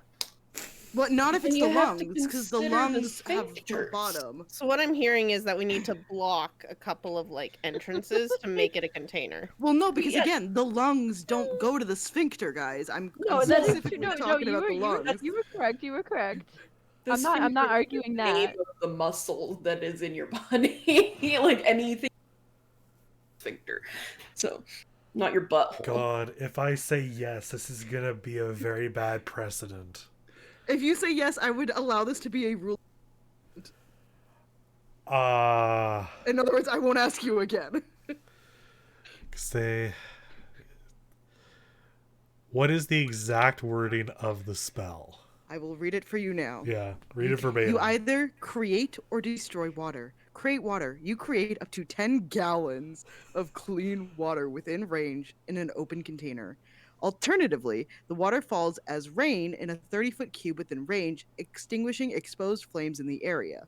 Well, not if Then it's you the have to lungs, because the consider the lungs have the sphincters. bottom. So what I'm hearing is that we need to block a couple of like entrances to make it a container. Well, no, because Yeah. again, the lungs don't go to the sphincter, guys. I'm No, that is true. specifically No, talking you about were the lungs. you were correct. You were correct. The I'm not sphincter arguing is the name that. of the muscle that is in your body, like anything sphincter. So, not your butthole. God, if I say yes, this is gonna be a very bad precedent. If you say yes, I would allow this to be a rule. In other words, I won't ask you again. Say, what is the exact wording of the spell? I will read it for you now. Yeah, read it verbatim. You either create or destroy water. Create water. You create up to 10 gallons of clean water within range in an open container. Alternatively, the water falls as rain in a 30-foot cube within range, extinguishing exposed flames in the area.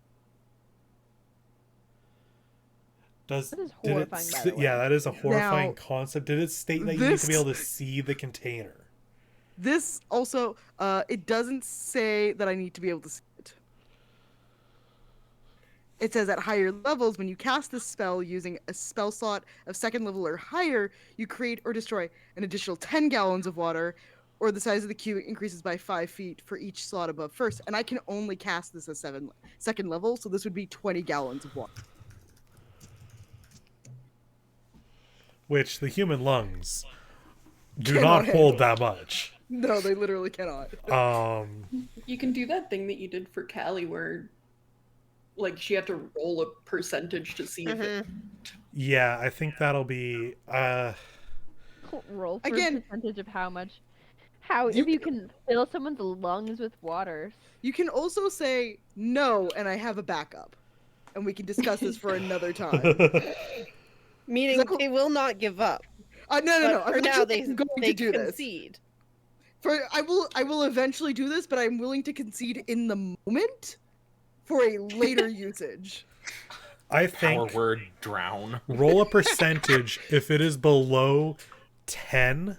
That is Did it horrifying, by s- the way. yeah, that is a horrifying Now, concept. Did it state that you need to be this- able to see the container? This also, it doesn't say that I need to be able to see it. It says at higher levels, when you cast this spell using a spell slot of second level or higher, you create or destroy an additional 10 gallons of water, or the size of the cube increases by 5 feet for each slot above first. And I can only cast this at second level, so this would be 20 gallons of water. Which the human lungs do Cannot not hold that much. No, they literally cannot. You can do that thing that you did for Callie where like she had to roll a percentage to see if it Yeah, I think that'll be Roll for Again- a percentage of how much. How You if you can fill someone's lungs with water. You can also say no, and I have a backup. And we can discuss this for another time. Meaning So- they will not give up. No, But no. for I'm now, actually they going they to do this. concede. I will eventually do this, but I'm willing to concede in the moment for a later usage. I Power think word drown. roll a percentage. If it is below 10,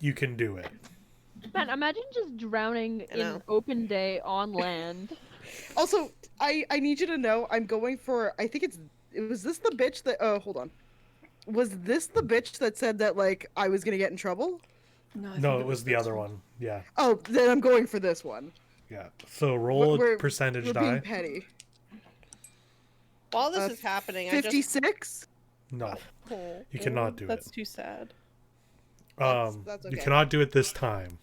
you can do it. Man, imagine just drowning I know. in open day on land. Also, I need you to know I'm going for was this the bitch that hold on. Was this the bitch that said that like I was gonna get in trouble? No, I No, think it was the this other one. one. Yeah, Oh, then I'm going for this one. yeah. So roll We're- a percentage We're die. being petty. While this is happening, I just 56? No, oh, you cannot do that's it. too sad. That's You okay. cannot do it this time.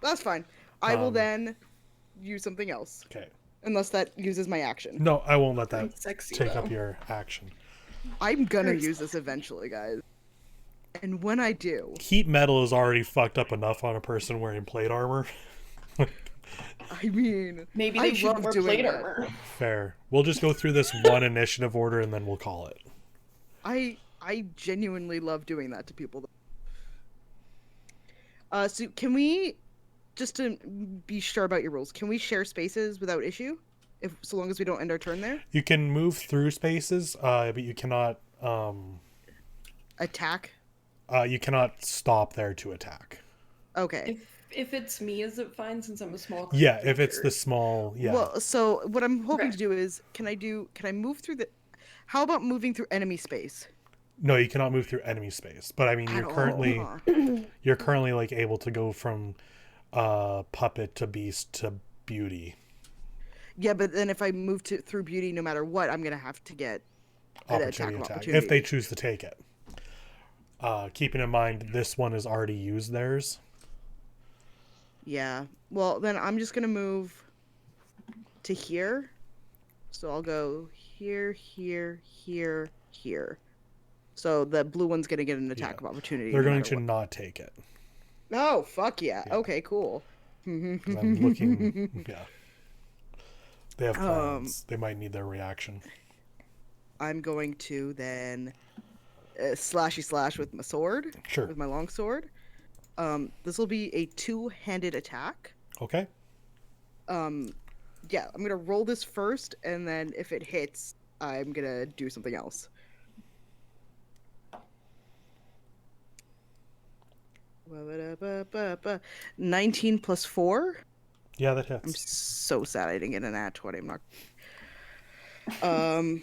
That's fine. I will Um, then use something else. Okay. Unless that uses my action. No, I won't let that Sexy, take up though. your action. I'm gonna use this eventually, guys. And when I do, Heat metal is already fucked up enough on a person wearing plate armor. I mean, Maybe I they should love wear doing plate that. armor. Fair. We'll just go through this one initiative order and then we'll call it. I genuinely love doing that to people. So can we, just to be sure about your rules, can we share spaces without issue? So long as we don't end our turn there? You can move through spaces, but you cannot Attack? you cannot stop there to attack. Okay. If it's me, is it fine since I'm a small Yeah, if it's creature? the small, yeah. Well, so what I'm hoping Okay. to do is, can I move through how about moving through enemy space? No, you cannot move through enemy space. But I mean, At you're all, currently huh? you're currently like able to go from puppet to beast to beauty. Yeah, but then if I move through beauty, no matter what, I'm gonna have to get an Opportunity of attack opportunity. if they choose to take it. Keeping in mind this one has already used theirs. Yeah. Well, then I'm just gonna move to here. So I'll go here, here, here, here. So the blue one's gonna get an attack of opportunity. They're no going matter to what. not take it. Oh, fuck yeah. Yeah. Okay, cool. 'Cause I'm looking. Yeah. They have Um, plans. They might need their reaction. I'm going to then slashy slash with my sword. Sure. With my long sword. This will be a two-handed attack. Okay. Yeah, I'm gonna roll this first, and then if it hits, I'm gonna do something else. Ba-ba-da-ba-ba-ba. 19 plus 4. Yeah, that I'm hits. so sad I didn't get an nat 20. I'm not. Um,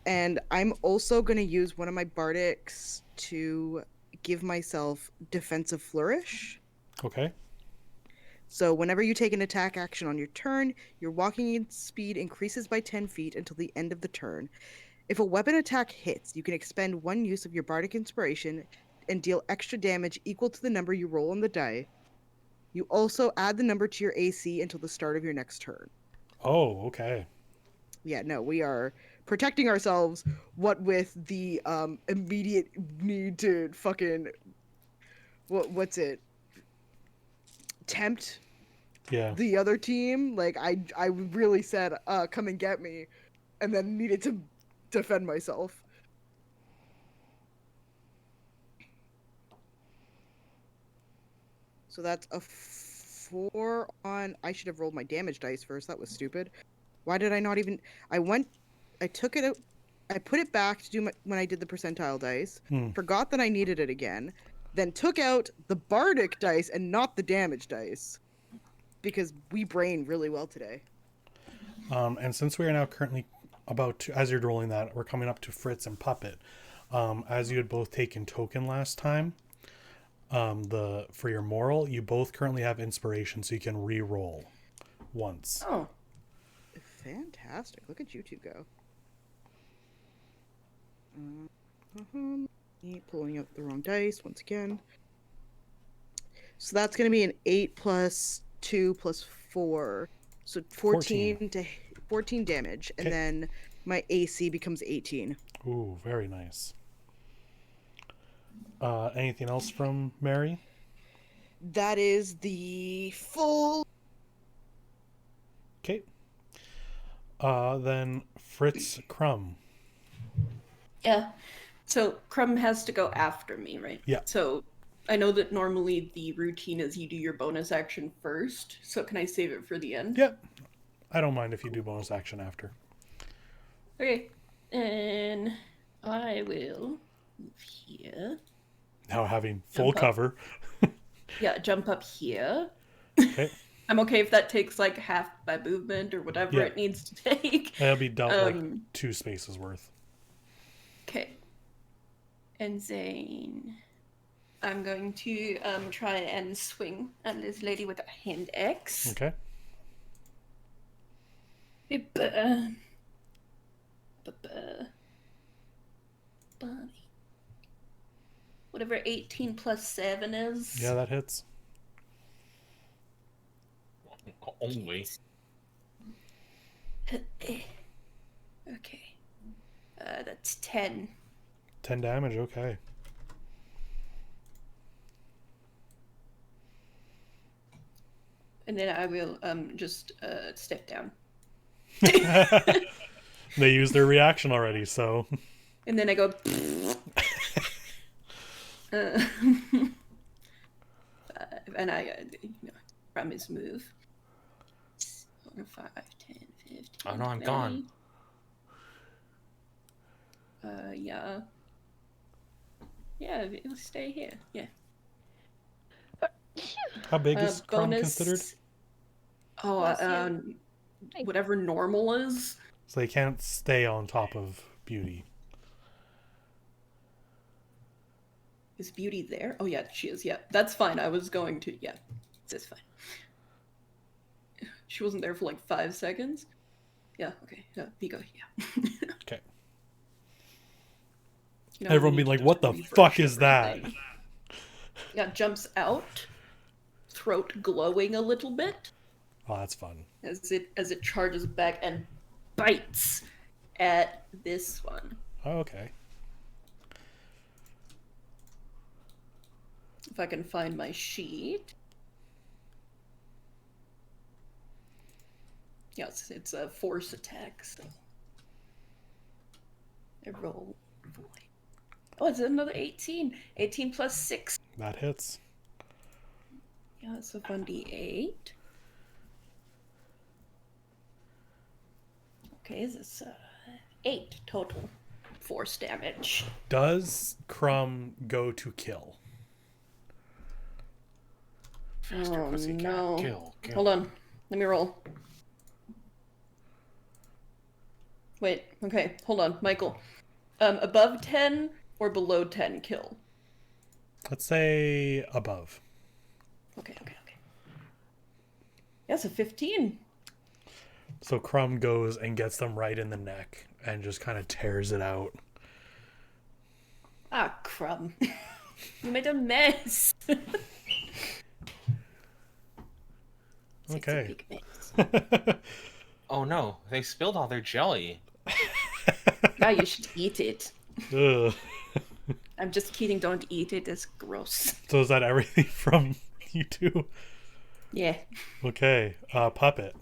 and I'm also gonna use one of my bardics to give myself defensive flourish. Okay. So whenever you take an attack action on your turn, your walking speed increases by 10 feet until the end of the turn. If a weapon attack hits, you can expend one use of your bardic inspiration and deal extra damage equal to the number you roll on the die. You also add the number to your AC until the start of your next turn. Oh, okay. Yeah, no, we are protecting ourselves, what with the immediate need to fucking what's it? Tempt Yeah. the other team. Like I really said, come and get me, and then needed to defend myself. So that's a 4 on. I should have rolled my damage dice first. That was stupid. Why did I not even? I took it out. I put it back to do when I did the percentile dice. Forgot that I needed it again. Then took out the bardic dice and not the damage dice, because we brain really well today. And since we are now currently about to, as you're rolling that, we're coming up to Fritz and Puppet. As you had both taken token last time, for your moral, you both currently have inspiration, so you can re-roll once. Oh. Fantastic. Look at you two go. Pulling out the wrong dice once again. So that's going to be an 8 plus 2 plus 4. So 14 to 14 damage. And then my AC becomes 18. Ooh, very nice. Anything else from Mary? That is the full. Okay. Then Fritz Crumb. Yeah. So Crumb has to go after me, right? Yeah. So I know that normally the routine is you do your bonus action first. So can I save it for the end? Yep. I don't mind if you do bonus action after. Okay. And I will move here. Now having full Jump up. cover. Yeah, jump up here. Okay. I'm okay if that takes like half my movement or whatever Yeah. it needs to take. That'll be dealt like 2 spaces worth. Okay. And then I'm going to try and swing at this lady with a hand axe. Okay. Whatever 18 plus 7 is. Yeah, that hits. Only. Okay. That's 10. 10 damage, okay. And then I will just step down. They used their reaction already, so. And then I go. And I, from his move. 4, 5, 10, 15. Oh no, I'm gone. Yeah. Yeah, it'll stay here. Yeah. How big is Crumb considered? Oh, whatever normal is. So they can't stay on top of Beauty. Is Beauty there? Oh yeah, she is. Yeah, that's fine. I was going to. Yeah, that's fine. She wasn't there for like 5 seconds. Yeah. Okay. Yeah. Vigo. Yeah. Okay. You know, Everyone we being like, need what to the fuck is that? everything. Yeah, jumps out, throat glowing a little bit Oh, that's fun. as it charges back and bites at this one. Oh, okay. If I can find my sheet. Yes, it's a force attack, so I roll. Oh, it's another 18. 18 plus 6. That hits. Yeah, it's a 1d8. Okay, this is 8 total force damage. Does Crumb go to kill? Faster, Oh pussycat. no. Kill, kill. Hold on. Let me roll. Wait, okay, hold on, Michael. Above 10 or below 10 kill? Let's say above. Okay. That's a 15. So Crumb goes and gets them right in the neck and just kind of tears it out. Ah, crumb. You made a mess. Okay. It's a big mess. Oh no, they spilled all their jelly. Now you should eat it. Ugh. I'm just kidding, don't eat it, it's gross. So is that everything from you two? Yeah. Okay. Puppet.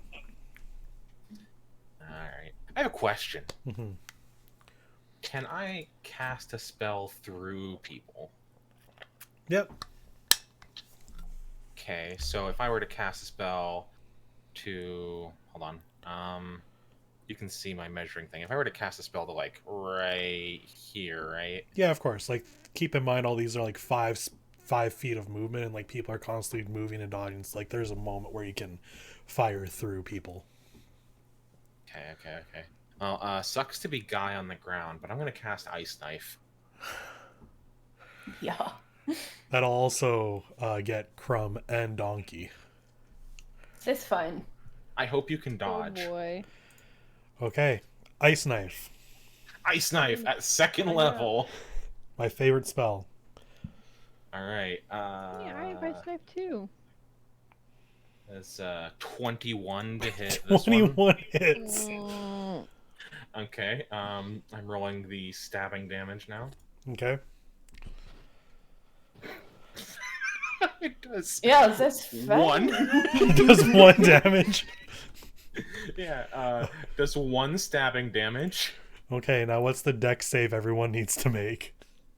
Alright. I have a question. Mhm. Can I cast a spell through people? Yep. Okay, so if I were to cast a spell to... Hold on. You can see my measuring thing. If I were to cast a spell to, like, right here, right? Yeah, of course. Like, keep in mind all these are like 5 feet of movement, and like people are constantly moving and dodging. So, like, there's a moment where you can fire through people. Okay. Well, sucks to be guy on the ground, but I'm gonna cast Ice Knife. Yeah. That'll also get Crumb and Donkey. That's fine. I hope you can dodge. Oh boy. Okay. Ice Knife. Ice Knife at second Yeah. level. My favorite spell. Alright, Yeah, I have ice knife too. That's 21 to hit this one. 21 hits. Mm, Okay, I'm rolling the stabbing damage now. Okay. It does Yeah, that's fine. 1. Does 1 damage. Yeah, does 1 stabbing damage. Okay, now what's the dex save everyone needs to make?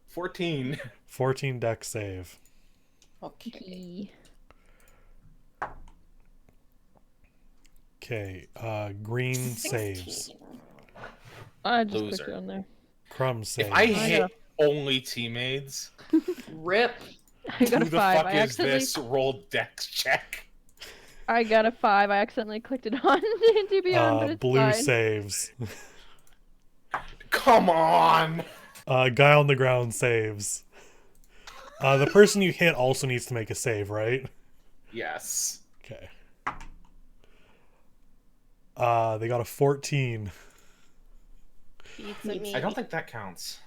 14. 14 dex save. Okay. Okay, green saves. I just Loser. clicked it on there. Crumb If saves. I got hit a- only teammates, Rip. I got who a the 5. fuck I is accidentally this? Roll dex check. I got a 5. I accidentally clicked it on to be on, but it's Blue fine. saves. Come on! Guy on the ground saves. The person you hit also needs to make a save, right? Yes. Okay. They got a 14. Pizza meat. I don't think that counts.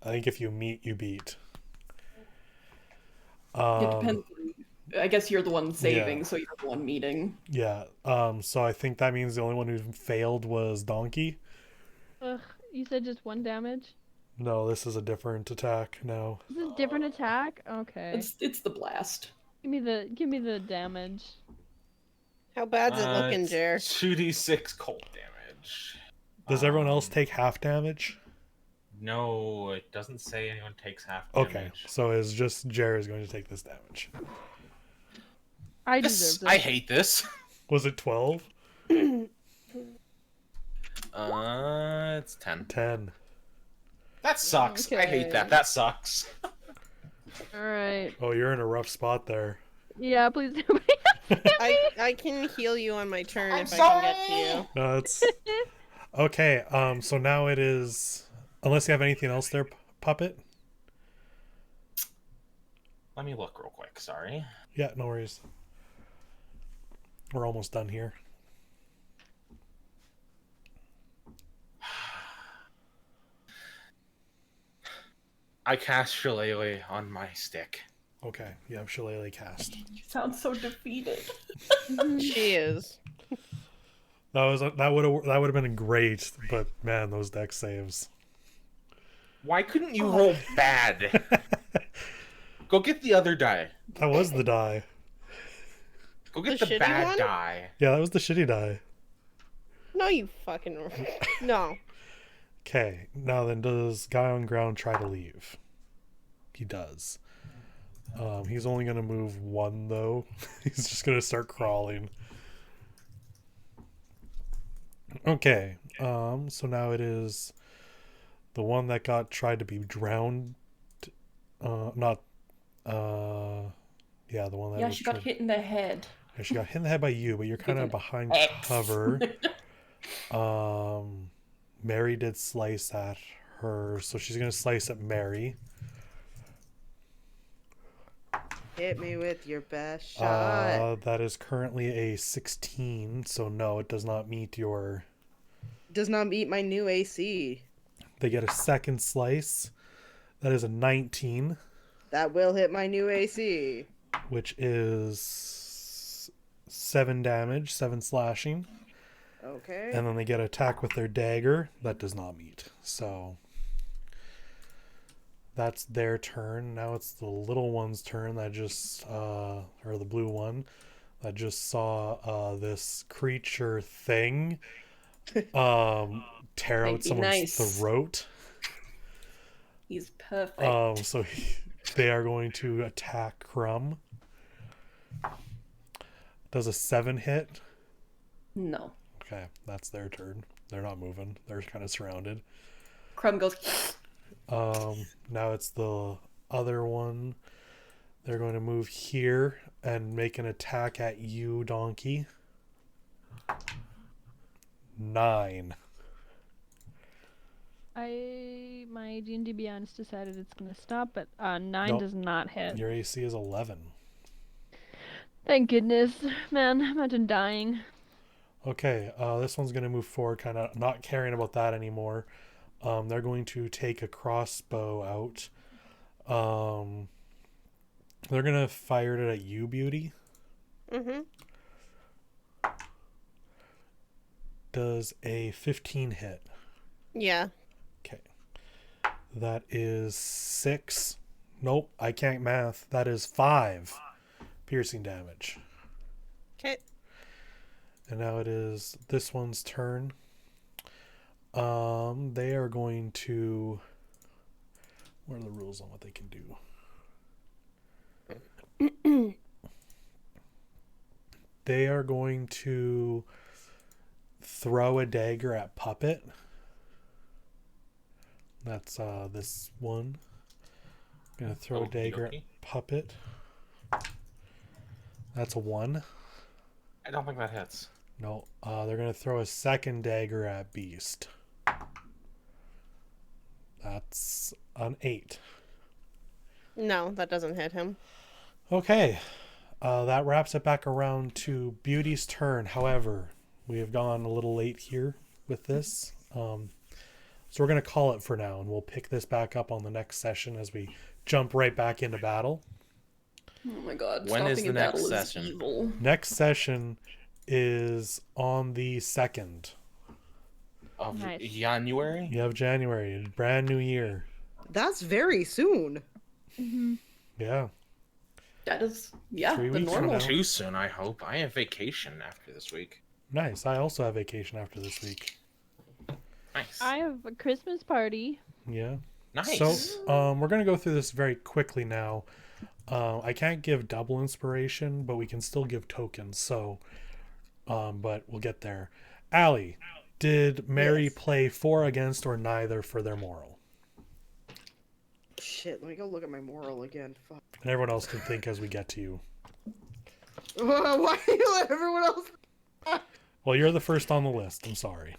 I think if you meet, you beat. It depends. I guess you're the one saving, yeah. so you're the one meeting. Yeah. So I think that means the only one who failed was Donkey. Ugh, you said just 1 damage? No, this is a different attack now. This is a different attack? Okay. It's the blast. Give me the damage. How bad's it looking, It's Jer? 2d6 cold damage. Does everyone else take half damage? No, it doesn't say anyone takes half Okay, damage. so it's just Jer is going to take this damage. I This, deserve this. I hate this. Was it 12? It's 10. 10. That sucks. I hate Okay. that. That sucks. Alright. Oh, you're in a rough spot there. Yeah, please do. I can heal you on my turn I'm if I can get to you. No, it's okay. So now it is. Unless you have anything else there, Puppet. Let me look real quick. Sorry. Yeah, no worries. We're almost done here. I cast Shillelagh on my stick. Okay, you have Shillelagh cast. You sound so defeated. She is. That would have been great, but man, those deck saves. Why couldn't you roll bad? Go get the other die. That was the die. Go get The the shitty bad one? die. Yeah, that was the shitty die. No, you fucking. No. Okay, now then, does Guy on Ground try to leave? He does. He's only gonna move 1 though. He's just gonna start crawling. Okay, so now it is the one that tried to be drowned. Not Yeah, the one that Yeah, was she got trying- hit in the head. Yeah, she got hit in the head by you, but you're kind of an behind X. cover. Mary did slice at her, so she's gonna slice at Mary. Hit me with your best shot. That is currently a 16, so no, it does not meet your. Does not meet my new AC. They get a second slice. That is a 19, That will hit my new AC. which is 7 damage, 7 slashing. Okay. And then they get attack with their dagger. That does not meet. So that's their turn. Now it's the little one's turn that just, or the blue one, that just saw this creature thing tear out Might be someone's nice. throat. He's perfect. So they are going to attack Crumb. Does a 7 hit? No. Okay, that's their turn. They're not moving. They're kind of surrounded. Crumb goes. Now it's the other one. They're going to move here and make an attack at you, Donkey. 9. My D&D Beyond decided it's gonna stop, but 9 Nope. does not hit. Your AC is 11. Thank goodness, man. Imagine dying. Okay, this one's going to move forward, kind of not caring about that anymore. They're going to take a crossbow out. They're going to fire it at you, Beauty. Mm-hmm. Does a 15 hit? Yeah. Okay. That is 6. Nope, I can't math. That is 5 piercing damage. Okay. And now it is this one's turn. They are going to. What are the rules on what they can do? They are going to throw a dagger at Puppet. That's this one. Gonna throw a dagger at Okey-dokey. Puppet. That's a 1. I don't think that hits. No, they're gonna throw a second dagger at Beast. That's an 8. No, that doesn't hit him. Okay, that wraps it back around to Beauty's turn. However, we have gone a little late here with this, so we're gonna call it for now, and we'll pick this back up on the next session as we jump right back into battle. Oh my god. When is stopping the a next battle is session? evil. Next session is on the 2nd. Of Nice. January? You have January, brand new year. That's very soon. Yeah. That is, yeah, 3 the weeks from normal. now. Too soon, I hope. I have vacation after this week. Nice. I also have vacation after this week. Nice. I have a Christmas party. Yeah. Nice. So, we're going to go through this very quickly now. I can't give double inspiration, but we can still give tokens. So, but we'll get there. Allie, did Mary Yes. play for, against, or neither for their moral? Shit, let me go look at my moral again. Fuck. And everyone else can think as we get to you. Why do you let everyone else? Well, you're the first on the list. I'm sorry.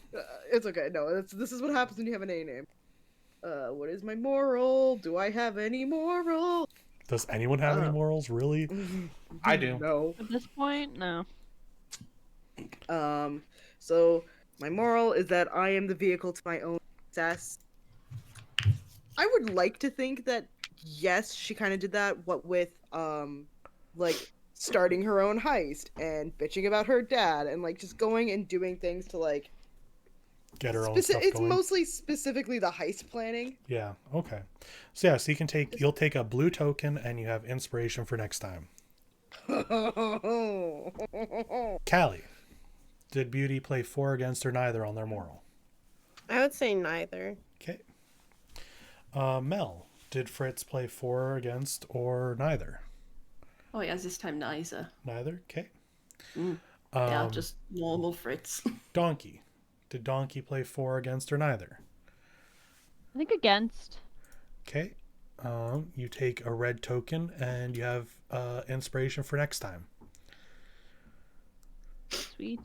It's okay. No, this is what happens when you have an A name. What is my moral? Do I have any moral? Does anyone have any Uh. morals, really? I do. No. At this point, no. So my moral is that I am the vehicle to my own success. I would like to think that yes, she kind of did that. What with like starting her own heist and bitching about her dad and like just going and doing things to like. Get her own stuff It's going. mostly specifically the heist planning. Yeah. Okay. So yeah, so you'll take a blue token and you have inspiration for next time. Callie, did Beauty play for, against, or neither on their moral? I would say neither. Okay. Mel, did Fritz play for, against, or neither? Oh yeah, this time neither. Neither. Okay. Yeah, just normal Fritz. Donkey, did Donkey play for, against, or neither? I think against. Okay. you take a red token and you have inspiration for next time. Sweet.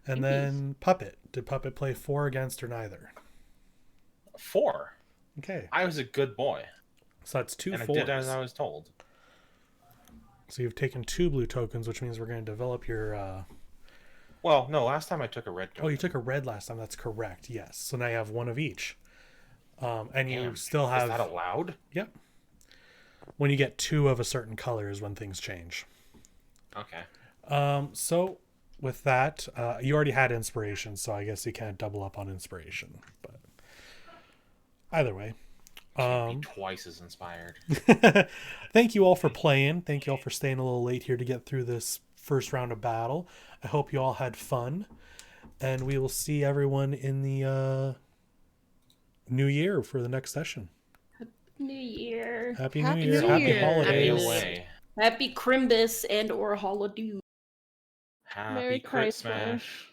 And Thankies. then Puppet. Did Puppet play 4 against or neither? 4. Okay. I was a good boy. So that's 2 and 4s. I did as I was told. So you've taken 2 blue tokens, which means we're going to develop your... Well, no, last time I took a red token. Oh, you took a red last time. That's correct. Yes. So now you have 1 of each. And you Damn. still have... Is that allowed? Yep. When you get 2 of a certain color is when things change. Okay. So with that, you already had inspiration, so I guess you can't double up on inspiration. But either way. Can't be twice as inspired. Thank you all for playing. Thank you all for staying a little late here to get through this first round of battle. I hope you all had fun. And we will see everyone in the new year for the next session. New Year. Happy Happy New Year. New Happy Year. Stay holidays. away. Happy Crimbus and or Holiday. Happy Merry Crit Chrysler. Smash.